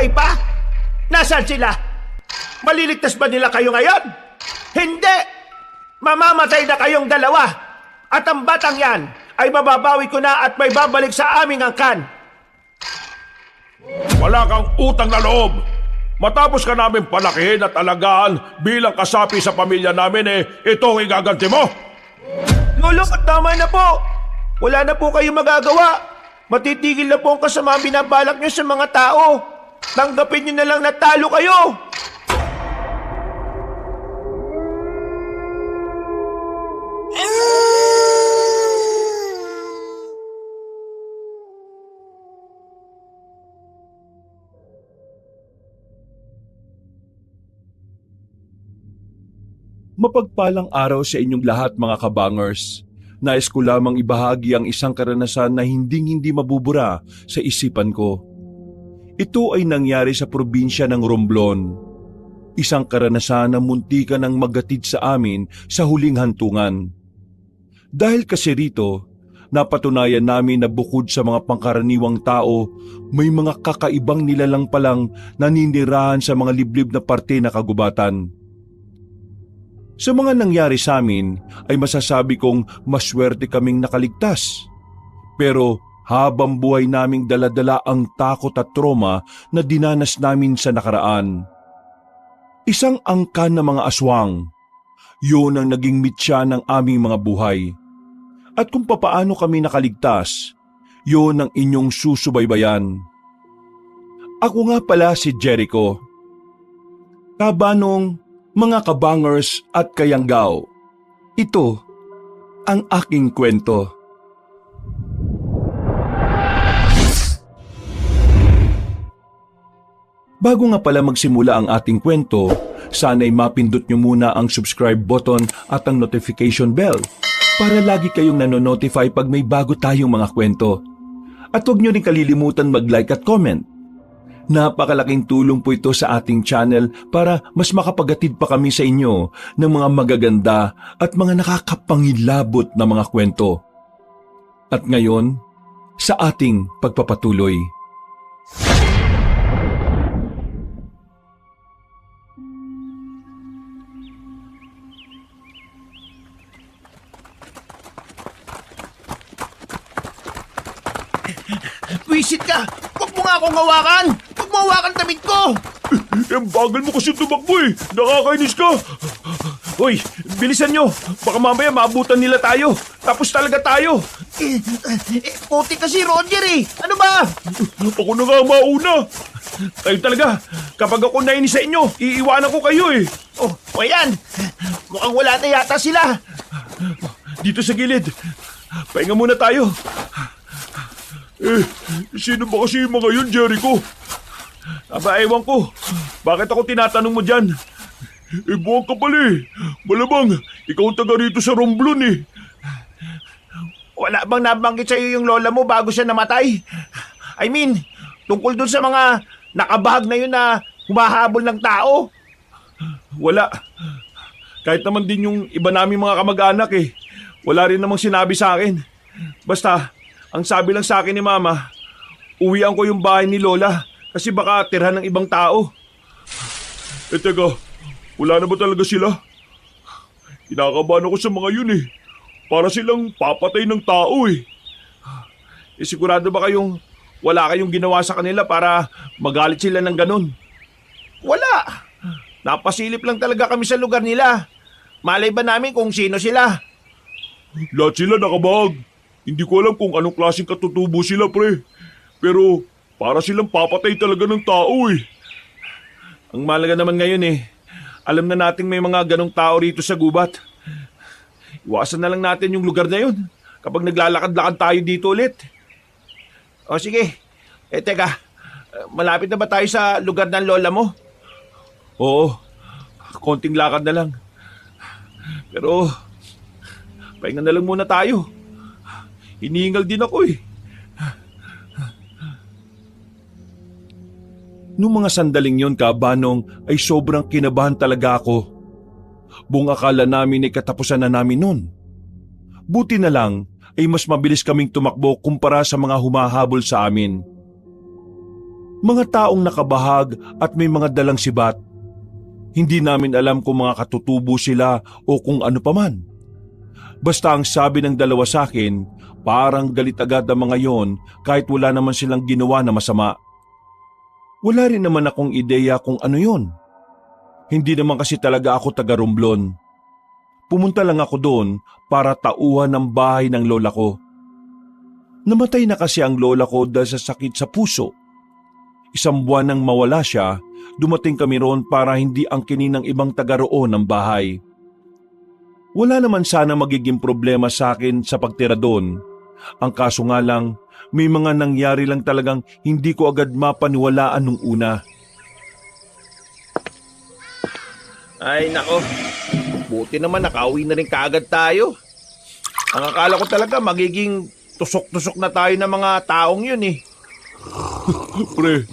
buhay pa? Nasaan sila? Maliligtas ba nila kayo ngayon? Hindi! Mamamatay na kayong dalawa. At ang batang yan ay mababawi ko na at may babalik sa aming angkan. Wala kang utang na loob. Matapos ka namin palakihin at alagaan bilang kasapi sa pamilya namin, ito ang igaganti mo. Lolo, tama na po. Wala na po kayong magagawa. Matitigil na po ang kasama binabalak niyo sa mga tao. Tanggapin niyo na lang na talo kayo. Mapagpalang araw sa inyong lahat mga kabangers. Nais ko lamang ibahagi ang isang karanasan na hinding-hindi mabubura sa isipan ko. Ito ay nangyari sa probinsya ng Romblon. Isang karanasan na muntikan ng magatid sa amin sa huling hantungan. Dahil kasi rito, napatunayan namin na bukod sa mga pangkaraniwang tao, may mga kakaibang nilalang palang naninirahan sa mga liblib na parte na kagubatan. Sa mga nangyari sa amin ay masasabi kong maswerte kaming nakaligtas. Pero habang buhay naming daladala ang takot at trauma na dinanas namin sa nakaraan. Isang angkan na mga aswang, yun ang naging mitya ng aming mga buhay. At kung papaano kami nakaligtas, yun ang inyong susubaybayan. Ako nga pala si Jericho. Kabanong, mga kabangers at kayanggaw, ito ang aking kwento. Bago nga pala magsimula ang ating kwento, sana'y mapindot nyo muna ang subscribe button at ang notification bell para lagi kayong nanonotify pag may bago tayong mga kwento. At huwag nyo rin kalilimutan mag-like at comment. Napakalaking tulong po ito sa ating channel para mas makapagatid pa kami sa inyo ng mga magaganda at mga nakakapangilabot na mga kwento. At ngayon, sa ating pagpapatuloy. Wisit ka! Huwag mo nga akong hawakan! Huwag mo hawakan damit ko! Ang bagal mo kasi tumakbo Nakakainis ka. Hoy, bilisan nyo! Baka mamaya maabutan nila tayo! Tapos talaga tayo! Puti kasi Roger Ano ba? Ako na nga mauna. Kayo talaga! Kapag ako nainis sa inyo, iiwanan ko kayo Oh, o yan! Mukhang wala na yata sila! Dito sa gilid. Pahinga muna tayo. Sino ba kasi yung mga yun, Jericho? Aba, ewan ko. Bakit ako tinatanong mo dyan? Buwag ka pala Malamang, ikaw ang taga rito sa Romblon Wala bang nabanggit sa'yo yung lola mo bago siya namatay? I mean, tungkol dun sa mga nakabahag na yun na humahabol ng tao? Wala. Kahit naman din yung iba naming mga kamag-anak Wala rin namang sinabi sa akin. Basta, ang sabi lang sa akin ni Mama, uwian ko yung bahay ni Lola kasi baka tirhan ng ibang tao. Teka, wala na ba talaga sila? Kinakabahan ako sa mga yun Para silang papatay ng tao sigurado ba wala kayong ginawa sa kanila para magalit sila ng ganun? Wala. Napasilip lang talaga kami sa lugar nila. Malay ba namin kung sino sila? Lahat sila nakabahag. Hindi ko alam kung anong klaseng katutubo sila, pre. Pero para silang papatay talaga ng tao Ang malaga naman ngayon alam na nating may mga ganong tao rito sa gubat. Iwasan na lang natin yung lugar na yun kapag naglalakad-lakad tayo dito ulit. O sige, teka, malapit na ba tayo sa lugar ng lola mo? Oo, konting lakad na lang. Pero, pahinga na lang muna tayo. Hinihingal din ako Noong mga sandaling yon, Kabanong, ay sobrang kinabahan talaga ako. Buong akala namin ay katapusan na namin nun. Buti na lang ay mas mabilis kaming tumakbo kumpara sa mga humahabol sa amin. Mga taong nakabahag at may mga dalang sibat. Hindi namin alam kung mga katutubo sila o kung ano paman. Basta ang sabi ng dalawa sa akin, parang galit agad ang mga yon kahit wala naman silang ginawa na masama. Wala rin naman akong ideya kung ano yon. Hindi naman kasi talaga ako taga Romblon. Pumunta lang ako doon para tauhan ng bahay ng lola ko. Namatay na kasi ang lola ko dahil sa sakit sa puso. 1 buwan nang mawala siya, dumating kami roon para hindi angkinin ng ibang taga roon ng bahay. Wala naman sana magiging problema sa akin sa pagtira doon. Ang kaso nga lang, may mga nangyari lang talagang hindi ko agad mapaniwalaan nung una. Ay nako, buti naman nakauwi na rin kaagad tayo. Ang akala ko talaga magiging tusok-tusok na tayo ng mga taong yun eh. Pre,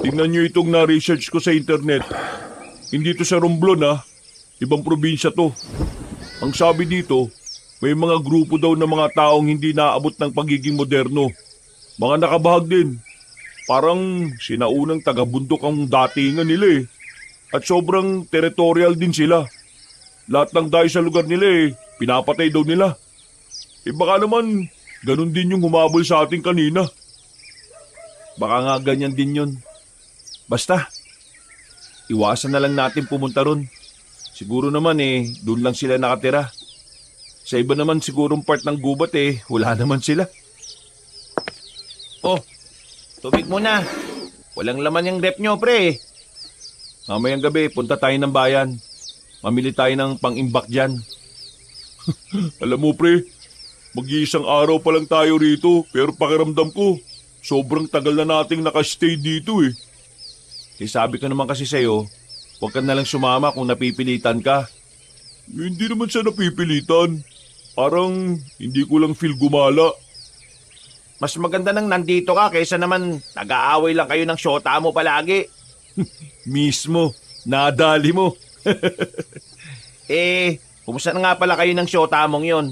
tingnan nyo itong na-research ko sa internet. Hindi to sa Romblon ibang probinsya to. Ang sabi dito, may mga grupo daw ng mga taong hindi naabot ng pagiging moderno. Mga nakabahag din. Parang sinaunang taga-bundok ang datingan nila At sobrang territorial din sila. Lahat ng dayo sa lugar nila pinapatay daw nila. Baka naman, ganun din yung humabol sa ating kanina. Baka nga ganyan din yun. Basta, iwasan na lang natin pumunta ron. Siguro naman doon lang sila nakatira. Sa iba naman sigurong part ng gubat wala naman sila. Oh, tubig muna. Walang laman yung rep nyo, pre. Mamayang gabi, punta tayo ng bayan. Mamili tayo ng pang-imbak dyan. Alam mo pre, mag-iisang araw pa lang tayo rito pero pakiramdam ko, sobrang tagal na nating nakastay dito Sabi ko naman kasi sa'yo, huwag ka na lang sumama kung napipilitan ka. Hindi naman siya napipilitan. Parang hindi ko lang feel gumala. Mas maganda nang nandito ka kaysa naman nag-aaway lang kayo ng syota mo palagi. Mismo, nadali mo. Kumusta na nga pala kayo ng syota mong yon?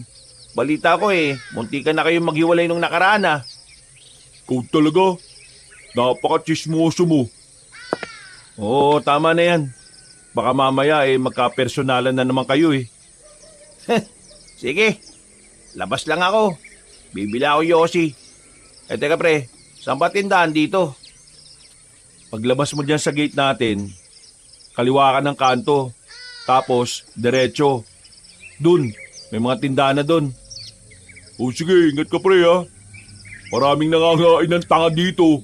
Balita ko munti ka na kayong maghiwalay nung nakaraan Ikaw talaga, napaka-chismoso mo. Oo, tama na yan. Baka mamaya magka-personalan na naman kayo Sige, labas lang ako. Bibili ako Yossi. Teka pre, saan ba tindahan dito? Paglabas mo dyan sa gate natin, kaliwa ka ng kanto, tapos diretso. Dun, may mga tindahan na dun. O sige, ingat ka pre Maraming nangangain ng tanga dito.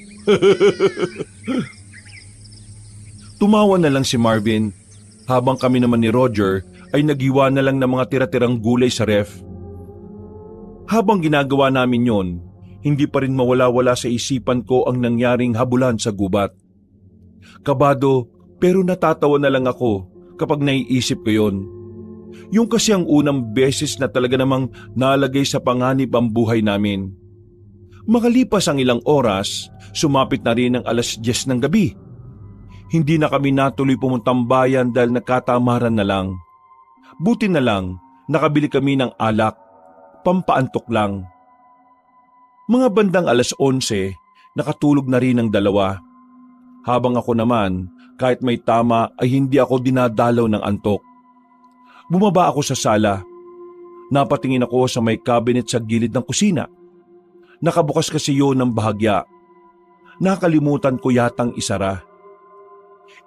Tumawa na lang si Marvin habang kami naman ni Roger ay naghiwa na lang ng mga tira-tirang gulay sa ref. Habang ginagawa namin yon, hindi pa rin mawala-wala sa isipan ko ang nangyaring habulan sa gubat. Kabado pero natatawa na lang ako kapag naiisip ko yon. Yung kasi ang unang beses na talaga namang nalagay sa panganib ang buhay namin. Makalipas ang ilang oras, sumapit na rin ang 10:00 ng gabi. Hindi na kami natuloy pumuntang bayan dahil nagkatamaran na lang. Buti na lang, nakabili kami ng alak, pampaantok lang. Mga bandang 11:00, nakatulog na rin ang dalawa. Habang ako naman, kahit may tama ay hindi ako dinadalaw ng antok. Bumaba ako sa sala. Napatingin ako sa may cabinet sa gilid ng kusina. Nakabukas kasi yun ng bahagya. Nakalimutan ko yatang isara.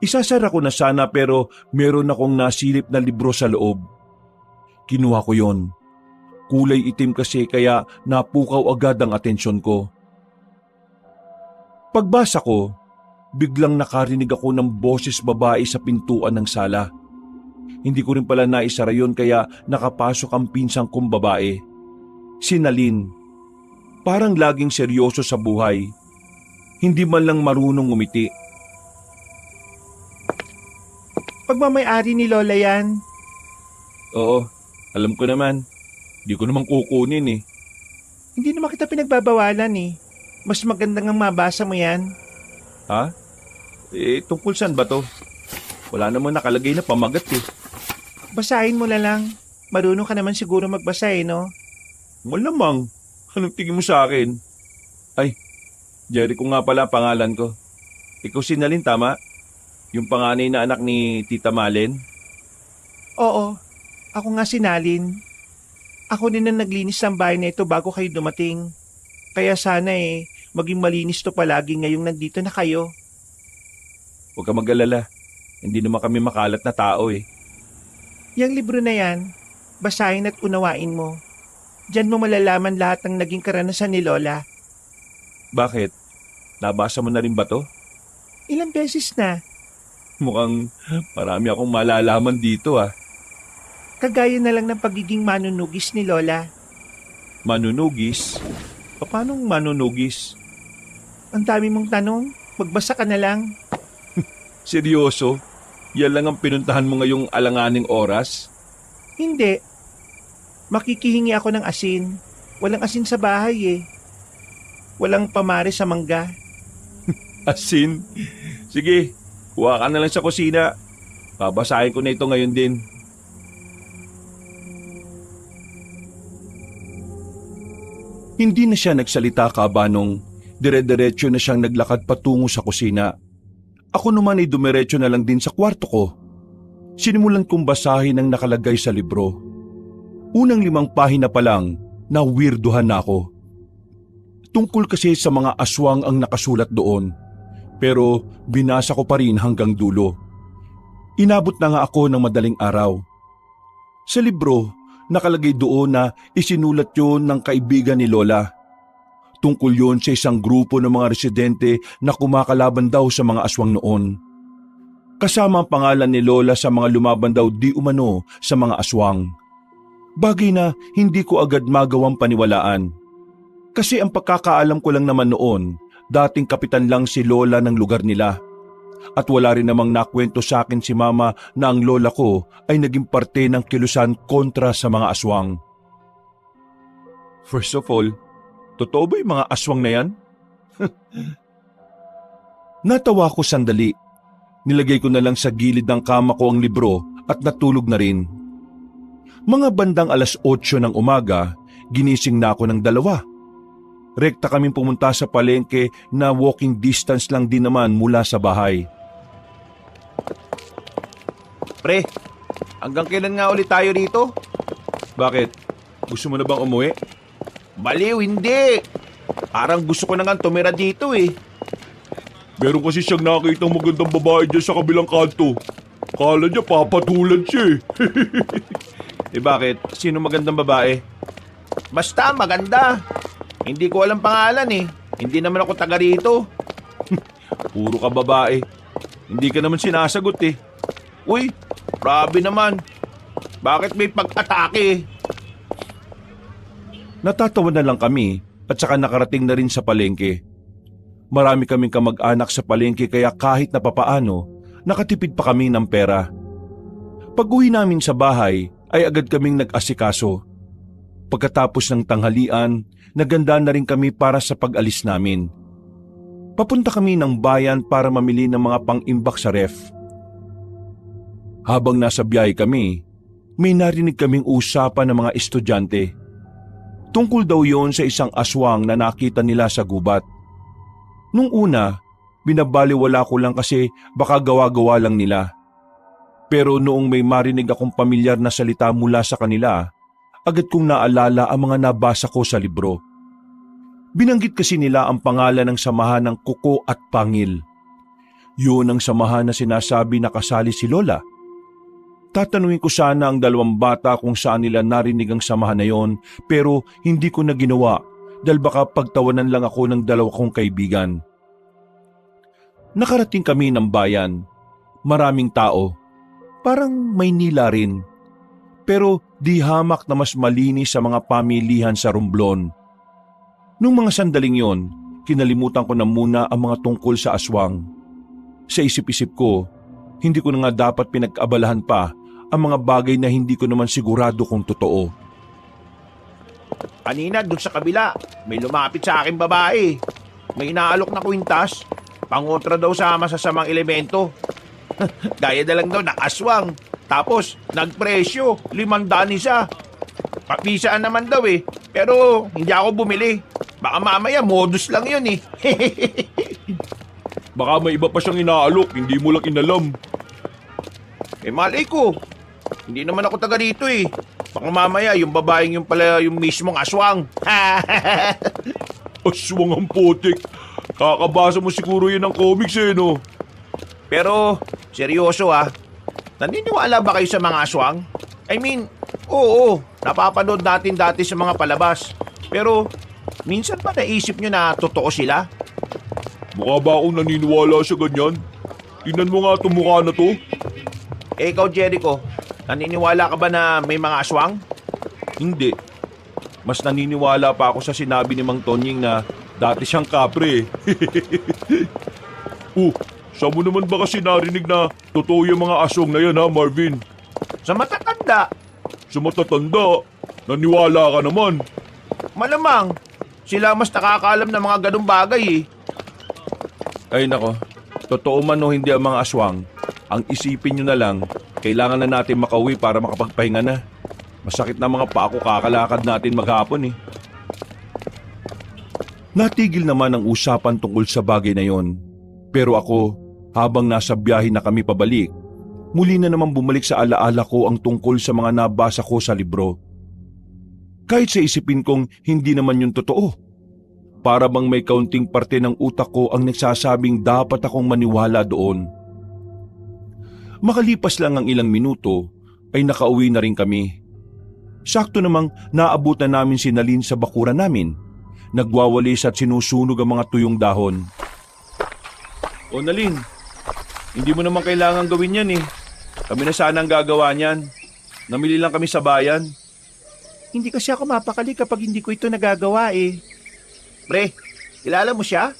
Isasara ko na sana pero meron akong nasilip na libro sa loob. Kinuha ko yon. Kulay itim kasi kaya napukaw agad ang atensyon ko. Pagbasa ko, biglang nakarinig ako ng boses babae sa pintuan ng sala. Hindi ko rin pala naisara yon kaya nakapasok ang pinsang kong babae. Si Nalin. Parang laging seryoso sa buhay. Hindi man lang marunong umiti. Pagmamayari ni Lola yan. Oo, alam ko naman. Di ko naman kukunin Hindi naman kita pinagbabawalan Mas maganda nga mabasa mo yan. Ha? Tungkol saan ba to? Wala namang nakalagay na pamagat Basahin mo na lang. Marunong ka naman siguro magbasa no? Malamang. Anong tingin mo sa akin? Ay, Jericho nga pala pangalan ko. Ikaw si Nalin, tama? Yung panganay na anak ni Tita Malen? Oo, ako nga sinalin. Ako din ang naglinis ng bahay na ito bago kayo dumating. Kaya sana maging malinis to palagi ngayong nandito na kayo. Huwag ka mag-alala. Hindi naman kami makalat na tao eh. Yang libro na yan, basahin at unawain mo. Diyan mo malalaman lahat ng naging karanasan ni Lola. Bakit? Nabasa mo na rin ba to? Ilang beses na. Mukhang marami akong malalaman dito ah. Kagaya na lang ng pagiging manunugis ni Lola. Manunugis? Paano manunugis? Ang dami mong tanong, magbasa ka na lang. Seryoso? Yan lang ang pinuntahan mo ngayong alanganing oras? Hindi. Makikihingi ako ng asin. Walang asin sa bahay Walang pamare sa mangga. Asin? Sige, kuha ka na lang sa kusina. Babasahin ko na ito ngayon din. Hindi na siya nagsalita kabanong dire-diretso na siyang naglakad patungo sa kusina. Ako naman ay dumiretso na lang din sa kwarto ko. Sinimulan kong basahin ang nakalagay sa libro. Unang 5 pahina pa lang, na-weirduhan na ako. Tungkol kasi sa mga aswang ang nakasulat doon. Pero binasa ko pa rin hanggang dulo. Inabot na nga ako ng madaling araw. Sa libro, nakalagay doon na isinulat yun ng kaibigan ni Lola. Tungkol yun sa isang grupo ng mga residente na kumakalaban daw sa mga aswang noon. Kasama ang pangalan ni Lola sa mga lumaban daw di umano sa mga aswang. Bagay na hindi ko agad magawang paniwalaan. Kasi ang pagkakaalam ko lang naman noon, dating kapitan lang si Lola ng lugar nila. At wala rin namang nakwento sa akin si Mama na ang lola ko ay naging parte ng kilusan kontra sa mga aswang. First of all, totoo ba yung mga aswang na yan? Natawa ko sandali. Nilagay ko na lang sa gilid ng kama ko ang libro at natulog na rin. Mga bandang 8:00 ng umaga, ginising na ako ng 2. Rekta kaming pumunta sa palengke na walking distance lang din naman mula sa bahay. Pre, hanggang kailan nga ulit tayo rito? Bakit? Gusto mo na bang umuwi? Baliw, hindi. Parang gusto ko na nga tumira dito Meron kasi siyang nakitang magandang babae dyan sa kabilang kanto. Kala niya papatulan siya Bakit? Sino magandang babae? Basta maganda. Hindi ko alam pangalan Hindi naman ako taga rito. Puro ka babae. Hindi ka naman sinasagot Uy, grabe naman. Bakit may pag-atake? Natatawa na lang kami at saka nakarating na rin sa palengke. Marami kaming kamag-anak sa palengke kaya kahit na papaano, nakatipid pa kami ng pera. Pag-uwi namin sa bahay ay agad kaming nag-asikaso. Pagkatapos ng tanghalian, naganda na rin kami para sa pag-alis namin. Papunta kami ng bayan para mamili ng mga pang-imbak sa ref. Habang nasa biyahe kami, may narinig kaming usapan ng mga estudyante. Tungkol daw yon sa isang aswang na nakita nila sa gubat. Nung una, binabaliwala ko lang kasi baka gawa-gawa lang nila. Pero noong may marinig akong pamilyar na salita mula sa kanila, agad kong naalala ang mga nabasa ko sa libro. Binanggit kasi nila ang pangalan ng samahan ng Kuko at Pangil. Yun ang samahan na sinasabi na kasali si Lola. Tatanungin ko sana ang 2 bata kung saan nila narinig ang samahan na yon, pero hindi ko na ginawa dahil baka pagtawanan lang ako ng 2 kong kaibigan. Nakarating kami ng bayan. Maraming tao. Parang Maynila rin. Pero di hamak na mas malinis sa mga pamilihan sa Romblon. Nung mga sandaling yon, kinalimutan ko na muna ang mga tungkol sa aswang. Sa isip-isip ko, hindi ko na nga dapat pinag-abalahan pa ang mga bagay na hindi ko naman sigurado kung totoo. Kanina dun sa kabila, may lumapit sa akin babae. May inaalok na kwintas. Pangontra daw sa masasamang elemento. Gaya na lang daw na aswang. Tapos, nagpresyo, 500 isa. Papisaan naman daw Pero, hindi ako bumili. Baka mamaya, modus lang yun Baka may iba pa siyang inaalok, hindi mo lang inalam. Malay ko. Hindi naman ako taga dito eh. Baka mamaya yung babaeng yung pala yung mismong aswang. Aswang ang putik. Kakabasa mo siguro yun ng comics no? Pero, seryoso naniniwala ba kayo sa mga aswang? I mean, oo, napapanood natin dati sa mga palabas. Pero, minsan ba naisip nyo na totoo sila? Mukha ba akong naniniwala sa ganyan? Tingnan mo nga itong mukha na to. Ikaw, Jericho, naniniwala ka ba na may mga aswang? Hindi. Mas naniniwala pa ako sa sinabi ni Mang Tonying na dati siyang kapre. Saan mo naman ba kasi narinig na totoo yung mga aswang na yan Marvin? Sa matatanda, Sa matatanda, naniwala ka naman. malamang, sila mas nakakaalam ng mga ganong bagay eh. Ay nako, totoo man o hindi ang mga aswang, ang isipin nyo na lang, kailangan na natin makauwi para makapagpahinga na. Masakit na mga paa ko kakalakad natin maghapon eh. Natigil naman ang usapan tungkol sa bagay na yon. Pero ako, habang nasa biyahe na kami pabalik, muli na naman bumalik sa alaala ko ang tungkol sa mga nabasa ko sa libro. Kahit sa isipin kong hindi naman yun totoo. Para bang may kaunting parte ng utak ko ang nagsasabing dapat akong maniwala doon. Makalipas lang ang ilang minuto ay nakauwi na rin kami. Sakto namang naabutan namin si Nalin sa bakuran namin. Nagwawalis at sinusunog ang mga tuyong dahon. O Nalin, hindi mo naman kailangan gawin yan eh. Kami na sana ang gagawa niyan. Namili lang kami sa bayan. Hindi kasi ako mapakali kapag hindi ko ito nagagawa eh. Pre, kilala mo siya?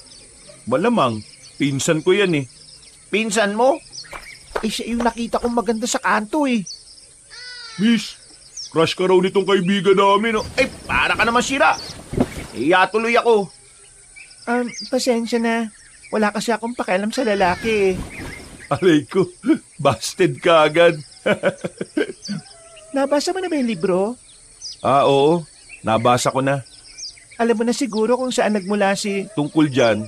Malamang, pinsan ko yan eh. Pinsan mo? Eh siya yung nakita kong maganda sa kanto eh. Miss, crush ka raw nitong kaibigan namin. Ay, para ka naman sira. Tuloy ako. Pasensya na. Wala kasi akong pakialam sa lalaki eh. Alay ko, busted ka agad. Nabasa mo na ba yung libro? Oo, nabasa ko na. Alam mo na siguro kung saan nagmula si... Tungkol dyan,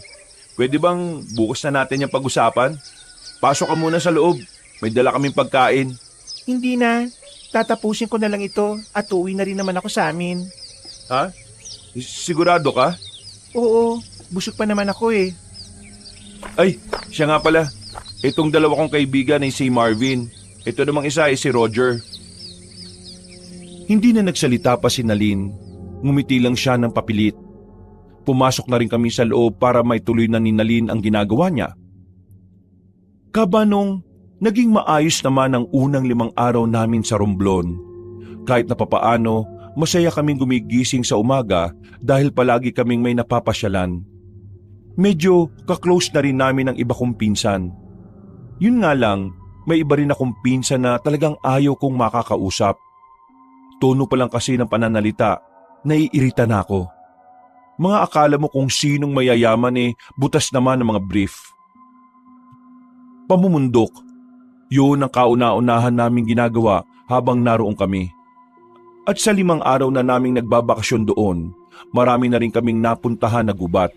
pwede bang bukas na natin yung pag-usapan? Pasok ka muna sa loob, may dala kaming pagkain. Hindi na. Tatapusin ko na lang ito at uwi na rin naman ako sa amin. Ha? Sigurado ka? Oo, busog pa naman ako eh. Ay, siya nga pala. Itong dalawa kong kaibigan ay si Marvin. Ito namang isa ay si Roger. Hindi na nagsalita pa si Nalin. Ngumiti lang siya ng papilit. Pumasok na rin kami sa loob para may tuloy na ni Nalin ang ginagawa niya. Kabanong, naging maayos naman ang unang 5 araw namin sa Romblon. Kahit na papaano, masaya kaming gumigising sa umaga dahil palagi kaming may napapasyalan. Medyo kaklose na rin namin ang iba kong pinsan. Yun nga lang, may iba rin akong pinsan na talagang ayaw kong makakausap. Tono pa lang kasi ng pananalita, naiirita na ako. Mga akala mo kung sinong mayayaman butas naman ng mga brief. Pamumundok, yun ang kauna-unahan naming ginagawa habang naroon kami. At sa 5 araw na naming nagbabakasyon doon, marami na rin kaming napuntahan na gubat.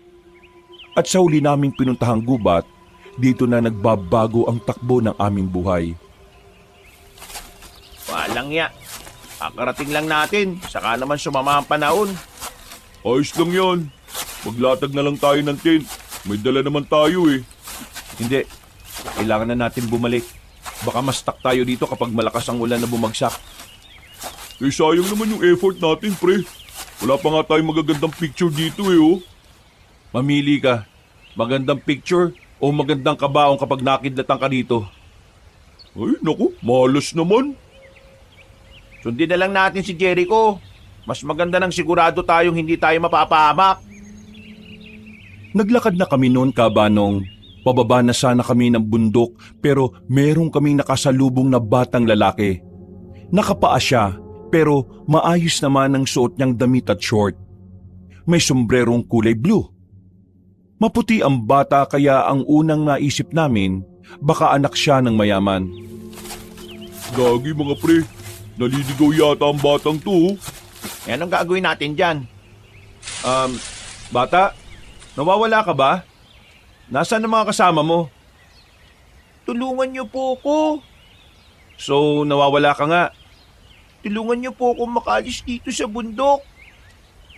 At sa huli naming pinuntahang gubat, dito na nagbabago ang takbo ng aming buhay. Walang ya. Kakarating lang natin, saka naman sumama ang panahon. Ayos lang yan. Maglatag na lang tayo ng tent. May dala naman tayo eh. Hindi, kailangan na natin bumalik. Baka mas stuck tayo dito kapag malakas ang ulan na bumagsak. Eh sayang naman yung effort natin pre. Wala pa nga tayong magagandang picture dito oh. Mamili ka, magandang picture o magandang kabaong kapag nakidlatan ka dito. Ay naku, malas naman. Sundin na lang natin si Jericho. Mas maganda nang sigurado tayong hindi tayo mapapahamak. Naglakad na kami noon kabanong. Pababa na sana kami ng bundok pero merong kaming nakasalubong na batang lalaki. Nakapaa siya pero maayos naman ang suot niyang damit at short. May sombrerong kulay blue. Maputi ang bata kaya ang unang naisip namin baka anak siya ng mayaman. Gagi mga pre, naliligaw yata ang batang to. Anong gagawin natin dyan? Bata, nawawala ka ba? Nasaan ang mga kasama mo? Tulungan niyo po ako. So, nawawala ka nga. Tulungan niyo po ako makalis dito sa bundok.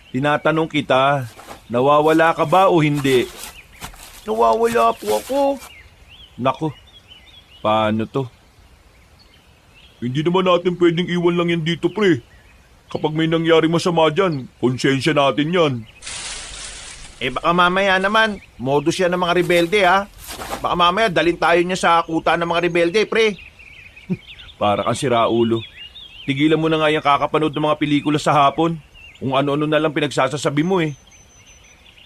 Tinatanong kita, nawawala ka ba o hindi? Nawawala po ako. Nako, paano to? Hindi naman natin pwedeng iwan lang yan dito, pre. Kapag may nangyaring masama dyan, konsensya natin yan. Baka mamaya naman, modus yan ng mga rebelde ha. Baka mamaya dalin tayo niya sa kuta ng mga rebelde, pre. Para kang siraulo. Tigilan mo na nga yung kakapanood ng mga pelikula sa hapon. Kung ano-ano na lang pinagsasasabi mo eh.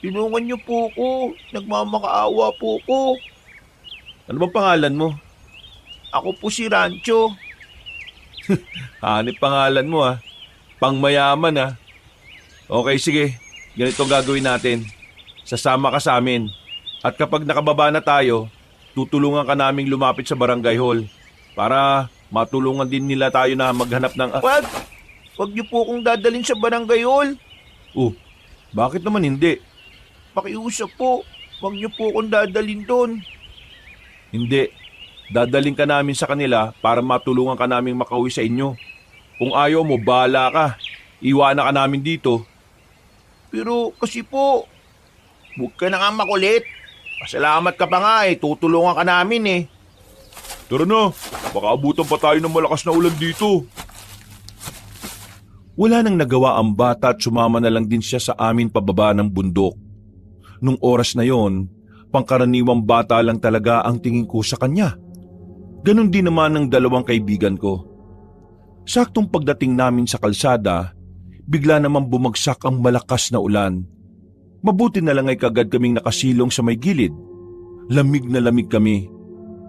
Tulungan niyo po ako. Nagmamakaawa po ako. Ano bang pangalan mo? Ako po si Rancho. Hanip pangalan mo ha. Pangmayaman ha. Okay, sige. Ganito gagawin natin. Sasama ka sa amin. At kapag nakababa na tayo, tutulungan ka naming lumapit sa barangay hall para matulungan din nila tayo na maghanap ng... Wag niyo po akong dadalhin sa barangay hall. Bakit naman hindi? Pakiusap po. Wag niyo po akong dadalhin doon. Hindi. Dadaling ka namin sa kanila para matulungan ka naming makauwi sa inyo. Kung ayaw mo, bahala ka. Iwanan ka namin dito. Pero kasi po, Huwag ka na nga makulit. Pasalamat ka pa nga tutulungan ka namin Tara na, baka abutan pa tayo ng malakas na ulan dito. Wala nang nagawa ang bata at sumama na lang din siya sa amin pababa ng bundok. Nung oras na yon, pangkaraniwang bata lang talaga ang tingin ko sa kanya. Ganon din naman ang dalawang kaibigan ko. Saktong pagdating namin sa kalsada, bigla namang bumagsak ang malakas na ulan. Mabuti na lang ay kagad kaming nakasilong sa may gilid. Lamig na lamig kami.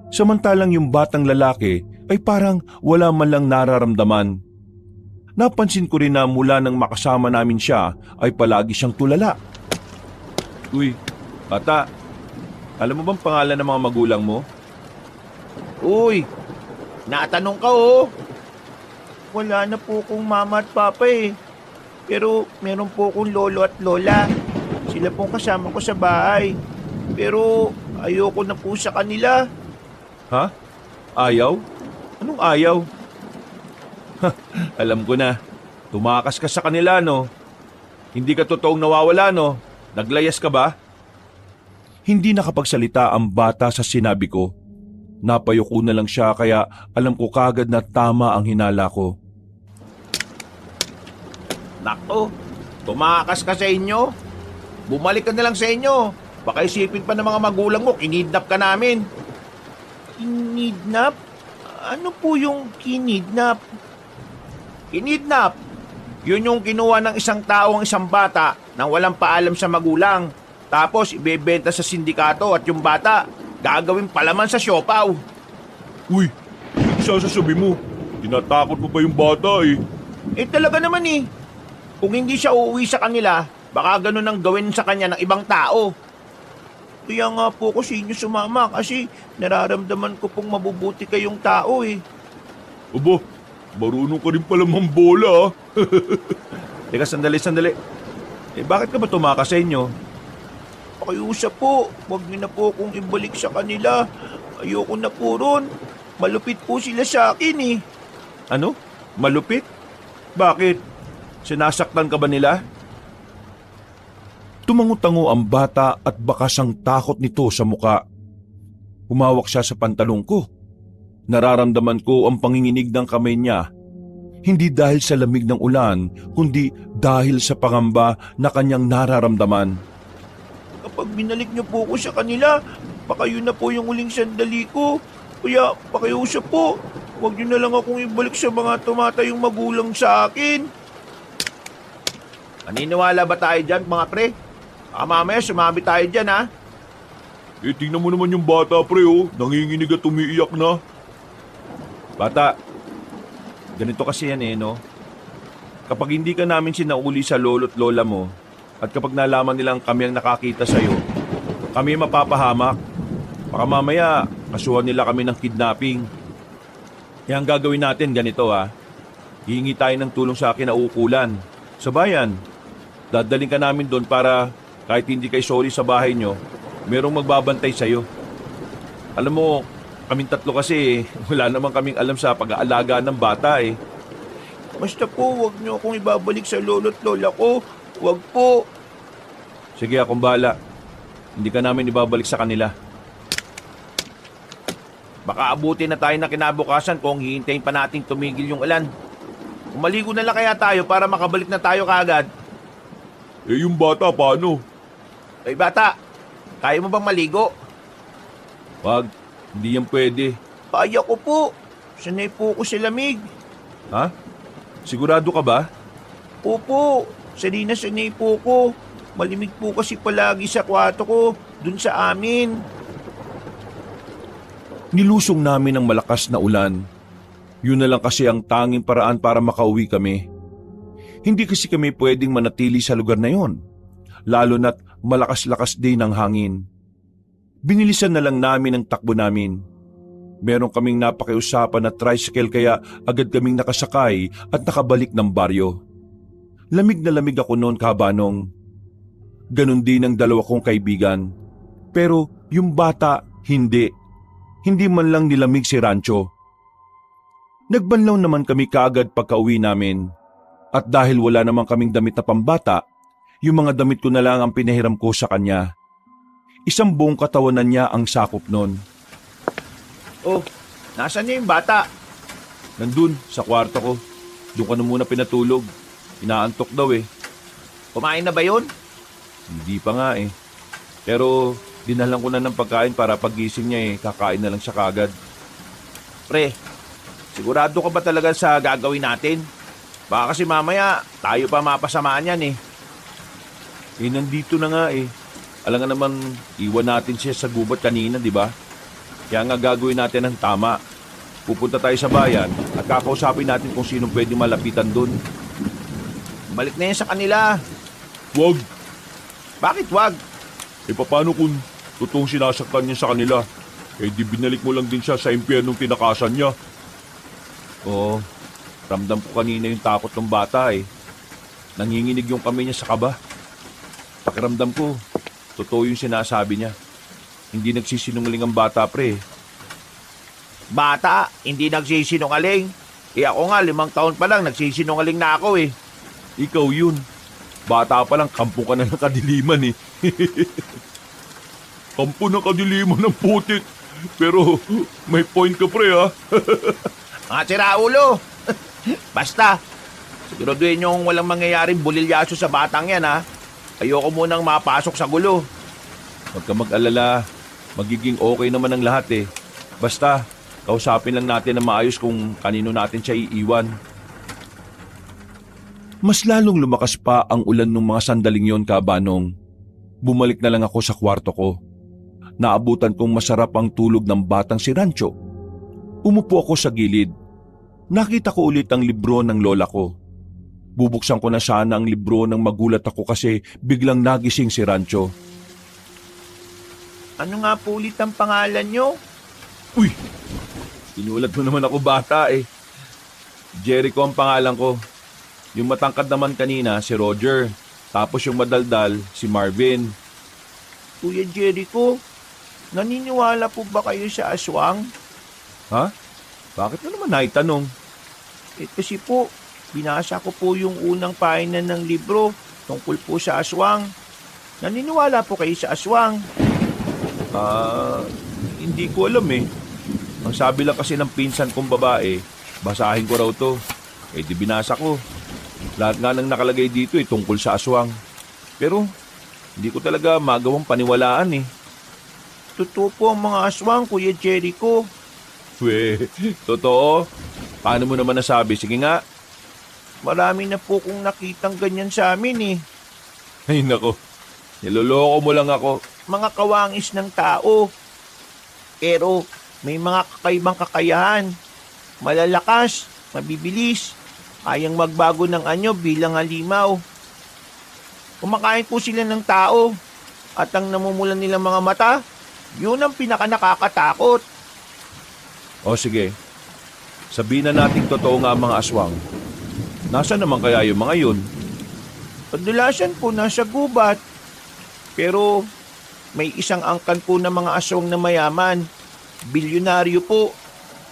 Samantalang yung batang lalaki ay parang wala man lang nararamdaman. Napansin ko rin na mula nang makasama namin siya ay palagi siyang tulala. Uy, bata. Alam mo bang pangalan ng mga magulang mo? Uy, natanong ka Wala na po akong mama at papa Pero meron po akong lolo at lola. Sila pong kasama ko sa bahay. Pero ayoko na po sa kanila. Ha? Ayaw? Anong ayaw? Alam ko na. Tumakas ka sa kanila, no? Hindi ka totoong nawawala, no? Naglayas ka ba? Hindi nakapagsalita ang bata sa sinabi ko. Napayuko na lang siya kaya alam ko kagad na tama ang hinala ko. Nako, tumakas ka sa inyo. Bumalik ka na lang sa inyo. Baka isipin pa ng mga magulang mo, kinidnap ka namin. Kinidnap? Ano po yung kinidnap? Kinidnap? Yun yung kinuha ng isang tao ang isang bata nang walang paalam sa magulang. Tapos ibebenta sa sindikato at yung bata gagawin palaman sa siopaw. Uy, sasasabi mo, tinatakot mo pa yung bata Talaga naman Kung hindi siya uuwi sa kanila, baka ganun ang gawin sa kanya ng ibang tao. Kaya nga po ko sa inyo sumama kasi nararamdaman ko pong mabubuti kayong tao Aba, marunong ka rin pala mambola Teka, sandali. Bakit ka ba tumakas sa inyo? Pakiusap po, wag niyo na po akong ibalik sa kanila. Ayoko na po ron. Malupit po sila sa akin Ano? Malupit? Bakit? Sinasaktan ka ba nila? Tumango-tango ang bata at bakas ang takot nito sa muka. Humawak siya sa pantalong ko. Nararamdaman ko ang panginginig ng kamay niya. Hindi dahil sa lamig ng ulan, kundi dahil sa pangamba na kanyang nararamdaman. Kapag binalik niyo po ako sa kanila, baka yun na po yung uling sandali ko. Kaya pakiusap po, wag niyo na lang akong ibalik sa mga tumatayong magulang sa akin. Naniniwala ba tayo dyan, mga pre? Mamaya sumami tayo dyan, ha? Tingnan mo naman yung bata, pre nanginginig at umiiyak na. Bata, ganito kasi yan no? Kapag hindi ka namin sinauli sa lolo't lola mo, at kapag nalaman nilang kami ang nakakita sa'yo, kami mapapahamak. Baka mamaya, kasuhan nila kami ng kidnapping. Kaya ang gagawin natin ganito, ha? Hihingi tayo ng tulong sa akin na uukulan. Sa bayan, dadaling ka namin doon para kahit hindi kayo sorry sa bahay nyo, merong magbabantay sa'yo. Alam mo, kaming tatlo kasi wala naman kaming alam sa pag-aalaga ng bata eh. Basta po, huwag niyo akong ibabalik sa lolo't lola ko. Huwag po. Sige, akong bahala. Hindi ka namin ibabalik sa kanila. Baka abutin na tayo na kinabukasan kung hihintayin pa nating tumigil yung ulan. Umaligo na lang kaya tayo para makabalik na tayo kaagad. Eh yung bata paano? Ay bata, kaya mo bang maligo? Wag, hindi yan pwede. Kaya ko po. Sanay po ko sa lamig. Ha? Sigurado ka ba? Opo, sanay na sanay po ko. Malimig po kasi palagi sa kwarto ko, dun sa amin. Nilusong namin ang malakas na ulan. Yun na lang kasi ang tanging paraan para makauwi kami. Hindi kasi kami pwedeng manatili sa lugar na yon, lalo na't malakas-lakas din ang hangin. Binilisan na lang namin ang takbo namin. Meron kaming napakiusapan na tricycle kaya agad kaming nakasakay at nakabalik ng baryo. Lamig na lamig ako noon, Kabanong. Ganon din ang dalawa kong kaibigan. Pero yung bata, hindi. Hindi man lang nilamig si Rancho. Nagbanlaw naman kami kaagad pagka-uwi namin. At dahil wala naman kaming damit na pambata, yung mga damit ko na lang ang pinahiram ko sa kanya. Isang buong katawanan niya ang sakop nun. Oh, nasan niya yung bata? Nandun, sa kwarto ko. Doon ka na muna pinatulog. Inaantok daw eh. Kumain na ba yun? Hindi pa nga eh. Pero dinalan ko na ng pagkain para pagising niya eh, kakain na lang siya kagad. Pre, sigurado ka ba talaga sa gagawin natin? Baka kasi mamaya tayo pa mapasamaan yan eh. Eh nandito na nga eh. Alam nga naman, iwan natin siya sa gubat kanina, di ba? Kaya nga gagawin natin ang tama. Pupunta tayo sa bayan at kakausapin natin kung sino pwede malapitan doon. Balik na yan sa kanila. Wag! Bakit wag? Eh paano kung totoong sinasaktan niya sa kanila? Eh di binalik mo lang din siya sa impyernong tinakasan niya. Oo, ramdam ko kanina yung takot ng bata eh. Nanginginig yung kamay niya sa kaba. Pakiramdam ko, totoo yung sinasabi niya. Hindi nagsisinungaling ang bata, pre. Bata, hindi nagsisinungaling. Eh ako nga, 5 taon pa lang, nagsisinungaling na ako eh. Ikaw yun. Bata pa lang, kampo ka na ng kadiliman eh. Kampo ng kadiliman ng putit. Pero may point ka, pre, ha? Mga siraulo. Basta, siguraduhin yung walang mangyayaring bulilyaso sa batang yan ha. Ayoko munang mapasok sa gulo. Huwag ka mag-alala. Magiging okay naman ang lahat eh. Basta, kausapin lang natin na maayos kung kanino natin siya iiwan. Mas lalong lumakas pa ang ulan ng mga sandaling yon, Kabanong. Bumalik na lang ako sa kwarto ko. Naabutan kong masarap ang tulog ng batang si Rancho. Umupo ako sa gilid. Nakita ko ulit ang libro ng lola ko. Bubuksan ko na sana ang libro nang magulat ako kasi biglang nagising si Rancho. Ano nga po ulit ang pangalan nyo? Uy! Sinulat mo naman ako bata eh. Jericho ang pangalan ko. Yung matangkad naman kanina si Roger. Tapos yung madaldal si Marvin. Kuya Jericho, naniniwala po ba kayo sa aswang? Ha? Bakit mo naman naitanong? Eh kasi po, binasa ko po yung unang pahina ng libro tungkol po sa aswang. Naniniwala po kayo sa aswang? Hindi ko alam eh. Ang sabi lang kasi ng pinsan kong babae, basahin ko raw to. Eh di binasa ko. Lahat nga nang nakalagay dito tungkol sa aswang. Pero hindi ko talaga magawang paniwalaan eh. Totoo po ang mga aswang, Kuya Jericho. Totoo? Paano mo naman nasabi? Sige nga. Marami na po kong nakitang ganyan sa amin eh. Ay nako, niloloko mo lang ako. Mga kawangis ng tao. Pero may mga kakaibang kakayahan. Malalakas, mabibilis, kayang magbago ng anyo bilang halimaw. Kumakain po sila ng tao at ang namumulan nilang mga mata, yun ang pinakanakakatakot. O sige, sabihin na natin totoo nga ang mga aswang. Nasaan naman kaya yung mga yun? Kadalasan po nasa gubat. Pero may isang angkan po ng mga aswang na mayaman. Bilyonaryo po.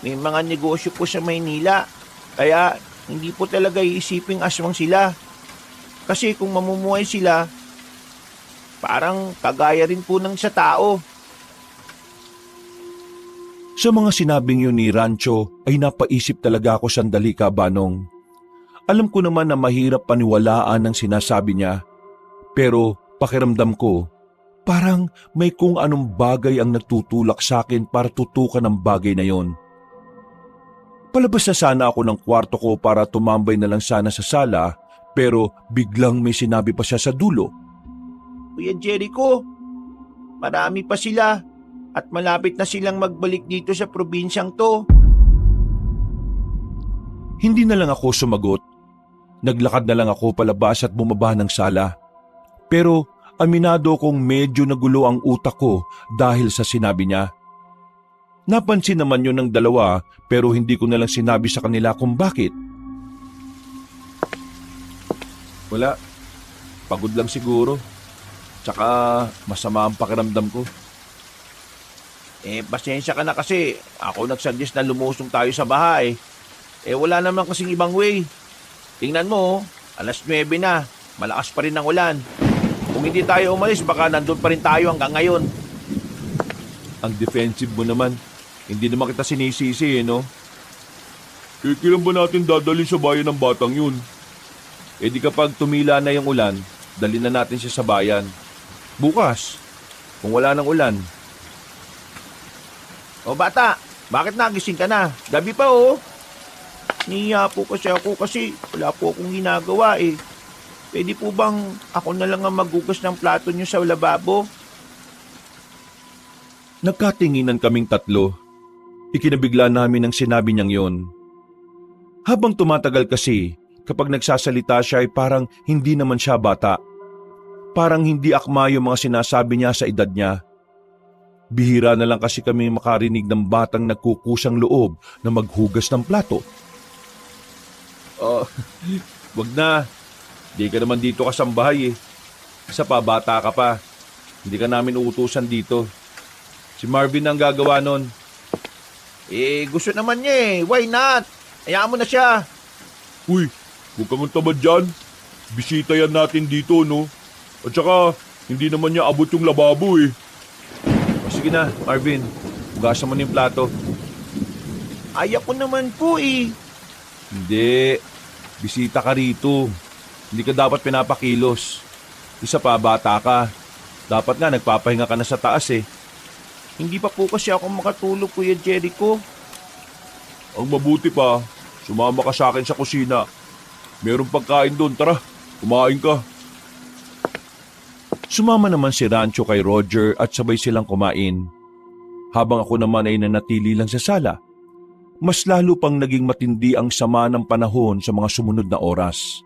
May mga negosyo po sa Maynila. Kaya hindi po talaga iisiping aswang sila. Kasi kung mamumuhay sila, parang kagaya rin po ng sa tao. Sa mga sinabing yun ni Rancho ay napaisip talaga ako sandali, Kabanong. Alam ko naman na mahirap paniwalaan ang sinasabi niya. Pero pakiramdam ko, parang may kung anong bagay ang nagtutulak sa akin para tutukan ang bagay na yon. Palabas na sana ako ng kwarto ko para tumambay na lang sana sa sala, pero biglang may sinabi pa siya sa dulo. Kuya Jericho, marami pa sila at malapit na silang magbalik dito sa probinsyang to. Hindi na lang ako sumagot. Naglakad na lang ako palabas at bumaba ng sala. Pero aminado kong medyo nagulo ang utak ko dahil sa sinabi niya. Napansin naman yun ng dalawa pero hindi ko na lang sinabi sa kanila kung bakit. Wala. Pagod lang siguro. Tsaka masama ang pakiramdam ko. Pasensya ka na kasi ako nagsuggest na lumusong tayo sa bahay. Wala naman kasing ibang way. Tingnan mo, 9:00 na. Malakas pa rin ang ulan. Kung hindi tayo umalis, baka nandun pa rin tayo hanggang ngayon. Ang defensive mo naman. Hindi naman kita sinisisi, no? Kailan ba natin dadali sa bayan ng batang yun? E di kapag tumila na yung ulan, dali na natin siya sa bayan. Bukas, kung wala nang ulan. O bata, bakit nagising ka na? Gabi pa oh. Niya po kasi ako kasi wala po akong ginagawa eh. Pwede po bang ako na lang ang maghugas ng plato niyo sa lababo? Nagkatinginan kaming tatlo. Ikinabigla namin ang sinabi niyang yon. Habang tumatagal kasi, kapag nagsasalita siya ay parang hindi naman siya bata. Parang hindi akma yung mga sinasabi niya sa edad niya. Bihira na lang kasi kami makarinig ng batang nagkukusang loob na maghugas ng plato. Wag na. Di ka naman dito kasambahay eh. Isa pa, bata ka pa. Hindi ka namin uutusan dito. Si Marvin ang gagawa nun. Gusto naman niya eh. Why not? Hayaan mo na siya. Uy, huwag kang tamad dyan. Bisita yan natin dito, no? At saka, hindi naman niya abot yung lababo eh. O sige na, Marvin. Hugasan mo na yung plato. Ayaw ko naman po eh. Hindi. Bisita ka rito. Hindi ka dapat pinapakilos. Isa pa, bata ka. Dapat nga nagpapahinga ka na sa taas eh. Hindi pa po kasi ako makatulog, Kuya Jericho. Ang mabuti pa, sumama ka sa akin sa kusina. Merong pagkain doon, tara, kumain ka. Sumama naman si Rancho kay Roger at sabay silang kumain. Habang ako naman ay nanatili lang sa sala, mas lalo pang naging matindi ang sama ng panahon sa mga sumunod na oras.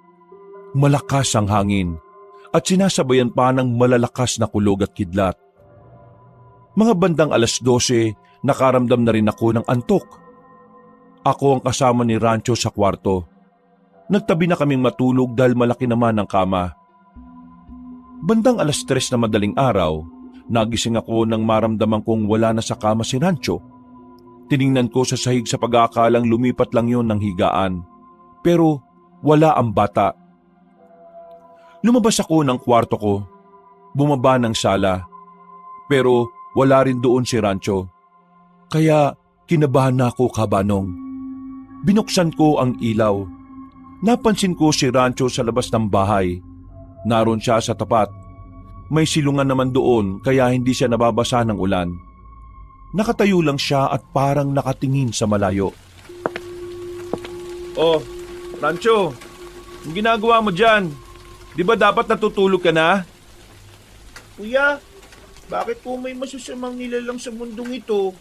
Malakas ang hangin at sinasabayan pa ng malalakas na kulog at kidlat. Mga bandang 12:00, nakaramdam na rin ako ng antok. Ako ang kasama ni Rancho sa kwarto. Nagtabi na kaming matulog dahil malaki naman ang kama. Bandang 3:00 na madaling araw, nagising ako nang maramdaman kong wala na sa kama si Rancho. Tiningnan ko sa sahig sa pag-aakalang lumipat lang yon ng higaan. Pero wala ang bata. Lumabas ako ng kwarto ko, bumaba ng sala. Pero wala rin doon si Rancho. Kaya kinabahan na ako, Kabanong. Binuksan ko ang ilaw. Napansin ko si Rancho sa labas ng bahay. Naroon siya sa tapat. May silungan naman doon kaya hindi siya nababasa ng ulan. Nakatayo lang siya at parang nakatingin sa malayo. Oh, Rancho, yung ginagawa mo dyan, di ba dapat natutulog ka na? Kuya, bakit po may masusamang nilalang sa mundong ito?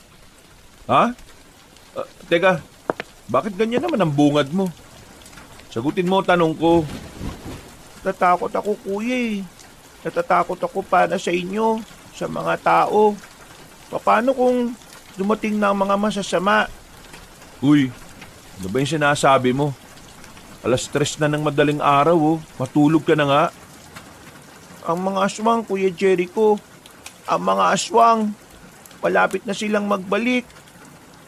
Ha? Teka, bakit ganyan naman ang bungad mo? Sagutin mo ang tanong ko. Natatakot ako, kuya eh. Natatakot ako para sa inyo, sa mga tao. Paano kung dumating na ang mga masasama? Uy, ano ba yung sinasabi mo? 3:00 na ng madaling araw oh. Matulog ka na nga. Ang mga aswang, Kuya Jericho, Ang mga aswang, malapit na silang magbalik.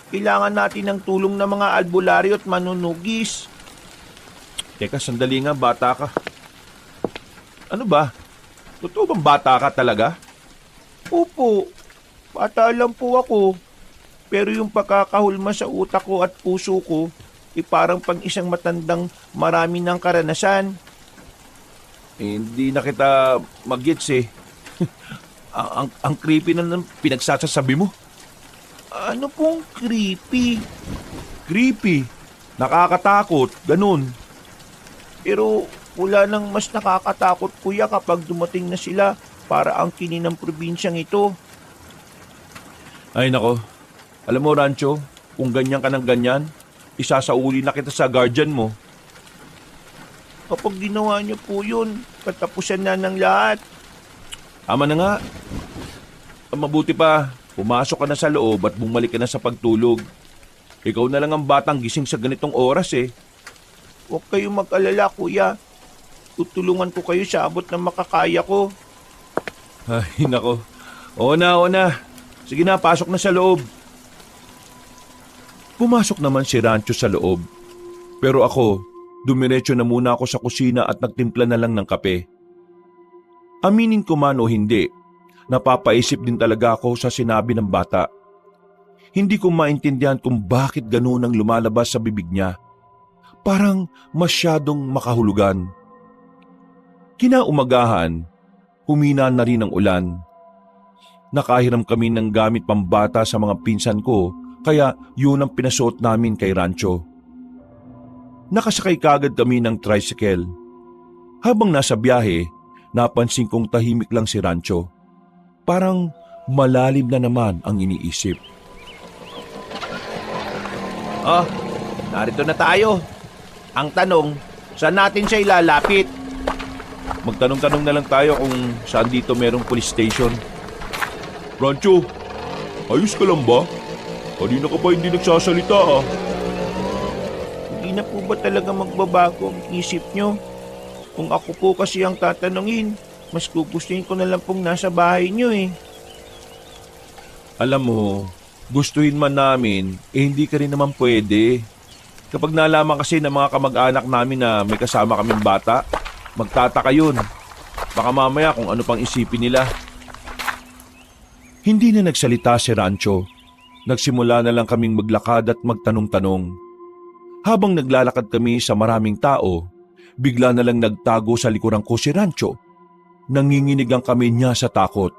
Kailangan natin ng tulong ng mga albularyo at manunugis. Teka, sandali nga, bata ka. Ano ba? Totoo bang bata ka talaga? Opo, bata lang po ako. Pero yung pagkakahulma sa utak ko at puso ko, parang pang isang matandang marami ng karanasan. Hindi na kita mag-gets eh. ang creepy na ng pinagsasabi mo. Ano pong creepy? Creepy. Nakakatakot. Ganun. Pero wala nang mas nakakatakot kuya kapag dumating na sila para angkinin ng probinsyang ito. Ay nako. Alam mo, Rancho, kung ganyan ka ng ganyan, isasauli na kita sa guardian mo. Kapag ginawa niyo po yun, katapusan na ng lahat. Tama na nga. Ang mabuti pa, pumasok ka na sa loob at bumalik ka na sa pagtulog. Ikaw na lang ang batang gising sa ganitong oras eh. Huwag kayong mag-alala kuya. Tutulungan ko kayo sa abot ng makakaya ko. Ay nako. Oo na. Sige na, pasok na sa loob. Pumasok naman si Rancho sa loob. Pero ako, dumiretso na muna ako sa kusina at nagtimpla na lang ng kape. Aminin ko man o hindi, napapaisip din talaga ako sa sinabi ng bata. Hindi ko maintindihan kung bakit ganoon ang lumalabas sa bibig niya. Parang masyadong makahulugan. Kinaumagahan, humina na rin ang ulan. Nakahiram kami ng gamit pambata sa mga pinsan ko, kaya yun ang pinasuot namin kay Rancho. Nakasakay kagad kami ng tricycle. Habang nasa biyahe, napansin kong tahimik lang si Rancho. Parang malalim na naman ang iniisip. Narito na tayo. Ang tanong, saan natin siya ilalapit? Magtanong-tanong na lang tayo kung saan dito merong police station. Rancho, ayos ka lang ba? Kanina ka pa hindi nagsasalita ah. Hindi na po ba talaga magbabago ang isip nyo? Kung ako po kasi ang tatanungin, mas gugustuhin ko na lang pong nasa bahay nyo eh. Alam mo, gustuhin man namin, hindi ka rin naman pwede. Kapag nalaman kasi ng mga kamag-anak namin na may kasama kaming bata, magtataka yun. Baka mamaya kung ano pang isipin nila. Hindi na nagsalita si Rancho. Nagsimula na lang kaming maglakad at magtanong-tanong. Habang naglalakad kami sa maraming tao, bigla na lang nagtago sa likuran ko si Rancho. Nanginginig ang kami niya sa takot.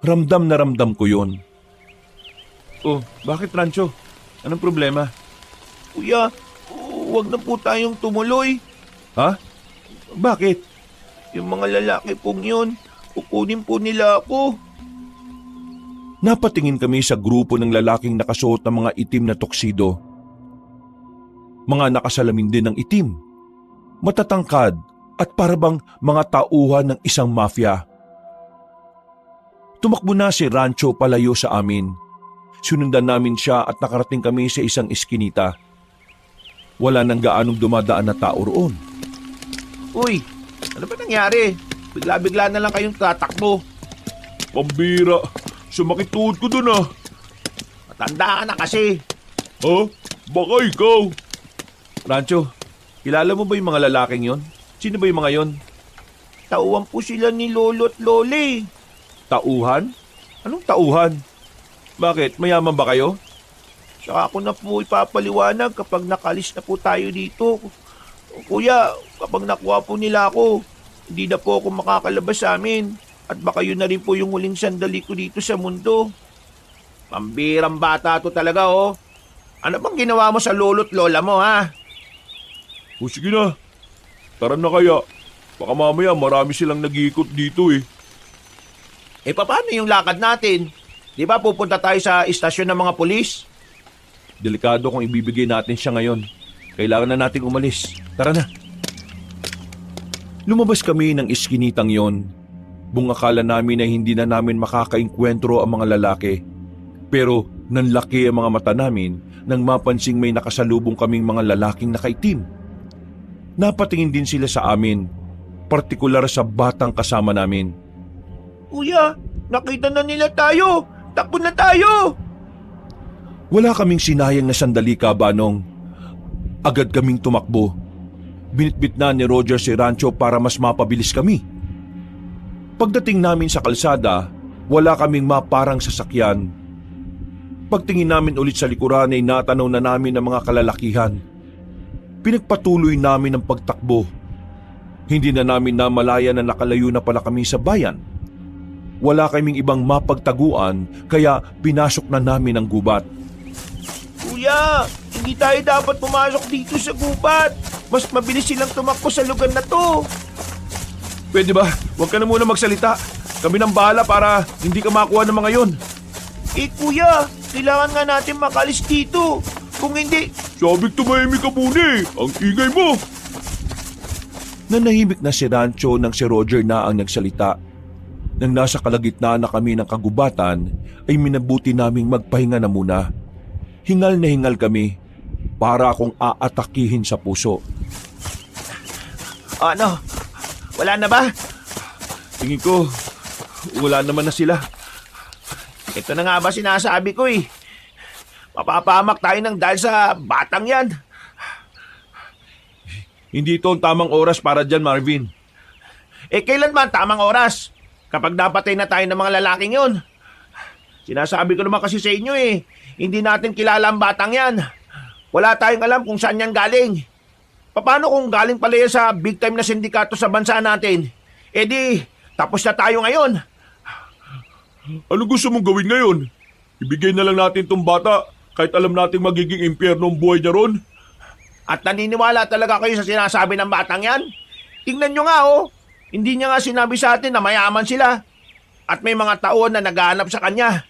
Ramdam na ramdam ko yun. Oh, bakit Rancho? Anong problema? Kuya, huwag na po tayong tumuloy. Ha? Bakit? Yung mga lalaki pong yun, kukunin po nila ako. Napatingin kami sa grupo ng lalaking nakasuot ng mga itim na tuksido. Mga nakasalamin din ng itim. Matatangkad at parabang mga tauhan ng isang mafia. Tumakbo na si Rancho palayo sa amin. Sinundan namin siya at nakarating kami sa isang iskinita. Wala nang gaanong dumadaan na tao roon. Uy, ano ba nangyari? Bigla-bigla na lang kayong tatakbo. Pambira, sumakit tuhod ko dun ah. Matanda ka na kasi. Ha? Baka ikaw. Rancho, kilala mo ba yung mga lalaking yon? Sino ba yung mga yon? Tauhan po sila ni Lolo at Lole. Tauhan? Anong tauhan? Bakit? Mayaman ba kayo? Saka ako na po ipapaliwanag kapag nakalis na po tayo dito. Kuya, kapag nakuha po nila ako, hindi na po ako makakalabas sa amin. At baka yun na rin po yung huling sandali ko dito sa mundo. Pambirang bata to talaga oh. Ano bang ginawa mo sa lolo't lola mo ha? O sige na. Tara na kaya. Baka mamaya marami silang nag-iikot dito eh. Eh paano yung lakad natin? Di ba pupunta tayo sa istasyon ng mga pulis? Delikado kung ibibigay natin siya ngayon. Kailangan na nating umalis. Tara na. Lumabas kami ng iskinitang yon. Buong akala namin na hindi na namin makakainkwentro ang mga lalaki. Pero nanlaki ang mga mata namin nang mapansing may nakasalubong kaming mga lalaking nakaitim. Napatingin din sila sa amin, partikular sa batang kasama namin. Kuya, Nakita na nila tayo! Takbo na tayo! Wala kaming sinayang na sandali, Kabanong. Agad kaming tumakbo. Binitbit na ni Roger si Rancho para mas mapabilis kami. Pagdating namin sa kalsada, wala kaming maparang sasakyan. Pagtingin namin ulit sa likuran ay natanaw na namin ang mga kalalakihan. Pinagpatuloy namin ang pagtakbo. Hindi na namin namalayan na nakalayo na pala kami sa bayan. Wala kaming ibang mapagtaguan kaya pinasok na namin ang gubat. Kuya, hindi tayo dapat pumasok dito sa gubat. Mas mabilis silang tumakbo sa lugar na to. Pwede ba? Huwag ka na muna magsalita. Kami nang bahala para hindi ka makuha ng mga yon. Kuya, kailangan nga natin makalis dito. Kung hindi, Sabik tumahimik ka muna eh. Ang ingay mo. Nanahimik na si Rancho nang si Roger na ang nagsalita. Nang nasa kalagitnaan na kami ng kagubatan, ay minabuti naming magpahinga na muna. Hingal na hingal kami, para akong aatakihin sa puso. ano? Wala na ba? Tingin ko, wala naman na sila. Ito na nga ba sinasabi ko eh. Mapapahamak tayo ng dahil sa batang yan. Hindi ito ang tamang oras para dyan, Marvin. Kailan ba ang tamang oras? Kapag napatay na tayo ng mga lalaking yon. Sinasabi ko naman kasi sa inyo eh, hindi natin kilala ang batang yan. Wala tayong alam kung saan yan galing. Paano kung galing pala yan sa big time na sindikato sa bansa natin? Tapos na tayo ngayon. Ano gusto mong gawin ngayon? Ibigay na lang natin tong bata kahit alam nating magiging impyerno ang buhay niya ron? At naniniwala talaga kayo sa sinasabi ng batang yan? Tingnan nyo nga oh. Hindi niya nga sinabi sa atin na mayaman sila. At may mga taon na naghahanap sa kanya.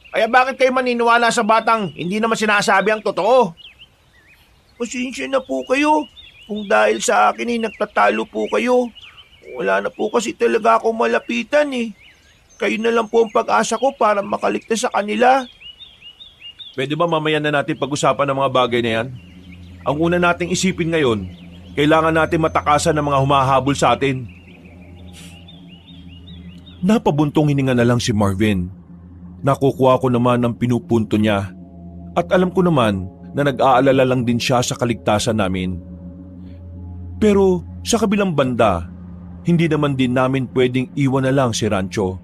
Kaya bakit kayo maniniwala sa batang hindi naman sinasabi ang totoo? Pasensya na po kayo. Kung dahil sa akin ay nagtatalo po kayo. Wala na po kasi talaga akong malapitan eh. Kayo na lang po ang pag-asa ko para makaligtas sa kanila. Pwede ba mamaya na natin pag-usapan ng mga bagay na yan? Ang una nating isipin ngayon, kailangan natin matakasan ng mga humahabol sa atin. Napabuntong hininga na lang si Marvin. Nakukuha ko naman ang pinupunto niya. At alam ko naman na nag-aalala lang din siya sa kaligtasan namin. Pero sa kabilang banda, hindi naman din namin pwedeng iwan na lang si Rancho.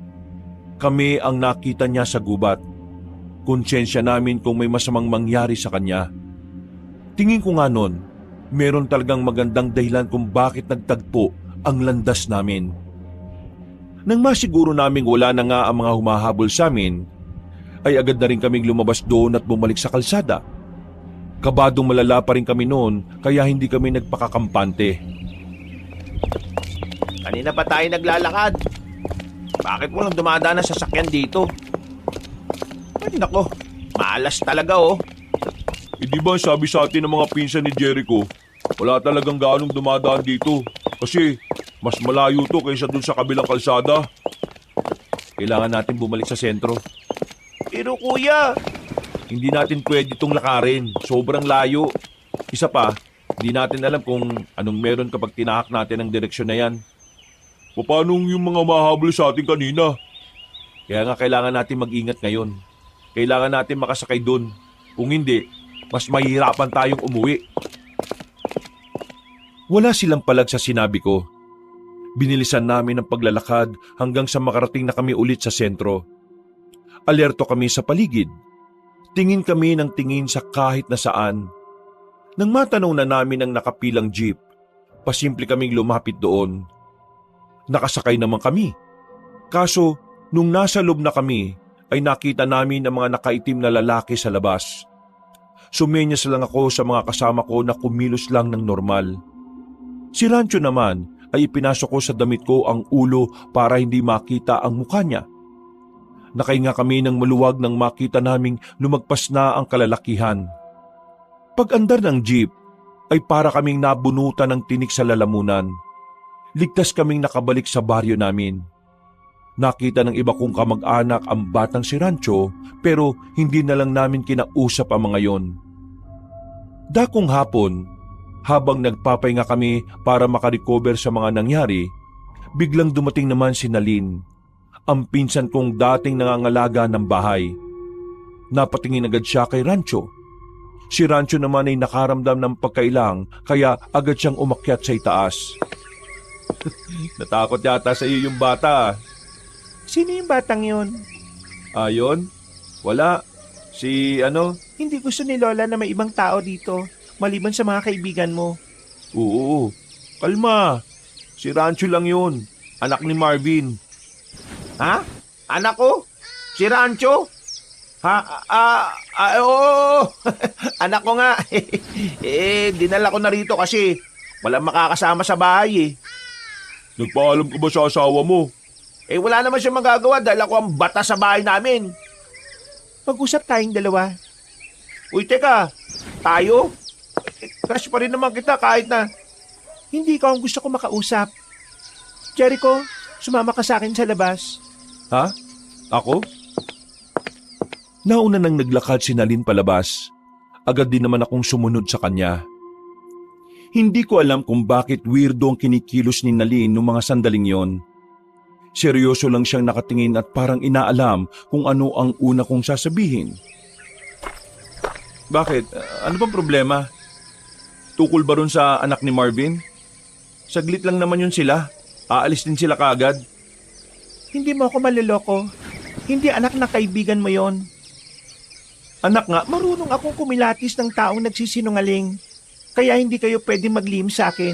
Kami ang nakita niya sa gubat. Konsensya namin kung may masamang mangyari sa kanya. Tingin ko nga nun, meron talagang magandang dahilan kung bakit nagtagpo ang landas namin. Nang masiguro naming wala na nga ang mga humahabol sa amin, ay agad na rin kaming lumabas doon at bumalik sa kalsada. Kabadong malala pa rin kami noon kaya hindi kami nagpakakampante. Kanina pa tayo naglalakad. Bakit walang dumadaan na sasakyan dito? Ay nako, malas talaga oh. Hindi ba sabi sa atin ng mga pinsan ni Jericho, wala talagang gaanong dumadaan dito kasi mas malayo to kaysa dun sa kabilang kalsada. Kailangan natin bumalik sa sentro. Pero kuya, Hindi natin pwede itong lakarin. Sobrang layo. Isa pa, hindi natin alam kung anong meron kapag tinahak natin ang direksyon na yan. Paano yung mga mahabol sa atin kanina? Kaya nga kailangan natin mag-ingat ngayon. Kailangan natin makasakay dun. Kung hindi, mas mahihirapan tayong umuwi. Wala silang palag sa sinabi ko. Binilisan namin ang paglalakad hanggang sa makarating na kami ulit sa sentro. Alerto kami sa paligid. Tingin kami ng tingin sa kahit na saan. Nang matanaw na namin ang nakapilang jeep, pasimple kaming lumapit doon. Nakasakay naman kami. Kaso, nung nasa loob na kami, ay nakita namin ang mga nakaitim na lalaki sa labas. Sumenyas lang ako sa mga kasama ko na kumilos lang ng normal. Si Rancho naman ay ipinasok ko sa damit ko ang ulo para hindi makita ang mukha niya. Nakahinga kami ng maluwag nang makita naming lumagpas na ang kalalakihan. Pag-andar ng jeep ay para kaming nabunutan ng tinik sa lalamunan. Ligtas kaming nakabalik sa baryo namin. Nakita ng iba kong kamag-anak ang batang si Rancho pero hindi na lang namin kinausap ang mga yon. Dakong hapon, habang nagpapahinga kami para makarecover sa mga nangyari, biglang dumating naman si Nalin. ang pinsan kong dating nangangalaga ng bahay. Napatingin agad siya kay Rancho. Si Rancho naman ay nakaramdam ng pagkailang kaya agad siyang umakyat sa itaas. Natakot yata sa iyo yung bata. Sino yung batang yun? Ayon? Wala. Si ano? Hindi gusto ni Lola na may ibang tao dito, maliban sa mga kaibigan mo. Oo. Kalma. Si Rancho lang yun. Anak ni Marvin. Ha? Anak ko? Si Rancho? Oo. Anak ko nga. Dinala ko na rito kasi walang makakasama sa bahay eh. Nagpaalam ka ba sa asawa mo? Wala naman siya magagawa dahil ako ang bata sa bahay namin. Mag-usap tayong dalawa. Uy, teka. Tayo? Crush pa rin naman kita kahit na hindi ka ang gusto ko makausap. Jericho, sumama ka sa akin sa labas. Ha? Ako? Nauna nang naglakad si Nalin palabas. Agad din naman akong sumunod sa kanya. Hindi ko alam kung bakit weirdo ang kinikilos ni Nalin noong mga sandaling yon. Seryoso lang siyang nakatingin at parang inaalam kung ano ang una kong sasabihin. Bakit? Ano bang problema? Tukol ba ron sa anak ni Marvin? Saglit lang naman yun sila. Aalis din sila kaagad. Hindi mo ako maliloko. Hindi anak na kaibigan mo yon. Anak nga, Marunong akong kumilatis ng taong nagsisinungaling. Kaya hindi kayo pwede maglihim sa akin.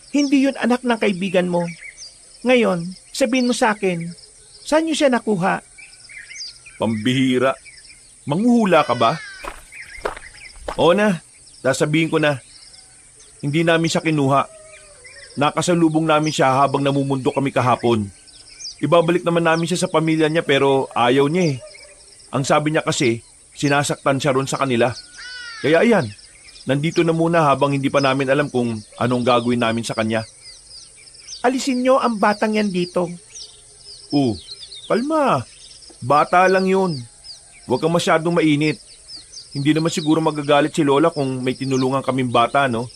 Hindi yun anak ng kaibigan mo. Ngayon, sabihin mo sa akin, saan niyo siya nakuha? pambihira. Manghuhula ka ba? Oo na, sasabihin ko na. Hindi namin siya kinuha. Nakasalubong namin siya habang namumundo kami kahapon. Ibabalik naman namin siya sa pamilya niya pero ayaw niya eh. Ang sabi niya kasi, sinasaktan siya ron sa kanila. Kaya ayan, nandito na muna habang hindi pa namin alam kung anong gagawin namin sa kanya. Alisin niyo ang batang yan dito. Kalma. Bata lang yun. Huwag kang masyadong mainit. Hindi naman siguro magagalit si Lola kung may tinulungan kaming bata, no?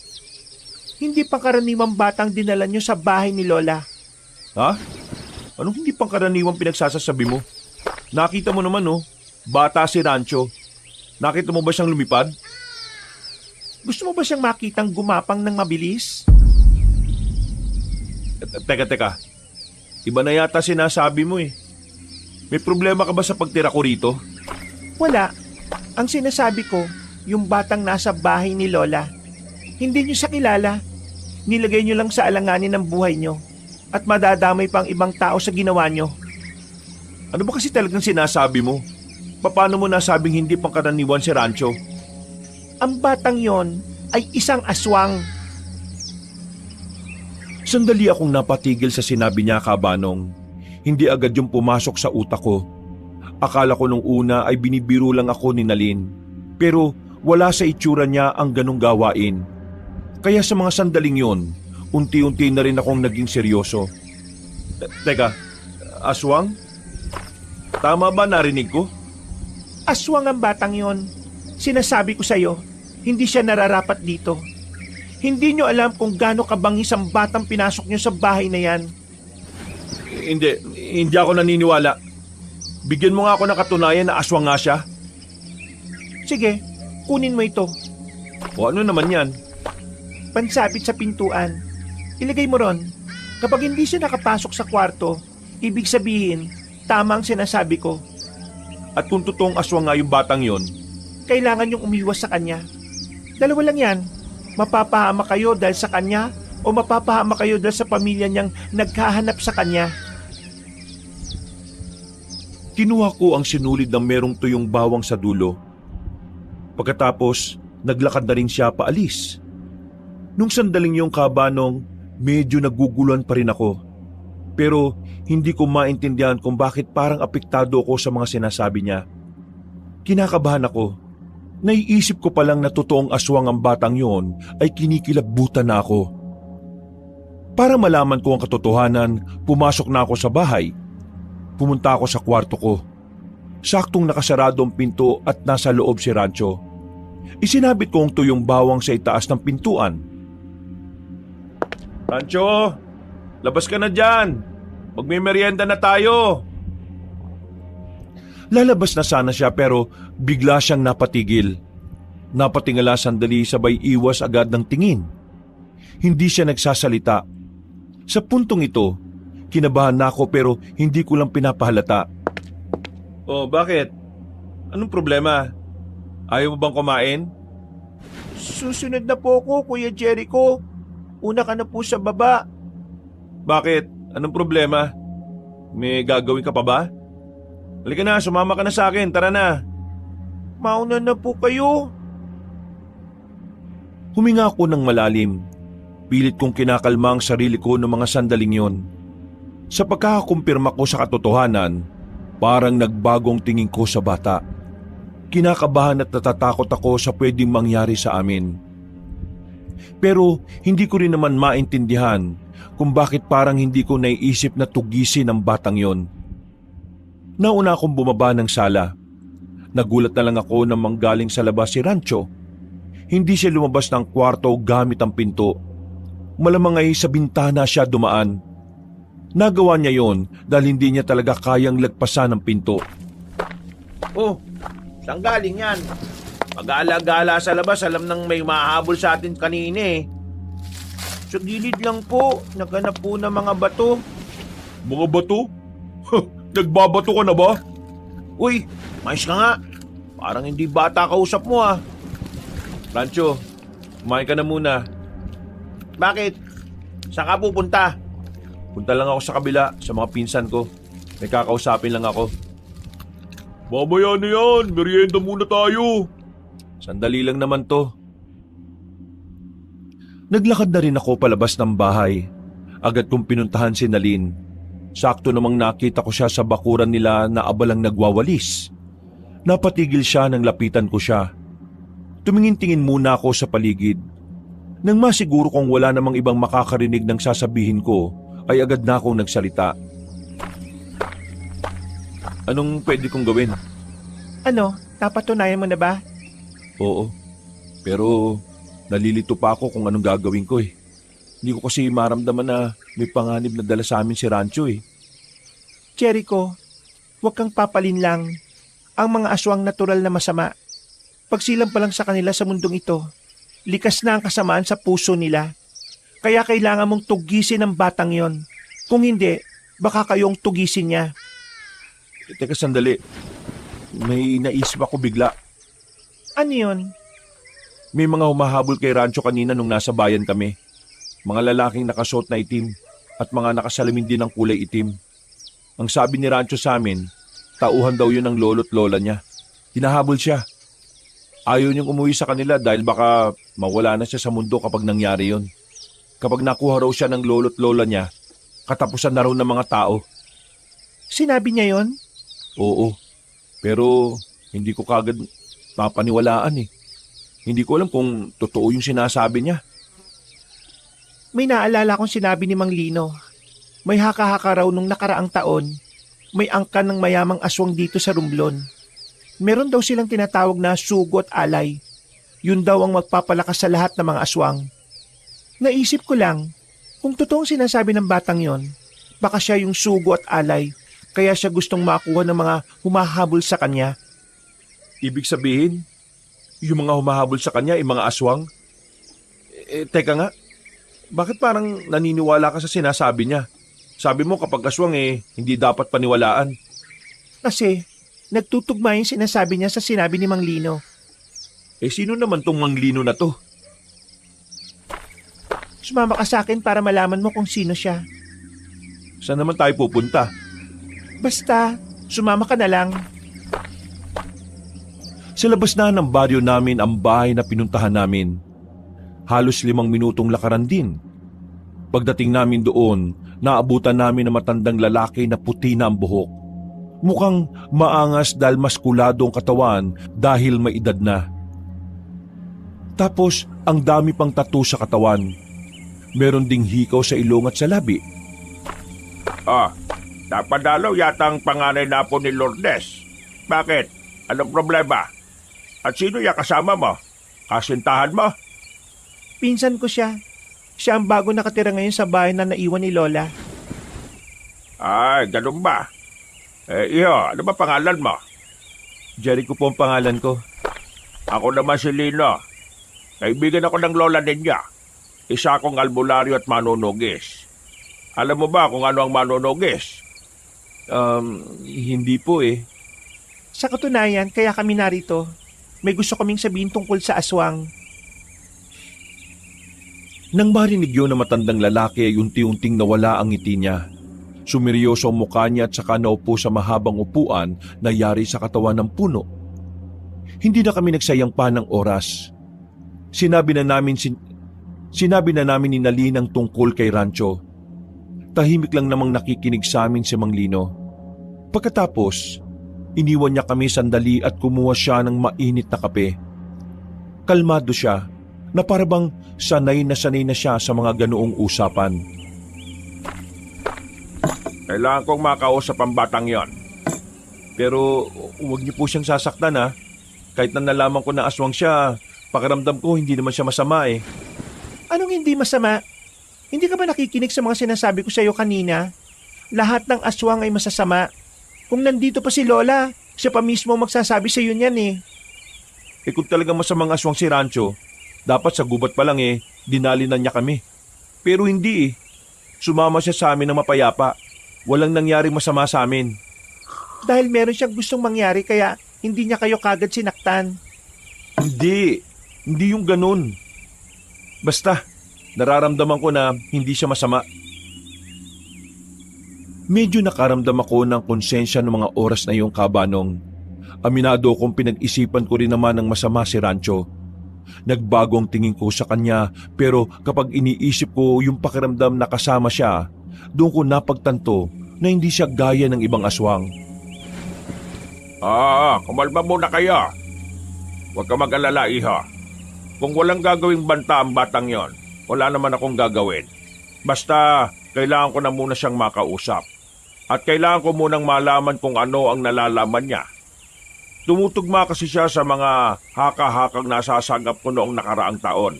Hindi pa karaniwang batang dinala niyo sa bahay ni Lola. Ha? Anong hindi pangkaraniwang pinagsasasabi mo? Nakita mo naman, no? Bata si Rancho. Nakita mo ba siyang lumipad? Gusto mo ba siyang makitang gumapang ng mabilis? Teka. Iba na yata sinasabi mo eh. May problema ka ba sa pagtira ko rito? Wala. Ang sinasabi ko, yung batang nasa bahay ni Lola. Hindi niyo siya kilala. Nilagay niyo lang sa alanganin ng buhay niyo. At madadamay pang ibang tao sa ginawa niyo. Ano ba kasi talagang sinasabi mo? Paano mo nasabing hindi pangkaraniwan si Rancho? Ang batang yon ay isang aswang. Sandali akong napatigil sa sinabi niya, Kabanong. Hindi agad yung pumasok sa utak ko. Akala ko nung una ay binibiro lang ako ni Nalin. Pero wala sa itsura niya ang ganong gawain. Kaya sa mga sandaling yon, unti-unti na rin akong naging seryoso. Teka, aswang? Tama ba narinig ko? Aswang ang batang yon. Sinasabi ko sa'yo, hindi siya nararapat dito. Hindi niyo alam kung gaano kabangis ang batang pinasok niyo sa bahay na yan. Hindi ako naniniwala. Bigyan mo nga ako ng katunayan na aswang nga siya. Sige, kunin mo ito. O ano naman yan? Pansabit sa pintuan. Ilagay mo ron. Kapag hindi siya nakapasok sa kwarto, ibig sabihin, tama ang sinasabi ko. At kung totoong aswang nga yung batang yon, Kailangan niyong umiwas sa kanya. Dalawa lang yan. Mapapahama kayo dahil sa kanya o mapapahama kayo dahil sa pamilya niyang naghahanap sa kanya. Kinuha ko ang sinulid ng merong tuyong bawang sa dulo. Pagkatapos, naglakad na rin siya paalis. Nung sandaling yung, Kabanong, medyo naguguluhan pa rin ako. Pero hindi ko maintindihan kung bakit parang apektado ako sa mga sinasabi niya. Kinakabahan ako. Naiisip ko palang na totoong aswang ang batang yon ay kinikilabutan na ako. Para malaman ko ang katotohanan, pumasok na ako sa bahay. Pumunta ako sa kwarto ko. Saktong nakasarado ang pinto at nasa loob si Rancho. Isinabit ko ang tuyong bawang sa itaas ng pintuan. Rancho, labas ka na dyan. Magmimerienda na tayo. Lalabas na sana siya pero bigla siyang napatigil. Napatingala sandali sabay iwas agad ng tingin. Hindi siya nagsasalita. Sa puntong ito, kinabahan na ako pero hindi ko lang pinapahalata. Oh, bakit? Anong problema? Ayaw mo bang kumain? Susunod na po ako, Kuya Jericho. Una ka na po sa baba. Bakit? Anong problema? May gagawin ka pa ba? Halika na, sumama ka na sa akin. Tara na. Mauna na po kayo. Huminga ako ng malalim. Pilit kong kinakalma ang sarili ko noong mga sandaling yon. Sa pagkakakumpirma ko sa katotohanan, parang nagbagong tingin ko sa bata. Kinakabahan at natatakot ako sa pwedeng mangyari sa amin. Pero hindi ko rin naman maintindihan kung bakit parang hindi ko naiisip na tugisin ang batang yon. Nauna akong bumaba ng sala. Nagulat na lang ako nang manggaling sa labas si Rancho. Hindi siya lumabas ng kwarto gamit ang pinto. Malamang ay sa bintana siya dumaan. Nagawa niya yon dahil hindi niya talaga kayang lagpasan ang pinto. Oh, saan galing yan? Mag-aala-gala sa labas, alam nang may mahabol sa atin kanina eh. Sa gilid lang po, naghanap po ng mga bato. Mga bato? Nagbabato ka na ba? Uy, mais ka nga. Parang hindi bata kausap mo ah. Rancho, kumain ka na muna. Bakit? Saan ka pupunta? Punta lang ako sa kabila sa mga pinsan ko. May kakausapin lang ako. Mamaya na yan, merienda muna tayo. Sandali lang naman to. Naglakad na rin ako palabas ng bahay. Agad kong pinuntahan si Nalin. Sakto namang nakita ko siya sa bakuran nila na abalang nagwawalis. Napatigil siya nang lapitan ko siya. Tumingin-tingin muna ako sa paligid. Nang masiguro kong wala namang ibang makakarinig ng sasabihin ko, ay agad na akong nagsalita. Anong pwede kong gawin? Ano? Napatunayan mo na ba? Oo, pero nalilito pa ako kung anong gagawin ko eh. Hindi ko kasi maramdaman na may panganib na dala sa amin si Rancho eh. Jericho, huwag kang papalinlang. Ang mga aswang natural na masama. Pagsilang pa lang sa kanila sa mundong ito, likas na ang kasamaan sa puso nila. Kaya kailangan mong tugisin ang batang yon. Kung hindi, baka kayong tugisin niya. Teka sandali, may naisip ako bigla. Ano yun? May mga humahabol kay Rancho kanina nung nasa bayan kami. Mga lalaking nakasuot na itim at mga nakasalamin din ng kulay itim. Ang sabi ni Rancho sa amin, tauhan daw yun ng lolo't lola niya. Hinahabol siya. Ayaw niyang umuwi sa kanila dahil baka mawala na siya sa mundo kapag nangyari yun. Kapag nakuha raw siya ng lolo't lola niya, katapusan na raw ng mga tao. Sinabi niya yon? Oo, pero hindi ko kagad mapaniwalaan eh. Hindi ko alam kung totoo yung sinasabi niya. May naalala kong sinabi ni Mang Lino. May haka-haka raw nung nakaraang taon. May angkan ng mayamang aswang dito sa Romblon. Meron daw silang tinatawag na sugo at alay. Yun daw ang magpapalakas sa lahat ng mga aswang. Naisip ko lang, kung totoong sinasabi ng batang yon, baka siya yung sugo at alay, kaya siya gustong makuha ng mga humahabol sa kanya. Ibig sabihin, yung mga humahabol sa kanya ay mga aswang? Teka nga, bakit parang naniniwala ka sa sinasabi niya? Sabi mo kapag aswang hindi dapat paniwalaan. Kasi nagtutugma yung sinasabi niya sa sinabi ni Mang Lino. Sino naman tong Mang Lino na to? Sumama ka sa akin para malaman mo kung sino siya. Saan naman tayo pupunta? Basta, sumama ka na lang. Sa labas na ng baryo namin ang bahay na pinuntahan namin. Halos 5 minutong lakaran din. Pagdating namin doon, naabutan namin ng matandang lalaki na puti na ang buhok. Mukhang maangas dahil maskulado ang katawan dahil may edad na. Tapos, ang dami pang tattoo sa katawan. Meron ding hikaw sa ilong at sa labi. Napadalaw yata ang panganay na po ni Lourdes. Bakit? Anong problema? At sino yung kasama mo? Kasintahan mo? Pinsan ko siya. Siya ang bago nakatira ngayon sa bahay na naiwan ni Lola. Ay, ganun ba? Ano ba pangalan mo? Jericho po ang pangalan ko. Ako naman si Lino. Kaibigan ako ng lola niya. Isa akong albularyo at manunugis. Alam mo ba kung ano ang manunugis? Hindi po eh. Sa katunayan, kaya kami narito. May gusto kaming sabihin tungkol sa aswang. Nang marinig yun na matandang lalaki ay unti-unting nawala ang ngiti niya. Sumiryoso ang mukha niya at saka naupo sa mahabang upuan na yari sa katawan ng puno. Hindi na kami nagsayang pa ng oras. Sinabi na namin ni Nalin ang tungkol kay Rancho. Tahimik lang namang nakikinig sa amin si Mang Lino. Pagkatapos, iniwan niya kami sandali at kumuha siya ng mainit na kape. Kalmado siya na parabang sanay na siya sa mga ganoong usapan. Kailangan kong makausap ang batang yon. Pero huwag niyo po siyang sasaktan ha. Kahit na nalaman ko na aswang siya, pakiramdam ko hindi naman siya masama eh. Anong hindi masama? Hindi ka ba nakikinig sa mga sinasabi ko sa iyo kanina? Lahat ng aswang ay masasama. Kung nandito pa si Lola, siya pa mismo magsasabi sa iyo niyan eh. Eh kung talagang masamang aswang si Rancho, dapat sa gubat pa lang eh, dinali na niya kami. Pero hindi eh. Sumama siya sa amin ng mapayapa. Walang nangyaring masama sa amin. Dahil meron siyang gustong mangyari kaya hindi niya kayo kagad sinaktan. Hindi. Hindi yung ganun. Basta, nararamdaman ko na hindi siya masama. Medyo nakaramdam ako ng konsensya ng mga oras na iyong kabanong. Aminado kong pinag-isipan ko rin naman ng masama si Rancho. Nagbago ang tingin ko sa kanya pero kapag iniisip ko yung pakiramdam na kasama siya, doon ko napagtanto na hindi siya gaya ng ibang aswang. Kumalma muna kayo. Huwag ka mag-alala, iha. Kung walang gagawing banta ang batang yon, wala naman akong gagawin. Basta, kailangan ko na muna siyang makausap. At kailangan ko munang malaman kung ano ang nalalaman niya. Tumutugma kasi siya sa mga haka-hakang nasasagap ko noong nakaraang taon.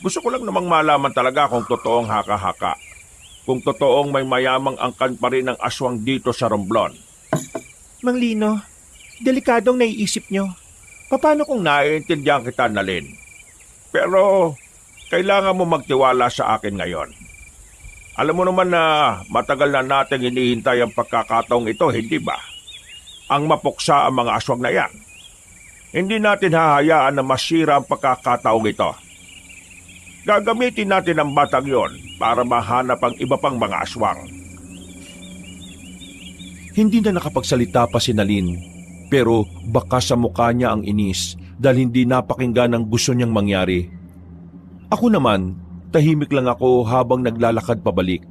Gusto ko lang namang malaman talaga kung totoong haka-haka. Kung totoong may mayamang angkan pa rin ang aswang dito sa Romblon. Mang Lino, delikadong naiisip niyo. Paano kung naiintindihan kita, Nalin? Pero kailangan mo magtiwala sa akin ngayon. Alam mo naman na matagal na nating hinihintay ang pagkakataong ito, hindi ba? Ang mapuksa ang mga aswang na yan. Hindi natin hahayaan na masira ang pagkakataong ito. Gagamitin natin ang batang yon para mahanap ang iba pang mga aswang. Hindi na nakapagsalita pa si Nalin, pero baka sa mukha niya ang inis dahil hindi napakinggan ang gusto niyang mangyari. Ako naman, tahimik lang ako habang naglalakad pabalik.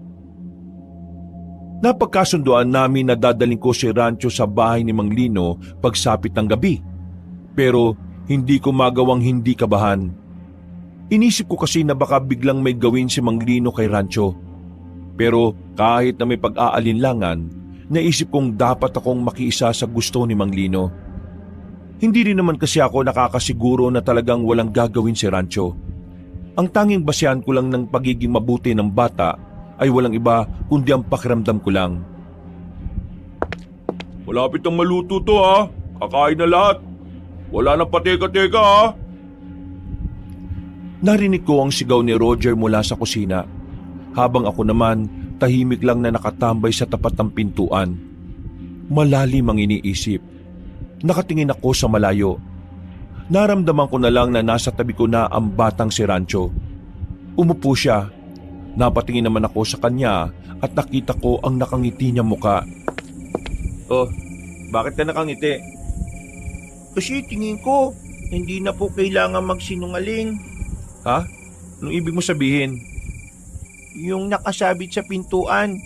Napagkasunduan namin na dadaling ko si Rancho sa bahay ni Mang Lino pagsapit ng gabi. Pero hindi ko magawang hindi kabahan. Inisip ko kasi na baka biglang may gawin si Mang Lino kay Rancho. Pero kahit na may pag-aalinlangan, naisip kong dapat akong makiisa sa gusto ni Mang Lino. Hindi rin naman kasi ako nakakasiguro na talagang walang gagawin si Rancho. Ang tanging basehan ko lang ng pagiging mabuti ng bata ay walang iba kundi ang pakiramdam ko lang. Malapit ang maluto to ha. Kakain na lahat. Wala nang pateka-teka ha. Narinig ko ang sigaw ni Roger mula sa kusina, habang ako naman tahimik lang na nakatambay sa tapat ng pintuan. Malalim ang iniisip. Nakatingin ako sa malayo. Naramdaman ko na lang na nasa tabi ko na ang batang si Rancho. Umupo siya. Napatingin naman ako sa kanya at nakita ko ang nakangiti niyang muka. Oh, bakit ka nakangiti? Kasi tingin ko, hindi na po kailangan magsinungaling. Ha? Anong ibig mo sabihin? Yung nakasabit sa pintuan,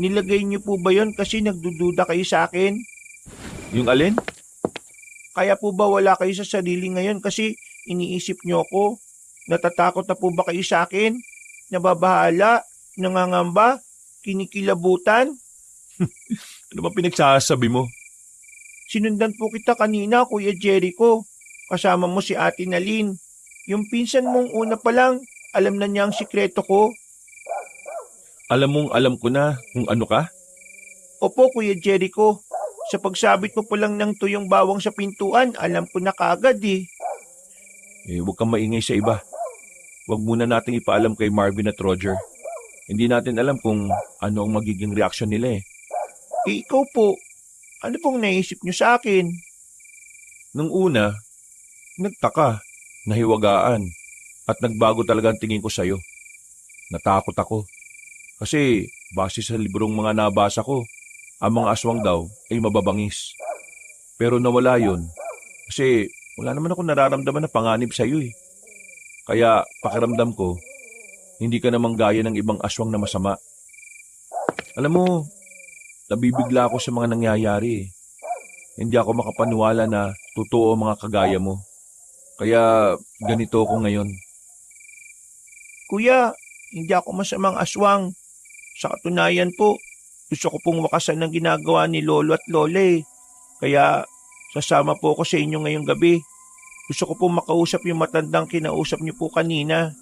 nilagay niyo po ba yon kasi nagdududa kayo sa akin? Yung alin? Kaya po ba wala kayo sa sarili ngayon kasi iniisip niyo ako? Natatakot na po ba kayo sa akin? Nababahala? Nangangamba? Kinikilabutan? Ano ba pinagsasabi mo? Sinundan po kita kanina, Kuya Jericho. Kasama mo si Ate Nalin. Yung pinsan mong una pa lang, alam na niya ang sikreto ko. Alam ko na kung ano ka? Opo, Kuya Jericho. Sa pagsabit mo pa lang ng tuyong bawang sa pintuan, alam ko na kaagad eh. Huwag kang maingay sa iba. Huwag muna nating ipaalam kay Marvin at Roger. Hindi natin alam kung ano ang magiging reaksyon nila eh. Ikaw po, ano pong naisip niyo sa akin? Nung una, nagtaka, nahiwagaan, at nagbago talaga ang tingin ko sa'yo. Natakot ako. Kasi base sa librong mga nabasa ko, ang mga aswang daw ay mababangis. Pero nawala yun. Kasi wala naman ako nararamdaman na panganib sa'yo eh. Kaya pakiramdam ko, hindi ka namang gaya ng ibang aswang na masama. Alam mo, nabibigla ako sa mga nangyayari eh. Hindi ako makapaniwala na totoo ang mga kagaya mo. Kaya ganito ako ngayon. Kuya, hindi ako masamang aswang. Sa katunayan po, gusto ko pong wakasan ng ginagawa ni Lolo at Lola eh. Kaya sasama po ako sa inyo ngayong gabi. Gusto ko pong makausap yung matandang kinausap niyo po kanina.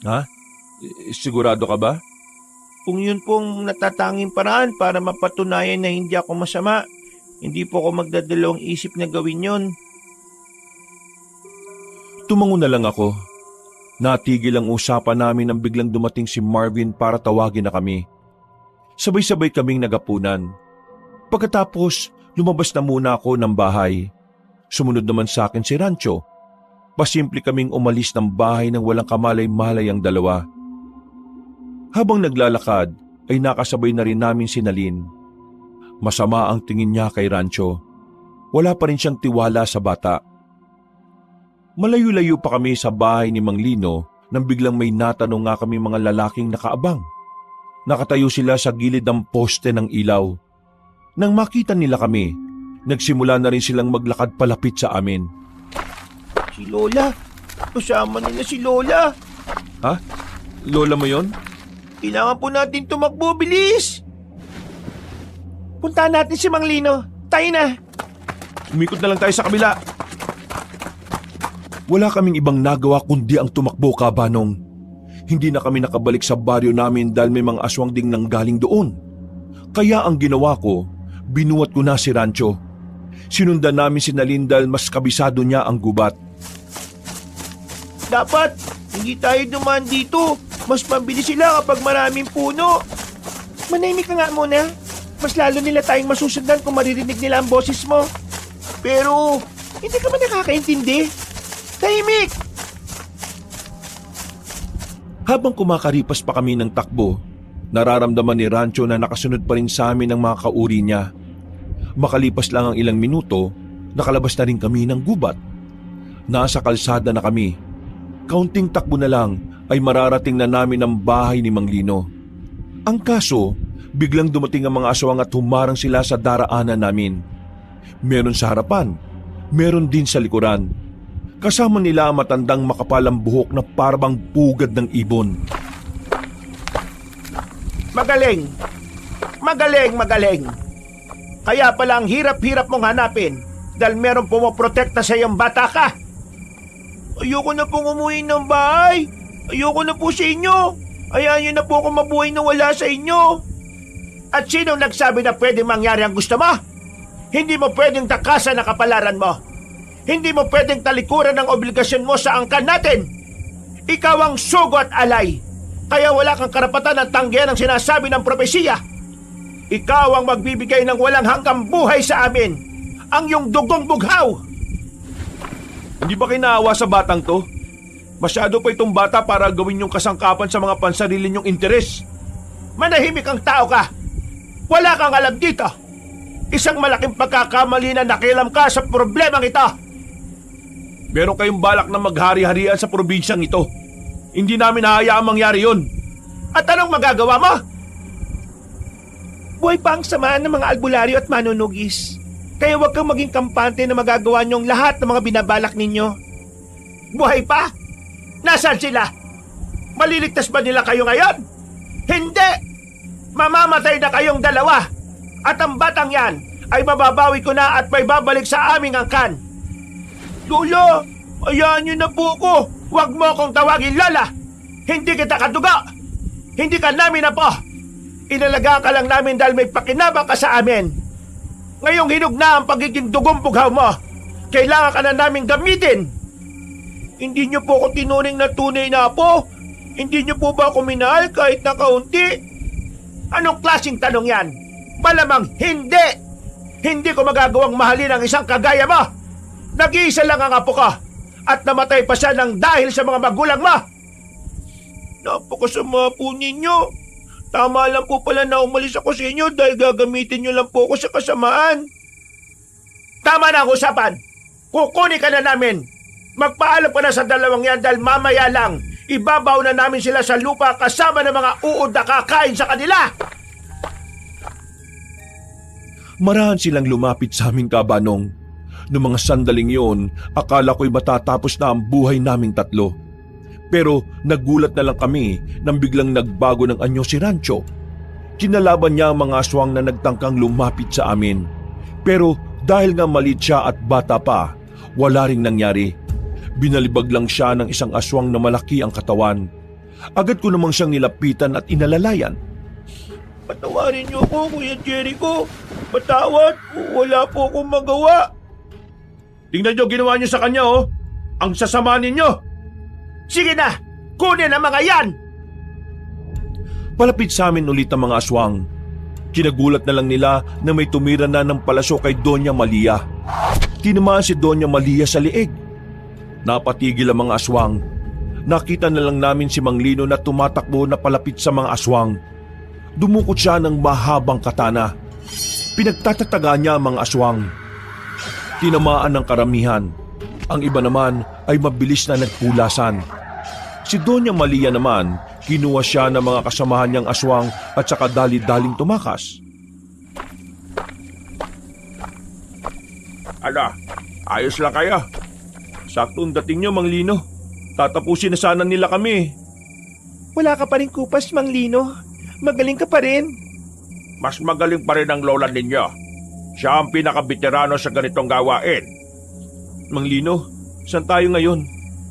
Ha? Sigurado ka ba? Kung yun pong natatanging paraan para mapatunayan na hindi ako masama, hindi po ako magdadalawang isip na gawin yun. Tumango na lang ako. Natigil ang usapan namin nang biglang dumating si Marvin para tawagin na kami. Sabay-sabay kaming nagapunan. Pagkatapos, lumabas na muna ako ng bahay. Sumunod naman sa akin si Rancho. Pasimple kaming umalis ng bahay nang walang kamalay-malay ang dalawa. Habang naglalakad, ay nakasabay na rin namin si Nalin. Masama ang tingin niya kay Rancho. Wala pa rin siyang tiwala sa bata. Malayo-layo pa kami sa bahay ni Mang Lino nang biglang may natanong nga kami mga lalaking nakaabang. Nakatayo sila sa gilid ng poste ng ilaw. Nang makita nila kami, nagsimula na rin silang maglakad palapit sa amin. Si Lola, kasama nila si Lola. Ha? Lola mo yon? Kailangan po natin tumakbo, bilis! Puntahan natin si Mang Lino. Tayo na. Umikot na lang tayo sa kabila. Wala kaming ibang nagawa kundi ang tumakbo, Kabanong. Hindi na kami nakabalik sa baryo namin dahil may mga aswang ding nanggaling doon. Kaya ang ginawa ko, binuhat ko na si Rancho. Sinundan namin si Nalin dahil mas kabisado niya ang gubat. Dapat, hindi tayo dumaan dito. Mas mabilis sila kapag maraming puno. Manahimik ka nga muna. Mas lalo nila tayong masusundan kung maririnig nila ang boses mo. Pero, hindi ka ba nakakaintindi? Tahimik! Habang kumakaripas pa kami ng takbo, nararamdaman ni Rancho na nakasunod pa rin sa amin ang mga kauri niya. Makalipas lang ang ilang minuto, nakalabas na rin kami ng gubat. Nasa kalsada na kami. Kaunting takbo na lang ay mararating na namin ang bahay ni Mang Lino. Ang kaso, biglang dumating ang mga aswang at humarang sila sa daraanan namin. Meron sa harapan, meron din sa likuran. Kasama nila ang matandang makapalang buhok na parang pugad ng ibon. Magaling! Magaling, magaling! Kaya pala ang hirap-hirap mong hanapin dahil meron pumoprotekta sa iyong bata ka. Ayoko na pong umuwi ng bahay. Ayoko na po sa inyo. Ayaw niyo na po ako mabuhay na wala sa inyo. At sino nagsabi na pwede mangyari ang gusto mo? Hindi mo pwedeng takasan ang kapalaran mo. Hindi mo pwedeng talikuran ang obligasyon mo sa angkan natin. Ikaw ang sugo at alay. Kaya wala kang karapatan ng tanggihan ang sinasabi ng propesiya. Ikaw ang magbibigay ng walang hanggang buhay sa amin. Ang iyong dugong bughaw. Hindi ba kayo naawa sa batang to? Masyado pa itong bata para gawin yung kasangkapan sa mga pansarili niyong interes. Manahimik ang tao ka. Wala kang alam dito. Isang malaking pagkakamali na nakialam ka sa problemang ito. Meron kayong balak na maghari-harian sa probinsyang ito. Hindi namin hahayaang mangyari yun. At anong magagawa mo? Buhay pa ang samahan ng mga albularyo at manunugis. Kaya huwag kang maging kampante na magagawa niyong lahat ng mga binabalak ninyo. Buhay pa? Nasaan sila? Maliligtas ba nila kayo ngayon? Hindi! Mamamatay na kayong dalawa. At ang batang yan ay mababawi ko na at may babalik sa aming angkan. Lola, ayaan niyo na po ko. Huwag mo akong tawagin Lola. Hindi kita kaduga. Hindi ka namin na po. Inalagaan ka lang namin dahil may pakinabang ka sa amin. Ngayong hinog na ang pagiging dugong pughaw mo, kailangan ka na naming gamitin. Hindi niyo po ako tinuring na tunay na apo? Hindi niyo po ba ako minahal kahit na kaunti? Anong klaseng tanong yan? Malamang hindi! Hindi ko magagawang mahalin ang isang kagaya mo! Nag-iisa lang ang apo ko at namatay pa siya ng dahil sa mga magulang mo! Napakasama po ninyo. Tama lang po pala na umalis ako sa inyo dahil gagamitin niyo lang po ako sa kasamaan. Tama na ang usapan! Kukunin ka na namin! Magpaalam ka na sa dalawang yan dahil mamaya lang ibabaw na namin sila sa lupa kasama ng mga uod na kakain sa kanila! Marahan silang lumapit sa aming kabanong. Noong mga sandaling yon, akala ko'y matatapos na ang buhay naming tatlo. Pero nagulat na lang kami nang biglang nagbago ng anyo si Rancho. Kinalaban niya ang mga aswang na nagtangkang lumapit sa amin. Pero dahil nga maliit siya at bata pa, wala ring nangyari. Binalibag lang siya ng isang aswang na malaki ang katawan. Agad ko namang siyang nilapitan at inalalayan. Patawarin niyo ako, Kuya Jericho. Patawad, wala po akong magawa. Tingnan niyo ginawa niyo sa kanya, oh. Ang sasama ninyo. Sige na, kunin ang mga yan! Palapit sa amin ulit ang mga aswang. Kinagulat na lang nila na may tumira na ng palaso kay Doña Malia. Tinamaan si Doña Malia sa liig. Napatigil ang mga aswang. Nakita na lang namin si Mang Lino na tumatakbo na palapit sa mga aswang. Dumukot siya ng mahabang katana. Pinagtatataga niya ang mga aswang. Tinamaan ng karamihan. Ang iba naman ay mabilis na nagpulasan. Si Doña Malia naman, kinuha siya ng mga kasamahan niyang aswang at saka dali-daling tumakas. Ala, ayos lang kayo. Saktong dating niyo, Mang Lino. Tatapusin na sana nila kami. Wala ka pa rin kupas, Mang Lino. Magaling ka pa rin. Mas magaling pa rin ang lola ninyo. Siya ang pinaka-veterano sa ganitong gawain. Mang Lino, saan tayo ngayon?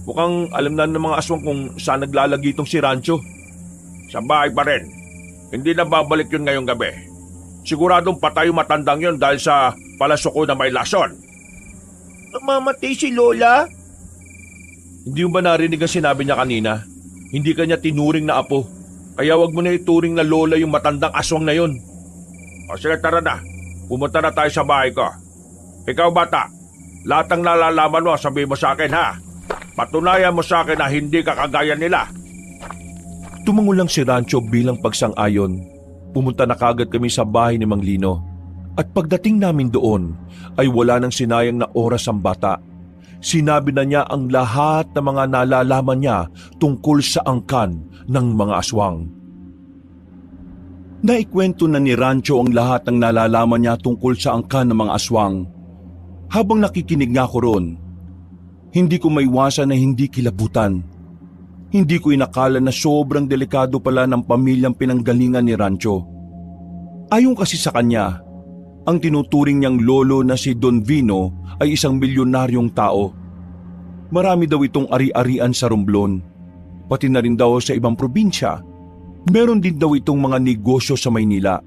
Mukhang alam na ng mga aswang kung saan naglalagi itong si Rancho. Sa bahay pa rin. Hindi na babalik yun ngayong gabi. Siguradong patay yung matandang yun dahil sa palasuko na may lason. Mamatay si Lola? Hindi mo ba narinig ang sinabi niya kanina? Hindi kanya tinuring na apo. Kaya wag mo na ituring na lola yung matandang aswang na yun. O sige, tara na. Pumunta na tayo sa bahay ko. Ikaw bata, lahat ng nalalaman mo sabihin mo sa akin ha. Patunayan mo sa akin na hindi ka kagaya nila. Tumango lang si Rancho bilang pagsang-ayon. Pumunta na kagad kami sa bahay ni Mang Lino. At pagdating namin doon, ay wala nang sinayang na oras ang bata. Sinabi na niya ang lahat ng mga nalalaman niya tungkol sa angkan ng mga aswang. Naikwento na ni Rancho ang lahat ng nalalaman niya tungkol sa angkan ng mga aswang. Habang nakikinig nga ko roon, hindi ko maiwasan na hindi kilabutan. Hindi ko inakala na sobrang delikado pala ng pamilyang pinanggalingan ni Rancho. Ayon kasi sa kanya, ang tinuturing niyang lolo na si Don Vino ay isang milyonaryong tao. Marami daw itong ari-arian sa Romblon, pati na rin daw sa ibang probinsya. Meron din daw itong mga negosyo sa Maynila.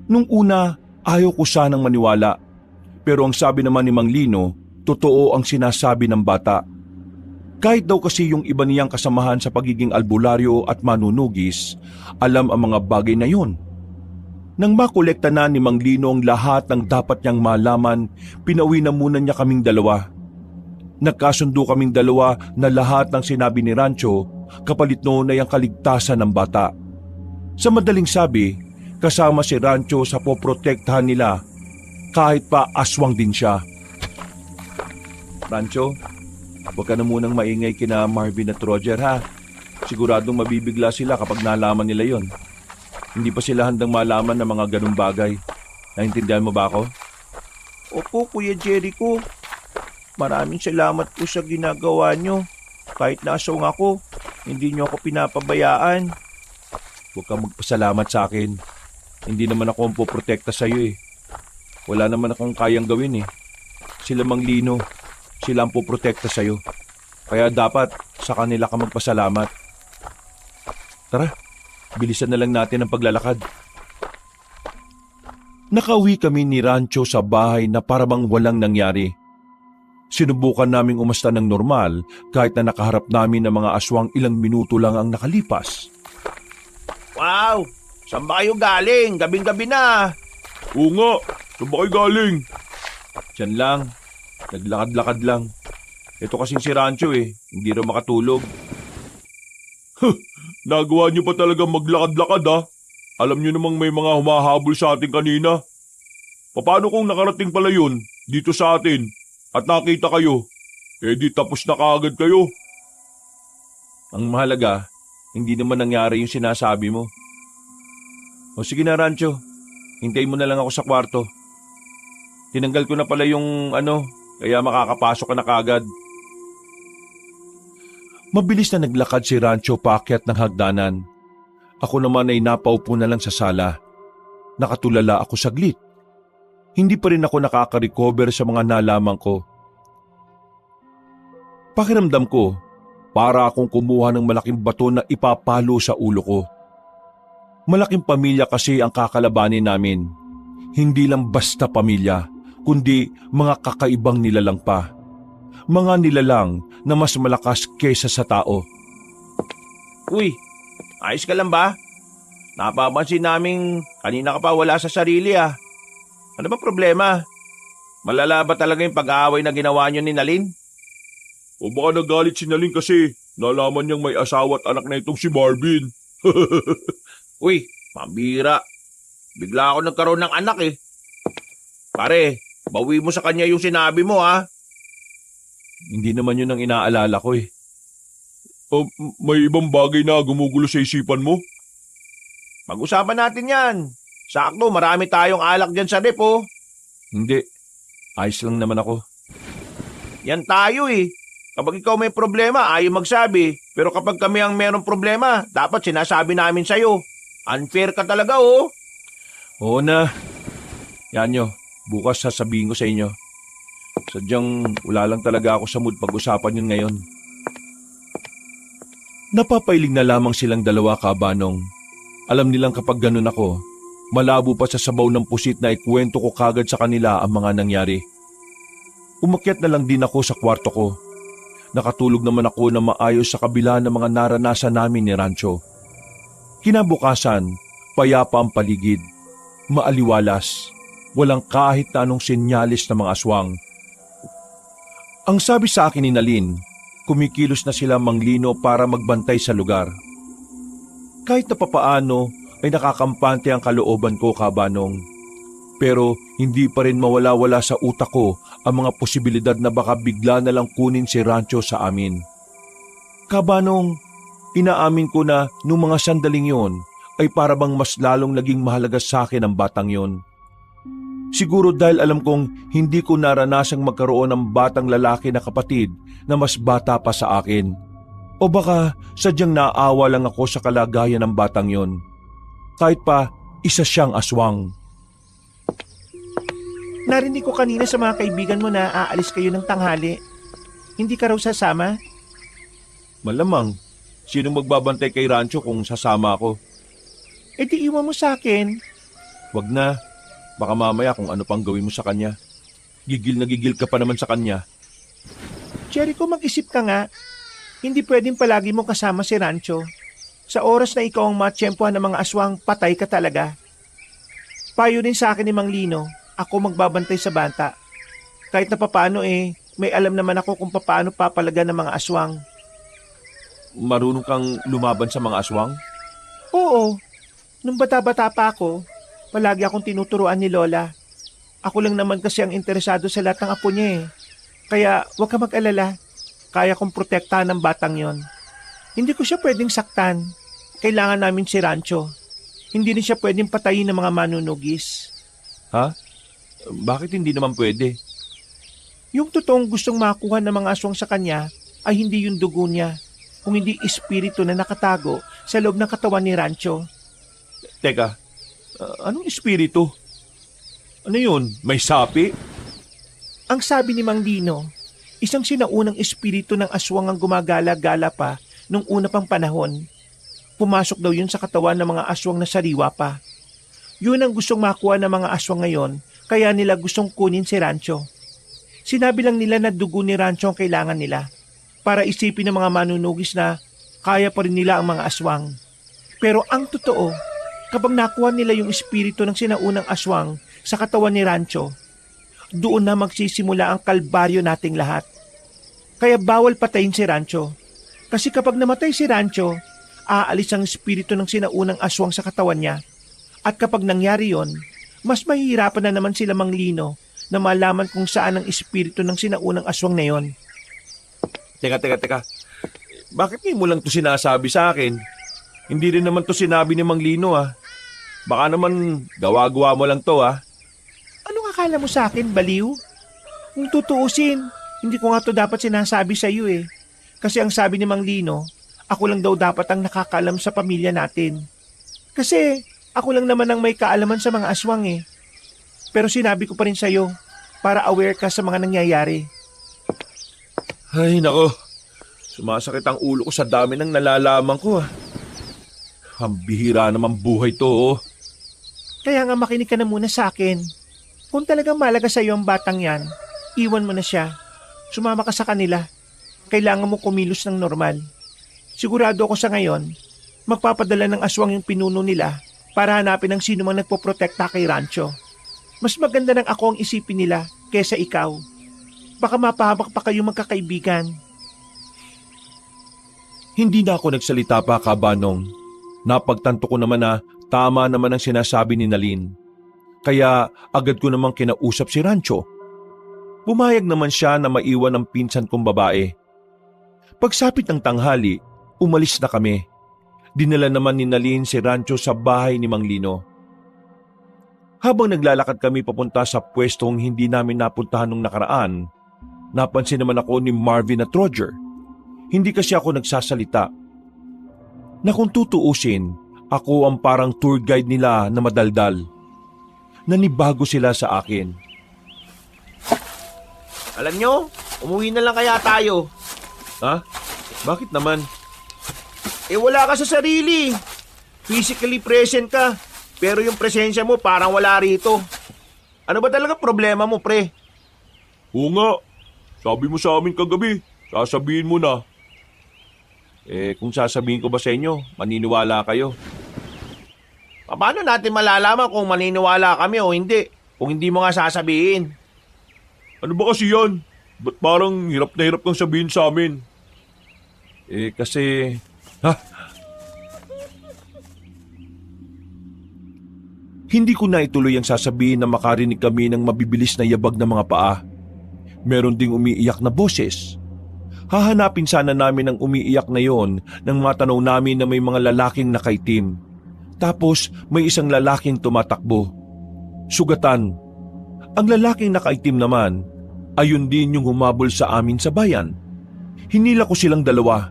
Nung una, ayaw ko sanang maniwala. Pero ang sabi naman ni Mang Lino, totoo ang sinasabi ng bata. Kahit daw kasi yung iba niyang kasamahan sa pagiging albularyo at manunugis, alam ang mga bagay na yun. Nang makolekta na ni Mang Lino ang lahat ng dapat niyang malaman, pinauwi na muna niya kaming dalawa. Nagkasundo kaming dalawa na lahat ng sinabi ni Rancho, kapalit noon ay ang kaligtasan ng bata. Sa madaling sabi, kasama si Rancho sa poprotektahan nila, kahit pa aswang din siya. Rancho, huwag ka na munang maingay kina Marvin at Roger ha. Siguradong mabibigla sila kapag nalaman nila yon. Hindi pa sila handang malaman ng mga ganung bagay. Naintindihan mo ba ako? Opo, Kuya Jericho. Maraming salamat po sa ginagawa nyo. Kahit nasawang ako, hindi nyo ako pinapabayaan. Huwag kang magpasalamat sa akin. Hindi naman ako ang poprotekta sa iyo eh. Wala naman akong kayang gawin eh. Sila Mang Lino, sila ang poprotekta sa iyo. Kaya dapat sa kanila ka magpasalamat. Tara, bilisan na lang natin ang paglalakad. Nakauwi kami ni Rancho sa bahay na parabang walang nangyari. Sinubukan naming umasta ng normal kahit na nakaharap namin ng mga aswang ilang minuto lang ang nakalipas. Wow! Saan ba kayo galing? Gabing-gabi na. Oo nga, saan ba kayo galing? Diyan lang, naglakad-lakad lang. Ito kasing si Rancho hindi raw makatulog. Nagawa niyo pa talaga maglakad-lakad ha? Alam niyo namang may mga humahabol sa atin kanina. Paano kung nakarating pala yun dito sa atin at nakita kayo? Di tapos na kaagad kayo. Ang mahalaga, hindi naman nangyari yung sinasabi mo. O sige na Rancho, hintayin mo na lang ako sa kwarto. Tinanggal ko na pala yung kaya makakapasok ka na kaagad. Mabilis na naglakad si Rancho paakyat ng hagdanan. Ako naman ay napaupo na lang sa sala. Nakatulala ako saglit. Hindi pa rin ako nakaka-recover sa mga nalaman ko. Pakiramdam ko, para akong kumuha ng malaking bato na ipapalo sa ulo ko. Malaking pamilya kasi ang kakalabanin namin. Hindi lang basta pamilya, kundi mga kakaibang nilalang pa. Mga nilalang na mas malakas kaysa sa tao. Uy, ayos ka lang ba? Napapansin naming kanina ka pa wala sa sarili ah. Ano ba problema? Malala ba talaga yung pag-aaway na ginawa niyo ni Nalin? O baka nagalit si Nalin kasi nalaman niyang may asawa at anak na itong si Marvin. Uy, pambira. Bigla ako nagkaroon ng anak eh. Pare, bawi mo sa kanya yung sinabi mo ha. Hindi naman yun ang inaalala ko May ibang bagay na gumugulo sa isipan mo? Pag-usapan natin yan. Sakto, marami tayong alak dyan sa rep oh. Hindi, ayos lang naman ako. Yan tayo eh. Kapag ikaw may problema, ayaw magsabi. Pero kapag kami ang merong problema, dapat sinasabi namin sa'yo. Unfair ka talaga oh. Oo na. Yan nyo, bukas sasabihin ko sa inyo. Sadyang wala lang talaga ako sa mood pag-usapan yun ngayon. Napapailing na lamang silang dalawa kabanong. Alam nilang kapag ganun ako, malabo pa sa sabaw ng pusit na ikwento ko kagad sa kanila ang mga nangyari. Umakyat na lang din ako sa kwarto ko. Nakatulog naman ako na maayos sa kabila ng mga naranasan namin ni Rancho. Kinabukasan, payapa ang paligid. Maaliwalas, walang kahit na anong senyalis ng mga aswang. Ang sabi sa akin ni Nalin, kumikilos na sila manglino para magbantay sa lugar. Kahit na papaano ay nakakampante ang kalooban ko kabanong. Pero hindi pa rin mawala-wala sa utak ko ang mga posibilidad na baka bigla na lang kunin si Rancho sa amin. Kabanong, inaamin ko na nung mga sandaling yon ay parabang mas lalong naging mahalaga sa akin ang batang yon. Siguro dahil alam kong hindi ko naranasang magkaroon ng batang lalaki na kapatid na mas bata pa sa akin. O baka sadyang naawa lang ako sa kalagayan ng batang yon. Kahit pa isa siyang aswang. Narinig ko kanina sa mga kaibigan mo na aalis kayo ng tanghali. Hindi ka raw sasama? Malamang, sinong magbabantay kay Rancho kung sasama ako? E di iwan mo sa akin. Wag na, baka mamaya kung ano pang gawin mo sa kanya. Gigil na gigil ka pa naman sa kanya. Jericho, mag-isip ka nga. Hindi pwedeng palagi mo kasama si Rancho. Sa oras na ikaw ang matsyempohan ng mga aswang, patay ka talaga. Payo din sa akin ni Mang Lino, ako magbabantay sa bata. Kahit na papaano may alam naman ako kung papaano papalaga ng mga aswang. Marunong kang lumaban sa mga aswang? Oo. Nung bata-bata pa ako, palagi akong tinuturuan ni Lola. Ako lang naman kasi ang interesado sa lahat ng apo niya Kaya huwag ka mag-alala. Kaya kong protektahan ng batang yon. Hindi ko siya pwedeng saktan. Kailangan namin si Rancho. Hindi rin siya pwedeng patayin ng mga manunugis. Ha? Bakit hindi naman pwede? Yung totoong gustong makuha ng mga aswang sa kanya ay hindi yung dugo niya, kung hindi espiritu na nakatago sa loob ng katawan ni Rancho. Teka, anong espiritu? Ano yun? May sapi? Ang sabi ni Mang Lino, isang sinaunang espiritu ng aswang ang gumagala-gala pa nung una pang panahon. Pumasok daw yun sa katawan ng mga aswang na sariwa pa. Yun ang gustong makuha ng mga aswang ngayon, kaya nila gustong kunin si Rancho. Sinabi lang nila na dugo ni Rancho ang kailangan nila para isipin ng mga manunugis na kaya pa rin nila ang mga aswang. Pero ang totoo, kapag nakuha nila yung espiritu ng sinaunang aswang sa katawan ni Rancho, doon na magsisimula ang kalbaryo nating lahat. Kaya bawal patayin si Rancho. Kasi kapag namatay si Rancho, aalis ang espiritu ng sinaunang aswang sa katawan niya. At kapag nangyari yon, mas mahihirapan na naman sila Manglino na malaman kung saan ang espiritu ng sinaunang aswang na yon. Teka. Bakit ngayon mo lang to sinasabi sa akin? Hindi rin naman to sinabi ni Mang Lino ah. Baka naman gawa-gawa mo lang to ah. Anong akala mo sa akin, baliw? Kung tutuusin, hindi ko nga to dapat sinasabi sa iyo eh. Kasi ang sabi ni Mang Lino, ako lang daw dapat ang nakakaalam sa pamilya natin. Kasi ako lang naman ang may kaalaman sa mga aswang eh. Pero sinabi ko pa rin sa iyo para aware ka sa mga nangyayari. Ay nako, sumasakit ang ulo ko sa dami ng nalalaman ko ah. Ang bihira naman buhay to oh. Kaya nga makinig ka na muna sa akin. Kung talagang malaga sa iyo ang batang yan, iwan mo na siya. Sumama ka sa kanila. Kailangan mo kumilos ng normal. Sigurado ako sa ngayon, magpapadala ng aswang yung pinuno nila para hanapin ang sino mang nagpoprotekta kay Rancho. Mas maganda ng ako ang isipin nila kesa ikaw. Baka mapahamak pa kayo magkakaibigan. Hindi na ako nagsalita pa, Kabanong. Napagtanto ko naman na tama naman ang sinasabi ni Nalin. Kaya agad ko namang kinausap si Rancho. Pumayag naman siya na maiwan ang pinsan kong babae. Pagsapit ng tanghali, umalis na kami. Dinala naman ni Nalin si Rancho sa bahay ni Mang Lino. Habang naglalakad kami papunta sa pwestong hindi namin napuntahan nung nakaraan, napansin naman ako ni Marvin at Roger. Hindi kasi ako nagsasalita. Na kung tutuusin, ako ang parang tour guide nila na madaldal. Nanibago sila sa akin. Alam nyo, umuwi na lang kaya tayo. Ha? Bakit naman? Wala ka sa sarili. Physically present ka, pero yung presensya mo parang wala rito. Ano ba talaga problema mo, pre? Oo nga. Sabi mo sa amin kagabi, sasabihin mo na. Kung sasabihin ko ba sa inyo, maniniwala kayo. Paano natin malalaman kung maniniwala kami o hindi? Kung hindi mo nga sasabihin. Ano ba kasi yan? Ba't parang hirap na hirap kang sabihin sa amin? Kasi... Ha? Hindi ko na ituloy ang sasabihin na makarinig kami ng mabibilis na yabag ng mga paa. Meron ding umiiyak na boses. Hahanapin sana namin ang umiiyak na yon nang matanaw namin na may mga lalaking nakaitim. Tapos may isang lalaking tumatakbo. Sugatan. Ang lalaking nakaitim naman, ayun din yung humabol sa amin sa bayan. Hinila ko silang dalawa.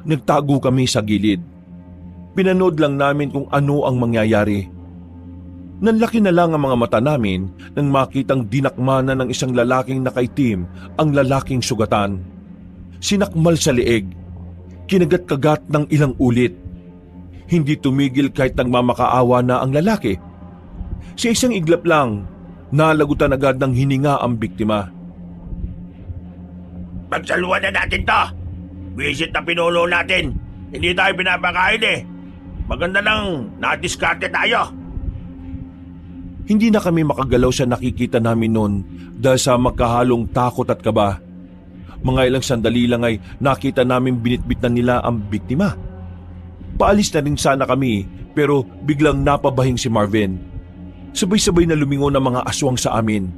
Nagtago kami sa gilid. Pinanood lang namin kung ano ang mangyayari. Nanlaki na lang ang mga mata namin nang makitang dinakmana ng isang lalaking nakaitim ang lalaking sugatan. Sinakmal sa leeg. Kinagat-kagat ng ilang ulit. Hindi tumigil kahit nagmamakaawa na ang lalaki. Sa isang iglap lang, nalagutan agad ng hininga ang biktima. Pagsaluhan na natin to. Visit na pinulo natin. Hindi tayo pinapakain eh. Maganda lang, nadiskarte tayo. Hindi na kami makagalaw sa nakikita namin noon dahil sa magkahalong takot at kaba. Mga ilang sandali lang ay nakita namin binitbit na nila ang biktima. Paalis na rin sana kami pero biglang napabahing si Marvin. Sabay-sabay na lumingon ang mga aswang sa amin.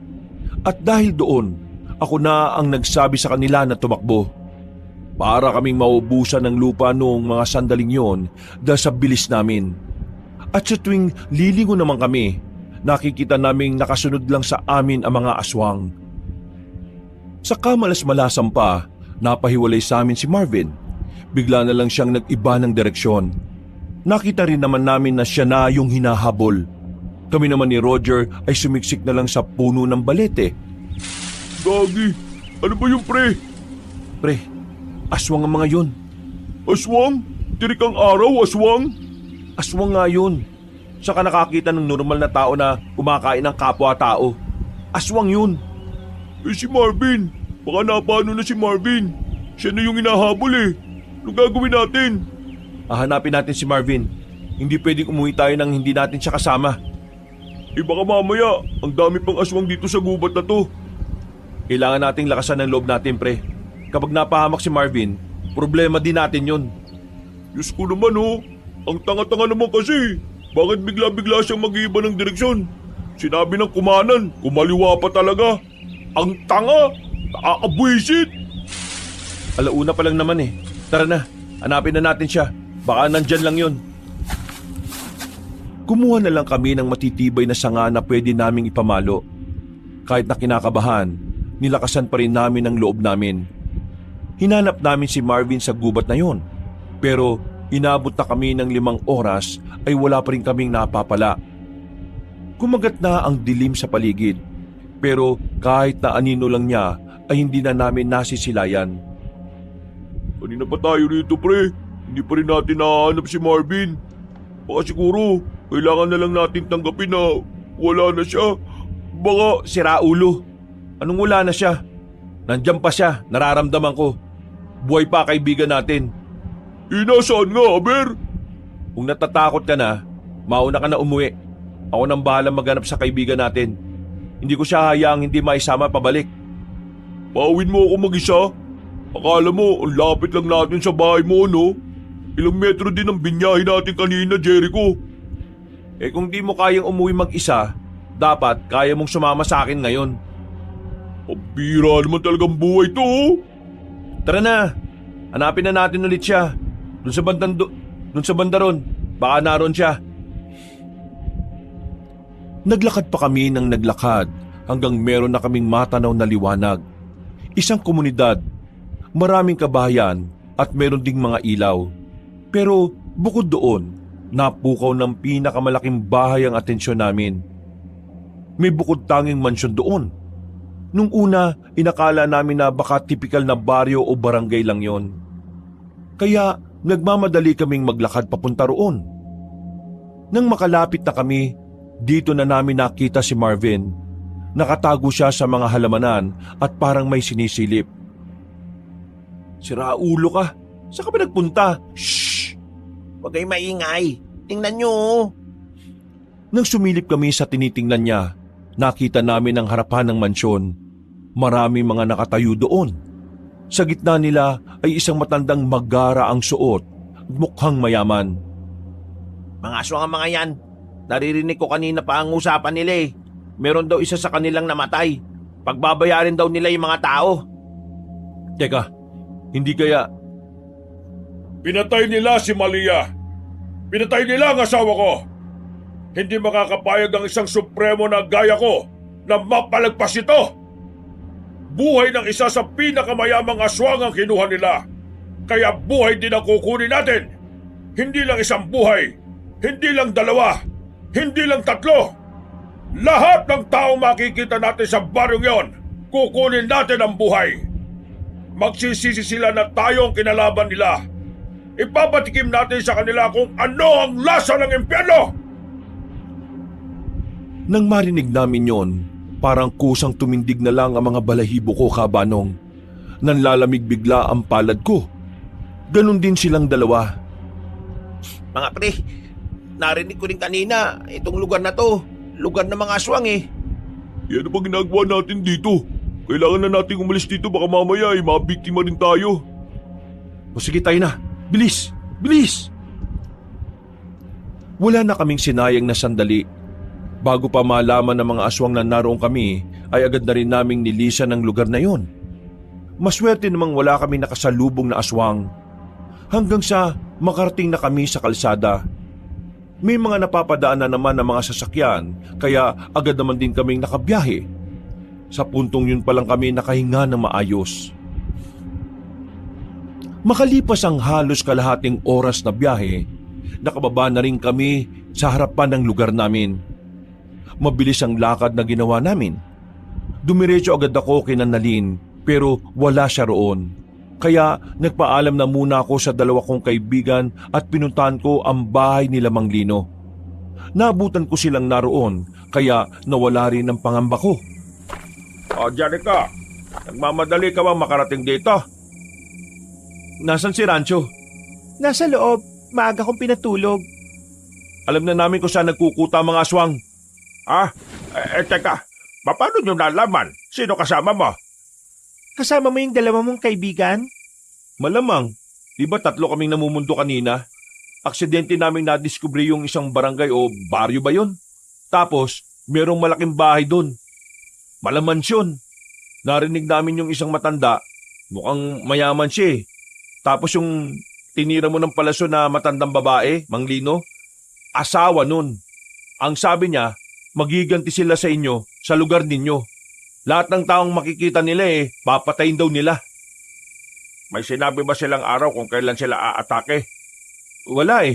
At dahil doon, ako na ang nagsabi sa kanila na tumakbo. Para kaming maubusan ng lupa noong mga sandaling yon dahil sa bilis namin. At sa tuwing lilingon naman kami, nakikita naming nakasunod lang sa amin ang mga aswang. Sa kamalas-malasan pa, napahiwalay sa amin si Marvin. Bigla na lang siyang nag-iba ng direksyon. Nakita rin naman namin na siya na yung hinahabol. Kami naman ni Roger ay sumiksik na lang sa puno ng balete. Gagi, ano ba yung pre? Pre, aswang ang mga yun. Aswang? Tirik ang araw, aswang? Aswang nga yun. Saka nakakita ng normal na tao na kumakain ng kapwa-tao. Aswang yun. Si Marvin. Baka napano na si Marvin. Siya na yung hinahabol eh. Ano gagawin natin? Hahanapin natin si Marvin. Hindi pwedeng umuwi tayo nang hindi natin siya kasama. Baka mamaya, ang dami pang aswang dito sa gubat na to. Kailangan nating lakasan ng loob natin, pre. Kapag napahamak si Marvin, problema din natin yun. Diyos ko naman ang tanga-tanga naman kasi. Bakit bigla-bigla siyang mag-iiba ng direksyon? Sinabi ng kumanan, kumaliwa pa talaga. Ang tanga! Nakakabwisit! Alauna pa lang naman eh. Tara na, hanapin na natin siya. Baka nandyan lang yun. Kumuha na lang kami ng matitibay na sanga na pwede naming ipamalo. Kahit na kinakabahan, nilakasan pa rin namin ang loob namin. Hinanap namin si Marvin sa gubat na yon. Pero inabot na kami ng 5 oras ay wala pa rin kaming napapala. Kumagat na ang dilim sa paligid. Pero kahit na anino lang niya ay hindi na namin nasisilayan. Kanina pa tayo rito pre. Hindi pa rin natin nahanap si Marvin. Baka siguro, kailangan na lang natin tanggapin na wala na siya. Baka Sira ulo. Anong wala na siya? Nandyan pa siya, nararamdaman ko. Buhay pa kaibigan natin. Nasaan nga, Aber? Kung natatakot ka na, mauna ka na umuwi. Ako nang bahala maghanap sa kaibigan natin. Hindi ko siya hayaang hindi maisama pabalik. Pawin mo ako mag-isa? Akala mo, ang lapit lang natin sa bahay mo, no? Ilang metro din ang binyahe natin kanina, Jericho. Kung di mo kayang umuwi mag-isa, dapat kaya mong sumama sa akin ngayon. Pabira naman talagang buhay to, Tara na, hanapin na natin ulit siya. Doon sa banda ron, baka naroon siya. Naglakad pa kami ng naglakad hanggang meron na kaming matanaw na liwanag. Isang komunidad, maraming kabahayan at meron ding mga ilaw. Pero bukod doon, napukaw ng pinakamalaking bahay ang atensyon namin. May bukod tanging mansyon doon. Nung una, inakala namin na baka tipikal na baryo o barangay lang yon. Kaya nagmamadali kaming maglakad papunta roon. Nang makalapit na kami, dito na namin nakita si Marvin. Nakatago siya sa mga halamanan at parang may sinisilip. Sira ulo ka. Saan ka ba nagpunta? Shh! Huwag kayo maingay. Tingnan nyo. Nang sumilip kami sa tinitingnan niya, nakita namin ang harapan ng mansyon. Maraming mga nakatayo doon. Sa gitna nila ay isang matandang magara ang suot at mukhang mayaman. Mga aswang ang mga yan. Naririnig ko kanina pa ang usapan nila eh. Meron daw isa sa kanilang namatay. Pagbabayarin daw nila yung mga tao. Teka, hindi kaya... Pinatay nila si Malia. Pinatay nila ang asawa ko. Hindi makakapayag ang isang supremo na gaya ko na mapalagpas ito. Buhay ng isa sa pinakamayamang aswang ang kinuha nila. Kaya buhay din ang kukunin natin. Hindi lang isang buhay. Hindi lang 2. Hindi lang 3. Lahat ng taong makikita natin sa baryong yon, kukunin natin ang buhay. Magsisisi sila na tayo ang kinalaban nila. Ipapatikim natin sa kanila kung ano ang lasa ng impyerno. Nang marinig namin yon, parang kusang tumindig na lang ang mga balahibo ko, Kabanong. Nanlalamig bigla ang palad ko. Ganon din silang dalawa. Mga pre, narinig ko rin kanina itong lugar na to. Lugar ng mga aswang eh. Yan ang ginagawa natin dito. Kailangan na natin umalis dito, baka mamaya ay mabiktima rin tayo. O sige, tayo na. Bilis! Bilis! Wala na kaming sinayang na sandali. Bago pa malaman ng mga aswang na naroon kami, ay agad na rin naming nilisan ang lugar na yon. Maswerte namang wala kami nakasalubong na aswang. Hanggang sa makarating na kami sa kalsada. May mga napapadaan na naman ng mga sasakyan, kaya agad naman din kaming nakabiyahe. Sa puntong yun pa lang kami nakahinga ng maayos. Makalipas ang halos kalahating oras na biyahe, nakababa na rin kami sa harapan ng lugar namin. Mabilis ang lakad na ginawa namin. Dumiretso agad ako kay Nanalin pero wala siya roon. Kaya nagpaalam na muna ako sa 2 kong kaibigan at pinuntahan ko ang bahay nila Mang Lino. Nabutan ko silang naroon kaya nawala rin ang pangamba ko. O, Janica, nagmamadali ka bang makarating dito? Nasaan si Rancho? Nasa loob, maaga kong pinatulog. Alam na namin kung saan nagkukuta ang mga aswang. Teka, paano nyo nalaman? Sino kasama mo? Kasama mo yung dalawa mong kaibigan? Malamang, di ba 3 kaming namumundo kanina? Aksidente naming nadiskubre yung isang barangay o baryo ba yun? Tapos, merong malaking bahay doon. Malamansyon. Narinig namin yung isang matanda, mukhang mayaman siya eh. Tapos yung tinira mo ng palaso na matandang babae, Mang Lino, asawa nun. Ang sabi niya, magiganti sila sa inyo sa lugar ninyo. Lahat ng taong makikita nila papatayin daw nila. May sinabi ba silang araw kung kailan sila aatake? Wala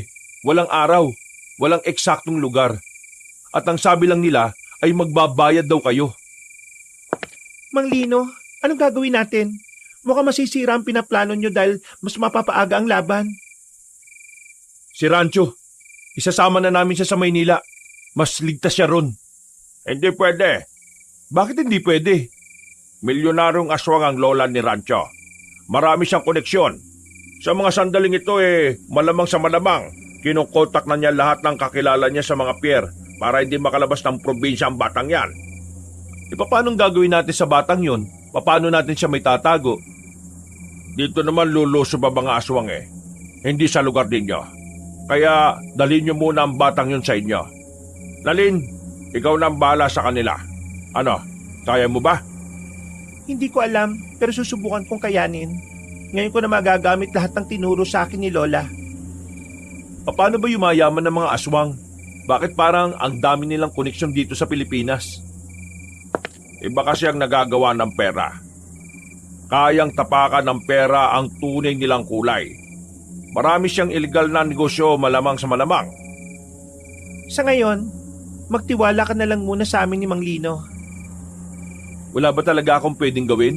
walang araw, walang eksaktong lugar. At ang sabi lang nila ay magbabayad daw kayo. Mang Lino, anong gagawin natin? Mukhang masisira ang pinaplano nyo dahil mas mapapaaga ang laban. Si Rancho, isasama na namin siya sa Maynila. Mas ligtas siya ron. Hindi pwede. Bakit hindi pwede? Milyonaryong aswang ang lola ni Rancho. Marami siyang koneksyon. Sa mga sandaling ito malamang sa malamang, kinukontak na niya lahat ng kakilala niya sa mga pier para hindi makalabas ng probinsya ang batang yan. Paano gagawin natin sa batang yon? Paano natin siya may tatago? Dito naman luluso ba mga aswang Hindi sa lugar ninyo. Kaya dalhin niyo muna ang batang yun sa inyo. Dalhin, ikaw na ang bahala sa kanila. Ano, kaya mo ba? Hindi ko alam, pero susubukan kong kayanin. Ngayon ko na magagamit lahat ng tinuro sa akin ni Lola. Paano ba yumayaman ng mga aswang? Bakit parang ang dami nilang koneksyon dito sa Pilipinas? Iba kasi ang nagagawa ng pera. Kayang tapakan ng pera ang tunay nilang kulay. Marami siyang illegal na negosyo malamang sa malamang. Sa ngayon, magtiwala ka na lang muna sa amin ni Mang Lino. Wala ba talaga akong pwedeng gawin?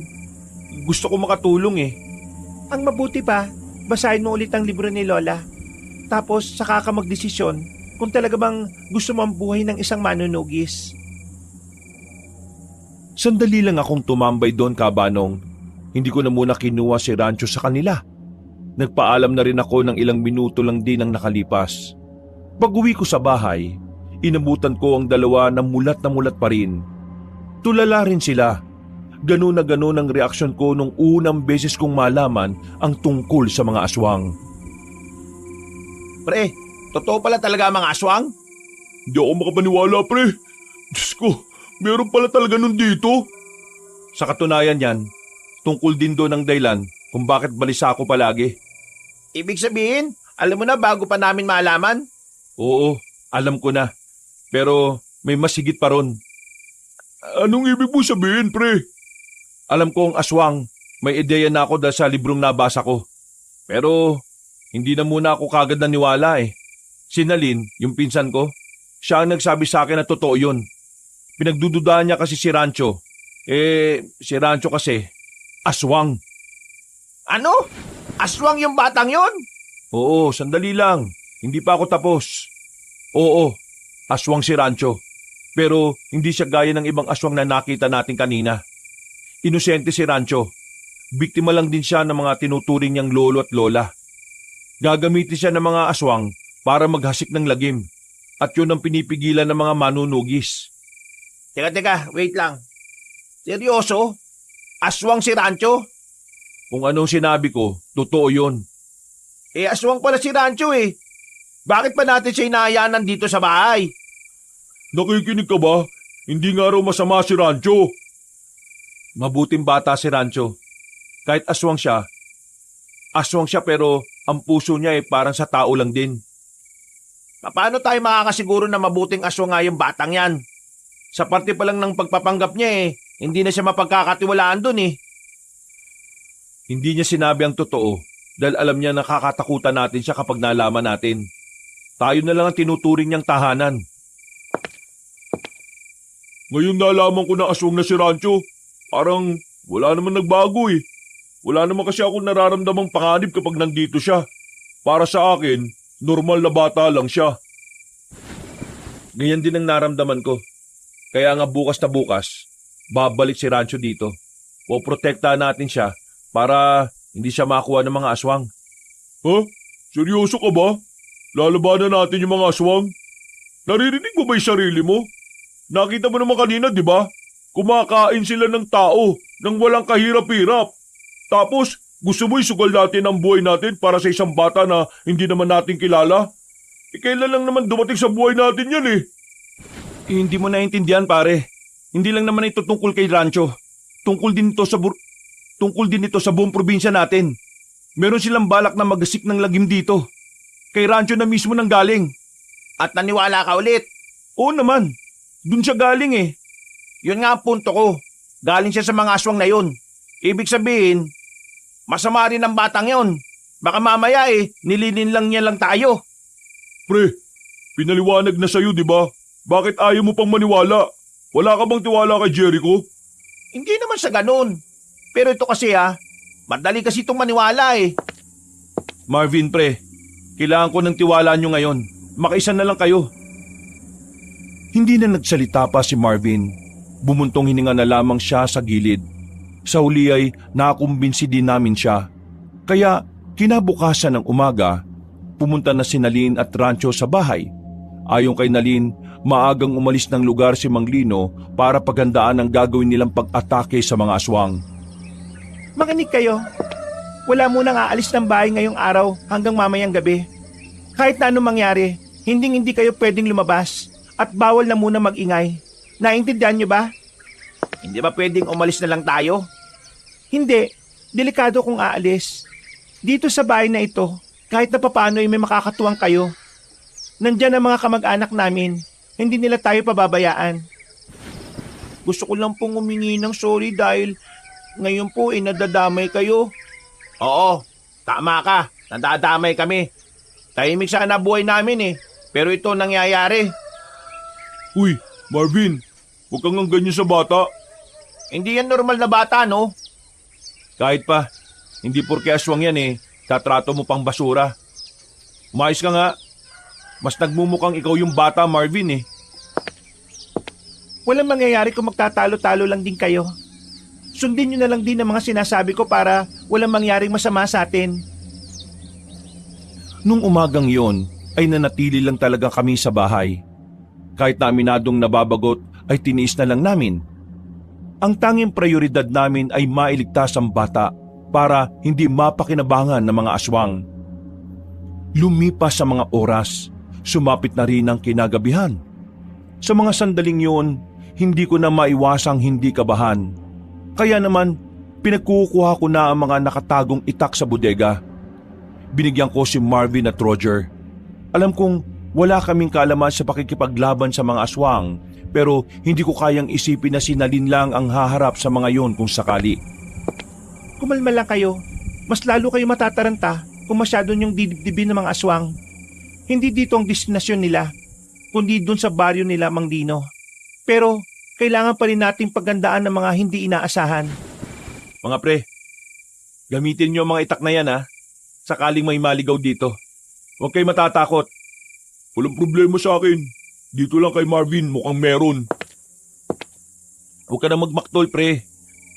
Gusto ko makatulong Ang mabuti pa, basahin mo ulit ang libro ni Lola. Tapos saka ka magdesisyon kung talaga bang gusto mo ang buhay ng isang manunugis. Sandali lang akong tumambay doon, Kabanong. Hindi ko na muna kinuha si Rancho sa kanila. Nagpaalam na rin ako ng ilang minuto lang din ang nakalipas. Pag-uwi ko sa bahay, inabutan ko ang dalawa na mulat pa rin. Tulala rin sila. Ganun na ganun ang reaksyon ko nung unang beses kong malaman ang tungkol sa mga aswang. Pre, totoo pala talaga ang mga aswang? Hindi ako makapaniwala, pre. Diyos ko, meron pala talaga nun dito. Sa katunayan yan, tungkol din doon ang dahilan kung bakit balisa ako palagi. Ibig sabihin, alam mo na bago pa namin malaman? Oo, alam ko na. Pero may mas higit pa ron. Anong ibig mo sabihin, pre? Alam ko ang aswang. May ideya na ako dahil sa librong nabasa ko. Pero hindi na muna ako kagad naniwala Si Nalin, yung pinsan ko, siya ang nagsabi sa akin na totoo yun. Pinagdududahan niya kasi si Rancho. Si Rancho kasi, aswang. Ano? Aswang yung batang yon? Oo, sandali lang. Hindi pa ako tapos. Oo, aswang si Rancho. Pero hindi siya gaya ng ibang aswang na nakita natin kanina. Inosente si Rancho. Biktima lang din siya ng mga tinuturing niyang lolo at lola. Gagamitin siya ng mga aswang para maghasik ng lagim. At yun ang pinipigilan ng mga manunugis. Teka, wait lang. Seryoso? Aswang si Rancho? Kung anong sinabi ko, totoo yun. Aswang pala si Rancho Bakit pa natin siya inaayanan dito sa bahay? Nakikinig ka ba? Hindi nga raw masama si Rancho. Mabuting bata si Rancho. Kahit aswang siya pero ang puso niya parang sa tao lang din. Paano tayo makakasiguro na mabuting aswang nga yung batang yan? Sa parte pa lang ng pagpapanggap niya hindi na siya mapagkakatiwalaan dun Hindi niya sinabi ang totoo dahil alam niya nakakatakutan natin siya kapag nalaman natin. Tayo na lang ang tinuturing niyang tahanan. Ngayon nalaman ko na aswang na si Rancho. Parang wala naman nagbago Wala naman kasi ako nararamdamang panganib kapag nandito siya. Para sa akin, normal na bata lang siya. Ganyan din ang naramdaman ko. Kaya nga bukas na bukas, babalik si Rancho dito. Poprotektahan natin siya para hindi siya makuha ng mga aswang. Ha? Seryoso ka ba? Lalabanan natin yung mga aswang? Naririnig mo ba yung sarili mo? Nakita mo naman kanina, di ba? Kumakain sila ng tao nang walang kahirap-hirap. Tapos, gusto mo isugal natin ang buhay natin para sa isang bata na hindi naman natin kilala? Kailan lang naman dumating sa buhay natin yan eh. Hindi mo naiintindihan pare. Hindi lang naman ito tungkol kay Rancho. Tungkol din ito sa buong probinsya natin. Meron silang balak na magasik ng lagim dito. Kay Rancho na mismo nang galing. At naniwala ka ulit. Oo naman. Dun siya galing eh. Yun nga ang punto ko. Galing siya sa mga aswang na yun. Ibig sabihin, masama rin ang batang yon. Baka mamaya nilinin lang niya lang tayo. Pre, pinaliwanag na sa'yo, di ba? Bakit ayaw mo pang maniwala? Wala ka bang tiwala kay Jericho? Hindi naman sa ganun. Pero ito kasi madali kasi itong maniwala eh. Marvin pre, kailangan ko ng tiwala nyo ngayon. Makaisa na lang kayo. Hindi na nagsalita pa si Marvin. Bumuntong hininga na lamang siya sa gilid. Sa huli ay nakumbinsi din namin siya. Kaya kinabukasan ng umaga, pumunta na si Nalin at Rancho sa bahay. Ayon kay Nalin, maagang umalis ng lugar si Mang Lino para paghandaan ang gagawin nilang pag-atake sa mga aswang. Makinig kayo. Wala munang aalis ng bahay ngayong araw hanggang mamayang gabi. Kahit na anong mangyari, hindi kayo pwedeng lumabas at bawal na muna mag-ingay. Naintindihan niyo ba? Hindi ba pwedeng umalis na lang tayo? Hindi. Delikado kung aalis. Dito sa bahay na ito, kahit na papaano ay may makakatuwang kayo. Nandyan ang mga kamag-anak namin. Hindi nila tayo pababayaan. Gusto ko lang pong humingi ng sorry dahil ngayon po nadadamay kayo. Oo, tama ka. Nadadamay kami. Tahimik sana buhay namin pero ito nangyayari. Uy, Marvin, huwag kang ganyan sa bata. Hindi yan normal na bata, no? Kahit pa, hindi porke aswang yan tatrato mo pang basura. Umayos ka nga. Mas nagmumukhang ikaw yung bata, Marvin Walang mangyayari kung magtatalo-talo lang din kayo. Sundin nyo na lang din ang mga sinasabi ko para walang mangyaring masama sa atin. Nung umagang yon, ay nanatili lang talaga kami sa bahay. Kahit na aminadong nababagot, ay tiniis na lang namin. Ang tanging prioridad namin ay mailigtas ang bata para hindi mapakinabangan ng mga aswang. Lumipas sa mga oras, sumapit na rin ang kinagabihan. Sa mga sandaling yun, hindi ko na maiwasang hindi kabahan. Kaya naman, pinagkukuha ko na ang mga nakatagong itak sa bodega. Binigyan ko si Marvin at Roger. Alam kong wala kaming kaalaman sa pakikipaglaban sa mga aswang, pero hindi ko kayang isipin na si Nalin lang ang haharap sa mga yon kung sakali. Kumalma lang kayo. Mas lalo kayo matataranta kung masyado niyong didibdibin ng mga aswang. Hindi dito ang destinasyon nila, kundi dun sa baryo nila, Mang Lino. Pero kailangan pa rin nating paghandaan ng mga hindi inaasahan. Mga pre, gamitin niyo ang mga itak na yan sakaling may maligaw dito. Huwag kayo matatakot. Walang problema sa akin. Dito lang kay Marvin, mukhang meron. Huwag ka na magmaktol pre.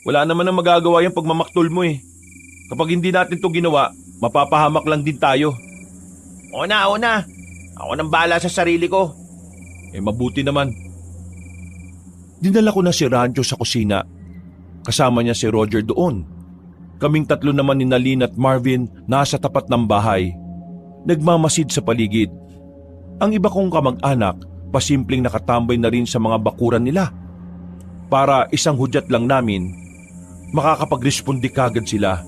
Wala naman ang magagawa yung pagmamaktol mo Kapag hindi natin to ginawa, mapapahamak lang din tayo. Oo na. Ako nang bahala sa sarili ko. Mabuti naman. Dinala ko na si Rancho sa kusina. Kasama niya si Roger doon. Kaming tatlo naman ni Nalin at Marvin nasa tapat ng bahay. Nagmamasid sa paligid. Ang iba kong kamag-anak, pasimpleng nakatambay na rin sa mga bakuran nila. Para isang hudyat lang namin, makakapag-respondi kagad sila.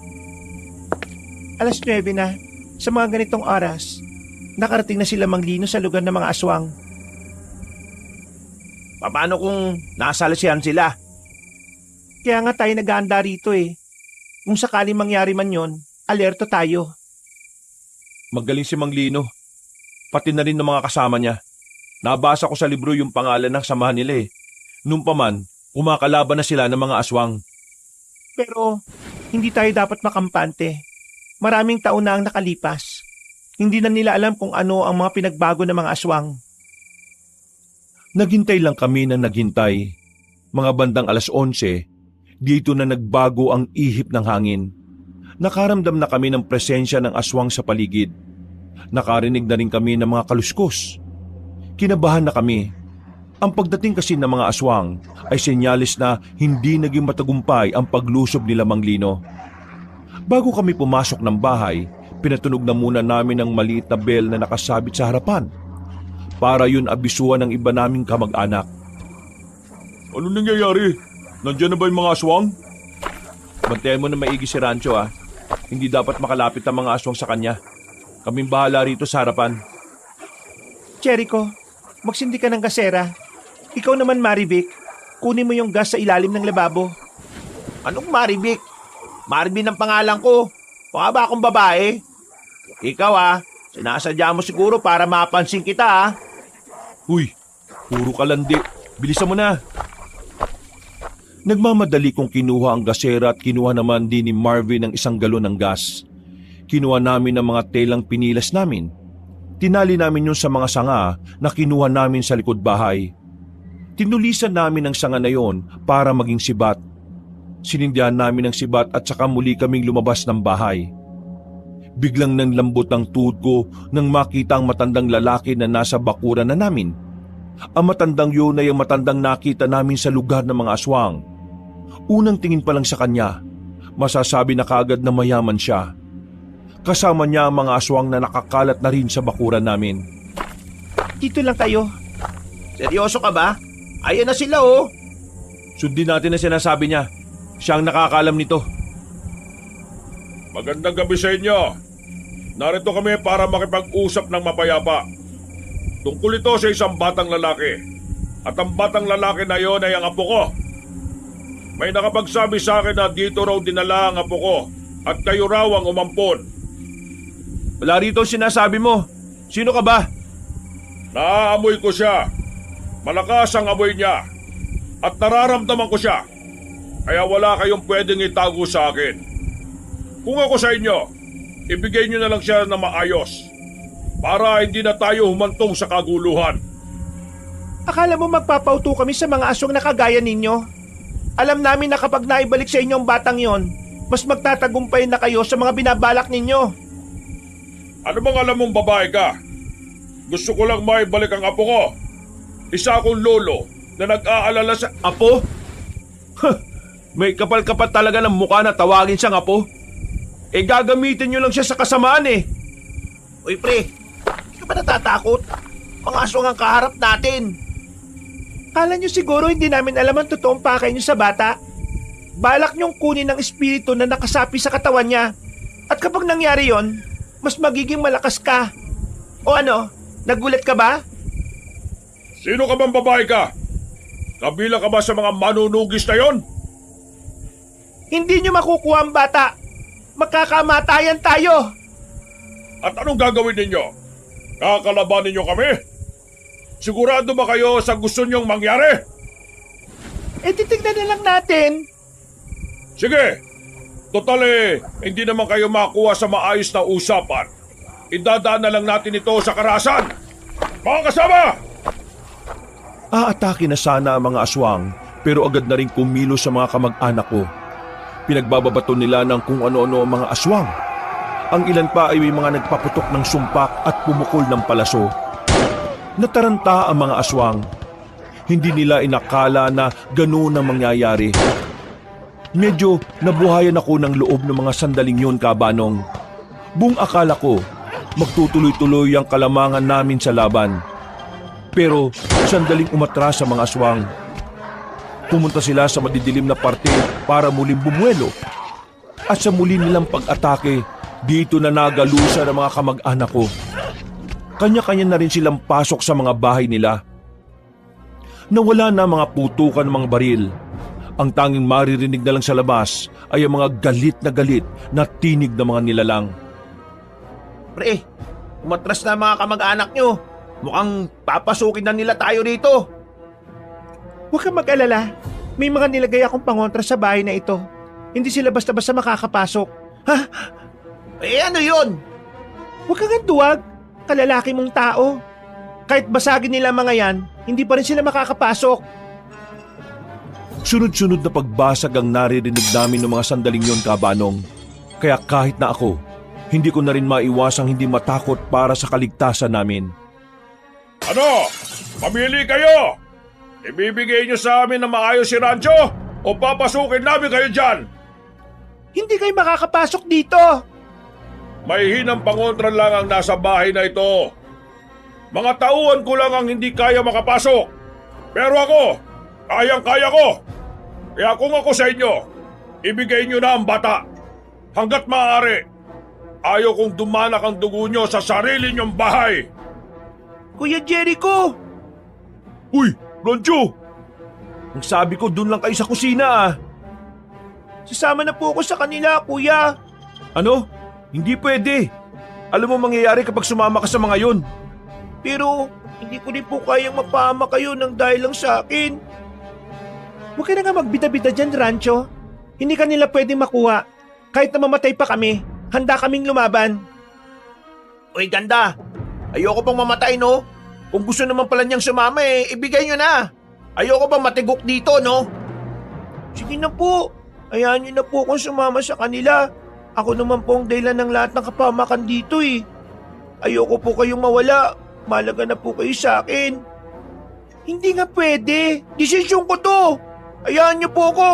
Alas 9 na. Sa mga ganitong oras, nakarating na sila Mang Lino sa lugar ng mga aswang. Paano kung nasalasihan sila? Kaya nga tayo nag-aanda rito Kung sakali mangyari man yon, alerto tayo. Magaling si Mang Lino. Pati na rin ng mga kasama niya. Nabasa ko sa libro yung pangalan ng samahan nila Nung pa man, kumakalaban na sila ng mga aswang. Pero hindi tayo dapat makampante. Maraming taon na ang nakalipas. Hindi na nila alam kung ano ang mga pinagbago ng mga aswang. Naghintay lang kami na naghintay. Mga bandang 11:00, dito na nagbago ang ihip ng hangin. Nakaramdam na kami ng presensya ng aswang sa paligid. Nakarinig na rin kami ng mga kaluskos. Kinabahan na kami. Ang pagdating kasi ng mga aswang ay senyalis na hindi naging matagumpay ang paglusob nila Mang Lino. Bago kami pumasok ng bahay, pinatunog na muna namin ang maliit na bell na nakasabit sa harapan. Para yun abisuan ng iba naming kamag-anak. Ano nangyayari? Nandiyan na ba yung mga aswang? Bantayan mo na maigi si Rancho ah. Hindi dapat makalapit ang mga aswang sa kanya. Kaming bahala rito sa harapan. Jericho, magsindi ka ng gasera. Ikaw naman, Marivic, kunin mo yung gas sa ilalim ng lababo. Anong Marivic? Marvin ang pangalan ko. Mukha ba akong babae? Ikaw sinasadya mo siguro para mapansin kita Huy, puro kalandi. Bilisan mo na. Nagmamadali kong kinuha ang gasera at kinuha naman din ni Marvin ang isang galon ng gas. Kinuha namin ang mga telang pinilas namin. Tinali namin yun sa mga sanga na kinuha namin sa likod bahay. Tinulisan namin ang sanga na yon para maging sibat. Sinindihan namin ang sibat at saka muli kaming lumabas ng bahay. Biglang nanlambot ang tuhod ko nang makita ang matandang lalaki na nasa bakuran na namin. Ang matandang yun ay ang matandang nakita namin sa lugar ng mga aswang. Unang tingin pa lang sa kanya, masasabi na kaagad na mayaman siya. Kasama niya ang mga aswang na nakakalat na rin sa bakuran namin. Dito lang kayo. Seryoso ka ba? Ayan na sila Sundin natin ang sinasabi niya. Siya ang nakakaalam nito. Magandang gabi sa inyo. Narito kami para makipag-usap ng mapayapa. Tungkol ito sa isang batang lalaki. At ang batang lalaki na yon ay ang apo ko. May nakapagsabi sa akin na dito raw dinala ang apo ko at kayo raw ang umampon. Wala rito ang sinasabi mo. Sino ka ba? Naaamoy ko siya. Malakas ang amoy niya. At nararamdaman ko siya. Kaya wala kayong pwedeng itago sa akin. Kung ako sa inyo, ibigay niyo na lang siya na maayos. Para hindi na tayo humantong sa kaguluhan. Akala mo magpapauto kami sa mga aswang na kagaya ninyo? Alam namin na kapag naibalik sa inyo ang batang yon, mas magtatagumpay na kayo sa mga binabalak ninyo. Ano bang alam mong babae ka? Gusto ko lang maibalik ang apo ko. Isa akong lolo na nag-aalala sa... Apo? May kapal-kapal talaga ng mukha na tawagin siyang apo. Gagamitin niyo lang siya sa kasamaan Uy pre, hindi ka ba natatakot? Mga aswang ang kaharap natin. Kala nyo siguro hindi namin alam ang totoong pakay nyo sa bata? Balak nyong kunin ang espiritu na nakasapi sa katawan niya. At kapag nangyari yon, mas magiging malakas ka. O ano, nagulat ka ba? Sino ka bang babae ka? Kabila ka ba sa mga manunugis na yon? Hindi nyo makukuha ang bata. Magkakamatayan tayo. At anong gagawin ninyo? Kakalaban ninyo kami? Sigurado ba kayo sa gusto nyong mangyari? Titignan na lang natin. Sige, total hindi naman kayo makuha sa maayos na usapan. Idadaan na lang natin ito sa karahasan. Mga kasama! Aatake na sana ang mga aswang pero agad na rin kumilos sa mga kamag-anak ko. Pinagbababato nila ng kung ano-ano ang mga aswang. Ang ilan pa ay may mga nagpaputok ng sumpak at pumukol ng palaso. Nataranta ang mga aswang. Hindi nila inakala na ganoon ang mangyayari. Medyo nabuhayan ako ng loob ng mga sandaling yun, Kabanong. Buong akala ko, magtutuloy-tuloy ang kalamangan namin sa laban. Pero sandaling umatras sa mga aswang. Pumunta sila sa madidilim na parte para muling bumuelo. At sa muli nilang pag-atake, dito na nagalusa ng mga kamag-anak ko. Kanya-kanya na rin silang pasok sa mga bahay nila. Nawala na mga putukan ng mga baril. Ang tanging maririnig na lang sa labas ay ang mga galit na tinig ng mga nilalang. Pre, umatras na mga kamag-anak nyo. Mukhang papasukin na nila tayo rito. Huwag kang mag-alala. May mga nilagay akong pangontra sa bahay na ito. Hindi sila basta-basta makakapasok. Ha? Ano yun? Huwag kang duwag. Kalalaki mong tao. Kahit basagin nila mga yan, hindi pa rin sila makakapasok. Sunod-sunod na pagbasag ang naririnig namin ng mga sandaling yon, Kabanong. Kaya kahit na ako, hindi ko na rin maiwasang hindi matakot para sa kaligtasan namin. Ano? Pamili kayo! Ibibigay niyo sa amin na maayos si Rancho o papasukin namin kayo dyan? Hindi kayo makakapasok dito. May hinang pangontra lang ang nasa bahay na ito. Mga tauhan ko lang ang hindi kaya makapasok. Pero ako, kayang-kaya ko. Kaya kung ako sa inyo, ibigay niyo na ang bata. Hanggat maaari, ayaw kong dumanak ang dugo niyo sa sarili niyong bahay. Kuya Jericho! Uy, Rancho! Ang sabi ko, dun lang kayo sa kusina. Sasama na po ako sa kanila, kuya. Ano? Hindi pwede. Alam mo mangyayari kapag sumama ka sa mga yon. Pero hindi ko rin po kayang mapahama kayo ng dahil lang sa akin. Huwag ka na nga magbita-bita dyan, Rancho. Hindi ka nila pwedeng makuha. Kahit na mamatay pa kami, handa kaming lumaban. Uy, ganda. Ayoko pang mamatay, no? Kung gusto naman pala niyang sumama ibigay niyo na. Ayoko pang matigok dito, no? Sige na po. Hayaan niyo na po akong sumama sa kanila. Ako naman po ang dahilan ng lahat ng kapamakan dito Ayoko po kayong mawala. Malaga na po kayo sa akin. Hindi nga pwede. Desisyon ko to. Hayaan niyo po ako.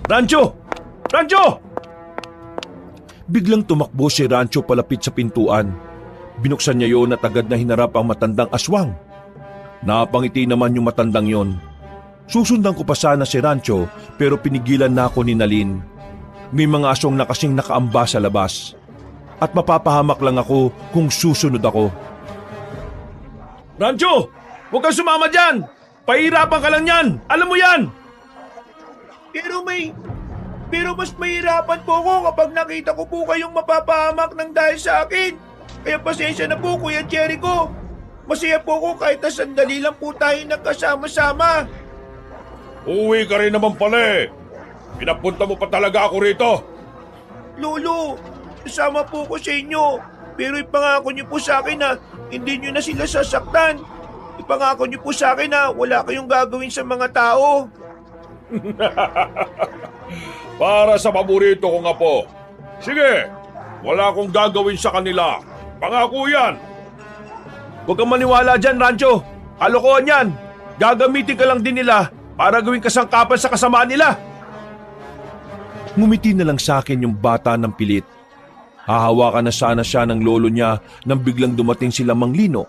Rancho! Rancho! Biglang tumakbo si Rancho palapit sa pintuan. Binuksan niya yon at agad na hinarap ang matandang aswang. Napangiti naman yung matandang yon. Susundan ko pa sana si Rancho pero pinigilan na ako ni Nalin. May mga aswang na kasing nakaamba sa labas. At mapapahamak lang ako kung susunod ako. Rancho! Huwag kang sumama dyan! Pahirapan ka lang yan! Alam mo yan! Pero mas mahirapan po ako kapag nakita ko po kayong mapapahamak ng dahil sa akin. Kaya pasensya na po, Kuya Jericho. Masaya po ako kahit na sandali lang po tayo nagkasama-sama. Uwi ka rin naman pala Pinapunta mo pa talaga ako rito. Lolo, kasama po ko sa inyo. Pero ipangako niyo po sa akin na hindi niyo na sila sasaktan. Ipangako niyo po sa akin na wala kayong gagawin sa mga tao. Para sa paborito kong apo. Sige, wala akong gagawin sa kanila. Pangako yan. Huwag kang maniwala dyan, Rancho. Kalokohan yan. Gagamitin ka lang din nila para gawing kasangkapan sa kasamaan nila. Ngumiti na lang sa akin yung bata ng pilit. Hahawakan na sana siya ng lolo niya nang biglang dumating sila Mang Lino.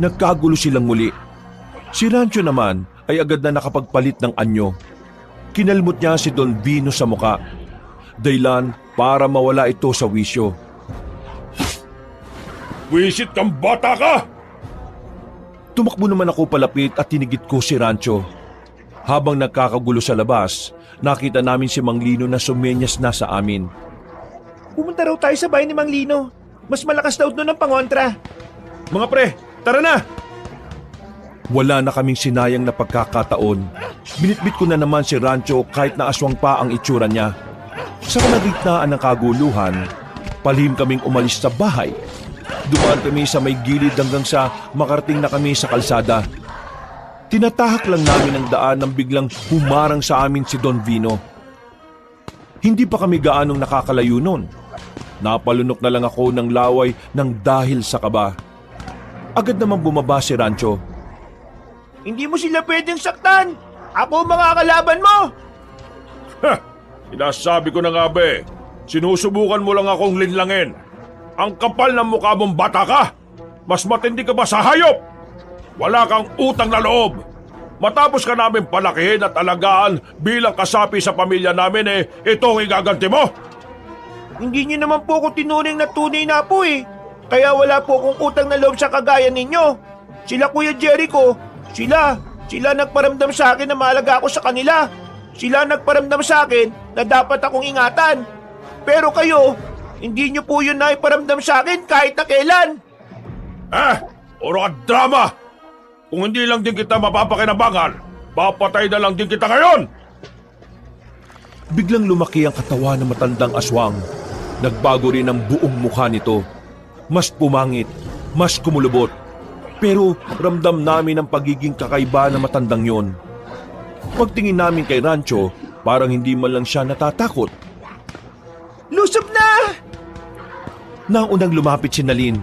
Nagkagulo silang muli. Si Rancho naman ay agad na nakapagpalit ng anyo. Kinalmot niya si Don Vino sa muka. Dahilan para mawala ito sa wisyo. Wisit kang bata ka! Tumakbo naman ako palapit at tinigit ko si Rancho. Habang nagkakagulo sa labas, nakita namin si Mang Lino na sumenyas na sa amin. Pumunta raw tayo sa bahay ni Mang Lino. Mas malakas daw doon ang pangontra. Mga pre, tara na! Wala na kaming sinayang na pagkakataon. Binitbit ko na naman si Rancho kahit na aswang pa ang itsura niya. Sa kalagitnaan ng kaguluhan, palihim kaming umalis sa bahay. Dumaan kami sa may gilid hanggang sa makarating na kami sa kalsada. Tinatahak lang namin ang daan nang biglang humarang sa amin si Don Vino. Hindi pa kami gaanong nakakalayo nun. Napalunok na lang ako ng laway ng dahil sa kaba. Agad namang bumaba si Rancho. Hindi mo sila pwedeng saktan. Ako mga kalaban mo. Sinasabi ko na nga ba sinusubukan mo lang akong linlangin. Ang kapal ng mukha mong bata ka. Mas matindi ka ba sa hayop? Wala kang utang na loob. Matapos ka namin palakihin at alagaan bilang kasapi sa pamilya namin ito ang igaganti mo. Hindi niyo naman po ako tinuring na tunay na po Kaya wala po akong utang na loob sa kagaya ninyo. Sila Kuya Jericho, sila nagparamdam sa akin na mahalaga ako sa kanila. Sila nagparamdam sa akin na dapat akong ingatan. Pero kayo, hindi niyo po yun na iparamdam sa akin kahit na kailan. Puro ka drama! Kung hindi lang din kita mapapakinabangan, papatay na lang din kita ngayon! Biglang lumaki ang katawan ng matandang aswang. Nagbago rin ang buong mukha nito. Mas pumangit, mas kumulubot. Pero ramdam namin ang pagiging kakaiba na matandang yon. Pagtingin namin kay Rancho, parang hindi man lang siya natatakot. Lusob na! Nang unang lumapit si Nalin,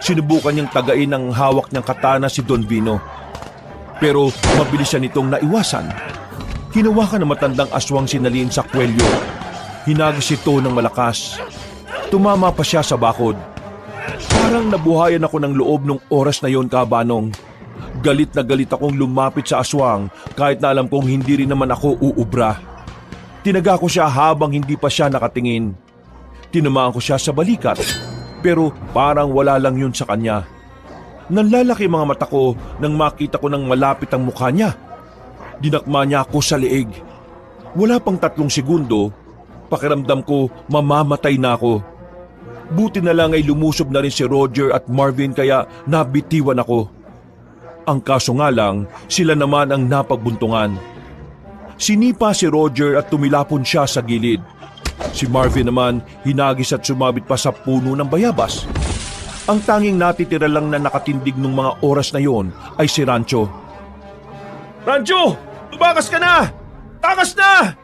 sinubukan niyang tagain ng hawak niyang katana si Don Vino. Pero mabilis siya nitong naiwasan. Hinawakan ng matandang aswang si Nalin sa kwelyo. Hinagis ito ng malakas. Tumama pa siya sa bakod. Parang nabuhayan ako ng loob nung oras na yon, Kabanong. Galit na galit akong lumapit sa aswang kahit na alam kong hindi rin naman ako uubra. Tinaga ko siya habang hindi pa siya nakatingin. Tinamaan ko siya sa balikat, pero parang wala lang yun sa kanya. Nanlalaki mga mata ko nang makita ko ng malapit ang mukha niya. Dinakma niya ako sa leeg. Wala pang 3 segundo, pakiramdam ko mamamatay na ako. Buti na lang ay lumusob na rin si Roger at Marvin kaya nabitiwan ako. Ang kaso nga lang, sila naman ang napagbuntungan. Sinipa si Roger at tumilapon siya sa gilid. Si Marvin naman hinagis at sumabit pa sa puno ng bayabas. Ang tanging natitira lang na nakatindig nung mga oras na yon ay si Rancho. Rancho! Tumakas ka na! Takas na!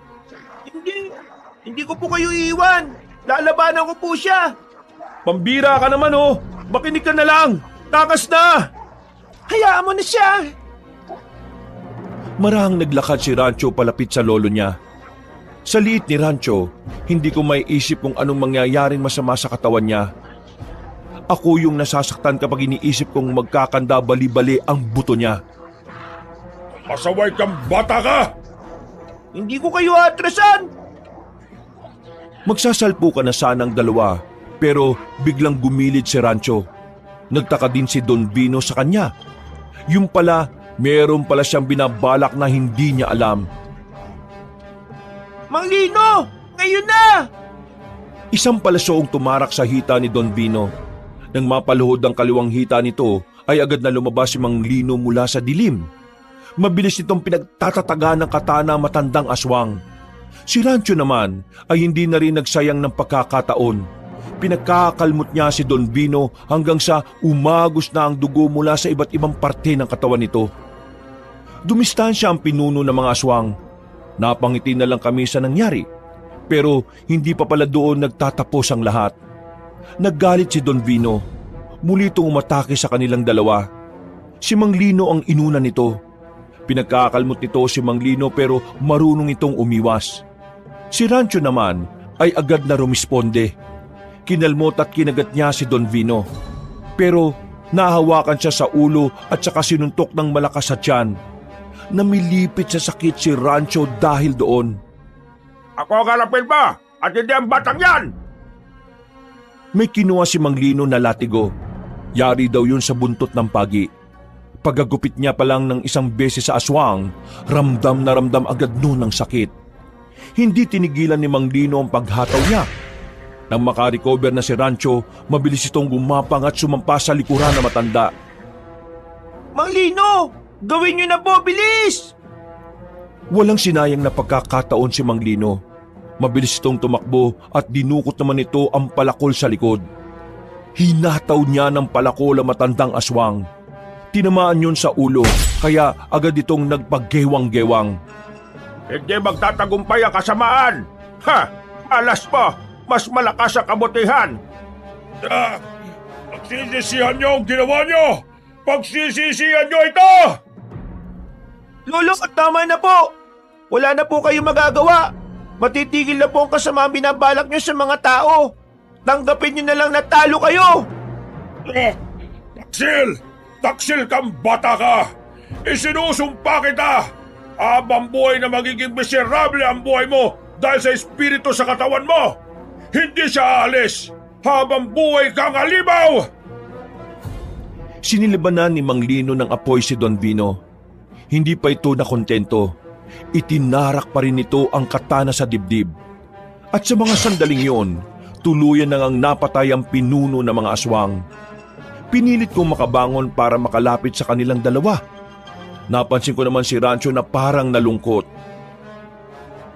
Hindi ko po kayo iiwan. Lalabanan ko po siya. Pambira ka naman oh! Makinig ka na lang! Takas na! Hayaan mo na siya. Marahang naglakad si Rancho palapit sa lolo niya. Sa liit ni Rancho, hindi ko may isip kung anong mangyayaring masama sa katawan niya. Ako yung nasasaktan kapag iniisip kong magkakanda bali-bali ang buto niya. Pasaway kang bata ka! Hindi ko kayo atrasan. Magsasalpukan na sana ang dalawa, pero biglang gumilid si Rancho. Nagtaka din si Don Vino sa kanya. Yung pala, meron pala siyang binabalak na hindi niya alam. Mang Lino! Ngayon na! Isang palasoong tumarak sa hita ni Don Vino. Nang mapaluhod ang kaliwang hita nito, ay agad na lumabas si Mang Lino mula sa dilim. Mabilis nitong pinagtatataga ng katana matandang aswang. Si Rancho naman ay hindi na rin nagsayang ng pagkakataon. Pinagkakalmot niya si Don Vino hanggang sa umagos na ang dugo mula sa iba't ibang parte ng katawan nito. Dumistansya ang pinuno ng mga aswang. Napangiti na lang kami sa nangyari. Pero hindi pa pala doon nagtatapos ang lahat. Naggalit si Don Vino. Muli itong umatake sa kanilang dalawa. Si Mang Lino ang inuna nito. Pinagkakalmot nito si Mang Lino pero marunong itong umiwas. Si Rancho naman ay agad na rumisponde. Kinalmot at kinagat niya si Don Vino. Pero nahawakan siya sa ulo at saka sinuntok ng malakas sa tiyan. Namilipit sa sakit si Rancho dahil doon. Ako ang harapin mo at hindi ang batang yan! May kinuha si Mang Lino na latigo. Yari daw yun sa buntot ng pagi. Pagagupit niya pa lang ng isang beses sa aswang, ramdam na ramdam agad noon ang sakit. Hindi tinigilan ni Mang Lino ang paghataw niya. Nang makarecover na si Rancho, mabilis itong gumapang at sumampa sa likuran na matanda. Mang Lino! Gawin niyo na po! Bilis! Walang sinayang na pagkakataon si Mang Lino. Mabilis itong tumakbo at dinukot naman ito ang palakol sa likod. Hinataw niya ng palakol ang matandang aswang. Tinamaan yun sa ulo, kaya agad itong nagpaggewang-gewang. Hindi magtatagumpay ang kasamaan! Ha! Alas po! Mas malakas ang kabutihan! Pagsisisihan niyo ang ginawa niyo! Pagsisisihan niyo ito! Lolo, tama na po! Wala na po kayong magagawa! Matitigil na po ang kasama binabalak niyo sa mga tao! Tanggapin niyo na lang na talo kayo! Taksil! Taksil kang bata ka! Isinusumpa kita! Habang buhay na magiging miserable ang buhay mo dahil sa espiritu sa katawan mo! Hindi siya aalis! Habang buhay kang halimaw! Sinilibanan ni Mang Lino ng apoy si Don Vino. Hindi pa ito nakontento. Itinarak pa rin ito ang katana sa dibdib. At sa mga sandaling yon, tuluyan nang ang napatay ang pinuno ng mga aswang. Pinilit kong makabangon para makalapit sa kanilang dalawa. Napansin ko naman si Rancho na parang nalungkot.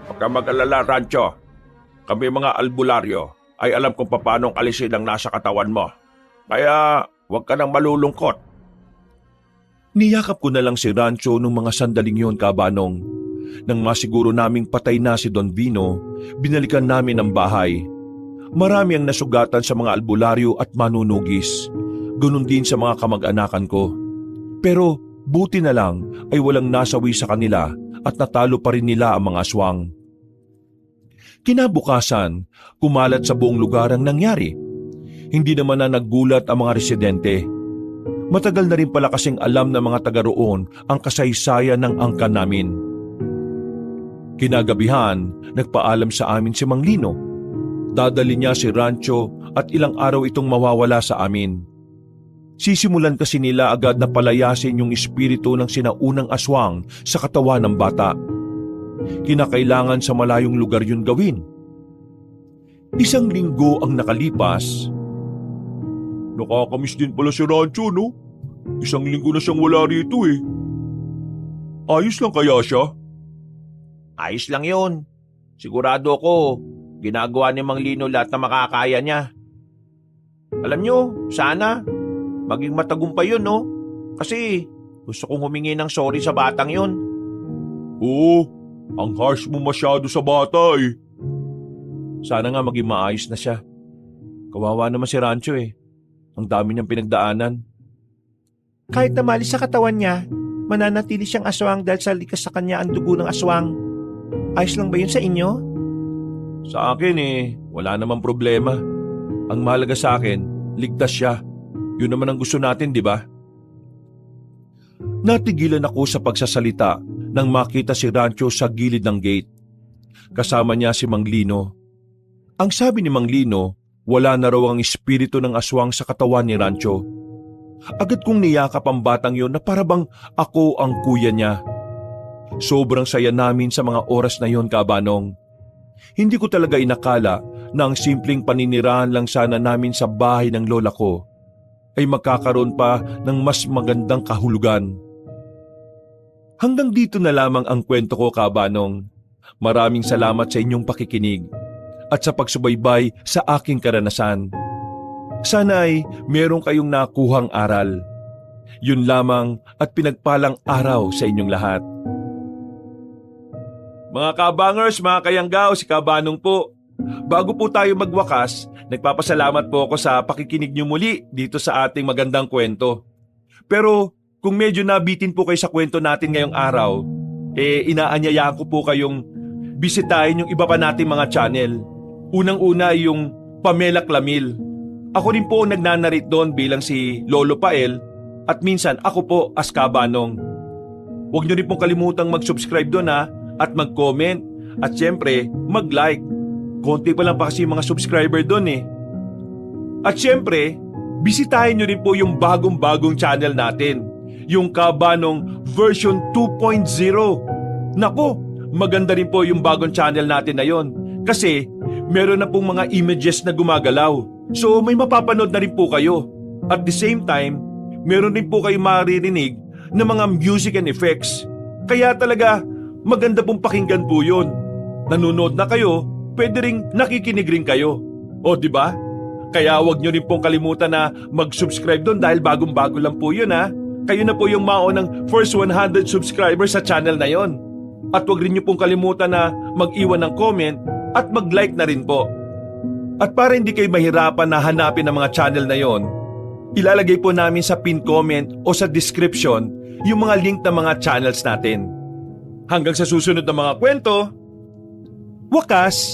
Huwag ka mag-alala, Rancho. Kami mga albularyo ay alam kung paano alisin ang nasa katawan mo. Kaya huwag ka nang malulungkot. Niyakap ko na lang si Rancho nung mga sandaling yon, Kabanong. Nang masiguro naming patay na si Don Vino, binalikan namin ang bahay. Marami ang nasugatan sa mga albularyo at manunugis. Ganun din sa mga kamag-anakan ko. Pero buti na lang ay walang nasawi sa kanila at natalo pa rin nila ang mga aswang. Kinabukasan, kumalat sa buong lugar ang nangyari. Hindi naman na naggulat ang mga residente. Matagal na rin pala kasing alam ng mga taga roon ang kasaysayan ng angkan namin. Kinagabihan, nagpaalam sa amin si Mang Lino. Dadali niya si Rancho at ilang araw itong mawawala sa amin. Sisimulan kasi nila agad na palayasin yung espiritu ng sinaunang aswang sa katawan ng bata. Kinakailangan sa malayong lugar yun gawin. 1 linggo ang nakalipas. Nakakamiss din pala si Rancho, no? 1 linggo na siyang wala rito eh. Ayos lang kaya siya? Ayos lang yun. Sigurado ako, ginagawa ni Mang Lino lahat na makakaya niya. Alam nyo, sana maging matagumpay yun, no? Kasi gusto kong humingi ng sorry sa batang yun. Oo, ang harsh mo masyado sa bata eh. Sana nga maging maayos na siya. Kawawa naman si Rancho eh. Ang dami niyang pinagdaanan. Kahit na malis sa katawan niya, mananatili siyang aswang dahil sa likas sa kanya ang dugo ng aswang. Ayos lang ba yun sa inyo? Sa akin wala namang problema. Ang mahalaga sa akin, ligtas siya. Yun naman ang gusto natin, di ba? Natigilan ako sa pagsasalita nang makita si Rancho sa gilid ng gate. Kasama niya si Mang Lino. Ang sabi ni Mang Lino, wala na raw ang espiritu ng aswang sa katawan ni Rancho. Agad kong niyakap ang batang yon na parabang ako ang kuya niya. Sobrang saya namin sa mga oras na yon, Kabanong. Hindi ko talaga inakala na ang simpleng paninirahan lang sana namin sa bahay ng lola ko ay magkakaroon pa ng mas magandang kahulugan. Hanggang dito na lamang ang kwento ko, Kabanong. Maraming salamat sa inyong pakikinig at sa pagsubaybay sa aking karanasan. Sana ay meron kayong nakuhang aral. Yun lamang at pinagpalang araw sa inyong lahat. Mga kabangers, mga kayanggaw, si Kabanong po. Bago po tayo magwakas, nagpapasalamat po ako sa pakikinig niyo muli dito sa ating magandang kwento. Pero kung medyo nabitin po kayo sa kwento natin ngayong araw, inaanyaya ko po kayong bisitahin yung iba pa nating mga channel. Unang-una ay yung Pamela Clamil. Ako rin po nagnanarate doon bilang si Lolo Pael at minsan ako po as Kabanong. Huwag niyo rin pong kalimutang mag-subscribe doon at mag-comment at syempre mag-like. Konti pa lang pa kasi mga subscriber doon eh. At syempre, bisitahin niyo rin po yung bagong-bagong channel natin, yung Kabanong version 2.0. Nako, maganda rin po yung bagong channel natin na yon kasi meron na pong mga images na gumagalaw. So may mapapanood na rin po kayo. At the same time, meron din po kayo maririnig ng mga music and effects. Kaya talaga, maganda pong pakinggan po yun. Nanonood na kayo, pwede ring nakikinig rin kayo. O di ba? Kaya wag nyo rin pong kalimutan na mag-subscribe doon dahil bagong-bago lang po yun Kayo na po yung maunang first 100 subscribers sa channel na yon. At wag rin nyo pong kalimutan na mag-iwan ng comment at mag-like na rin po. At para hindi kayo mahirapan na hanapin ang mga channel na yon, ilalagay po namin sa pin comment o sa description yung mga link ng mga channels natin. Hanggang sa susunod na mga kwento, wakas!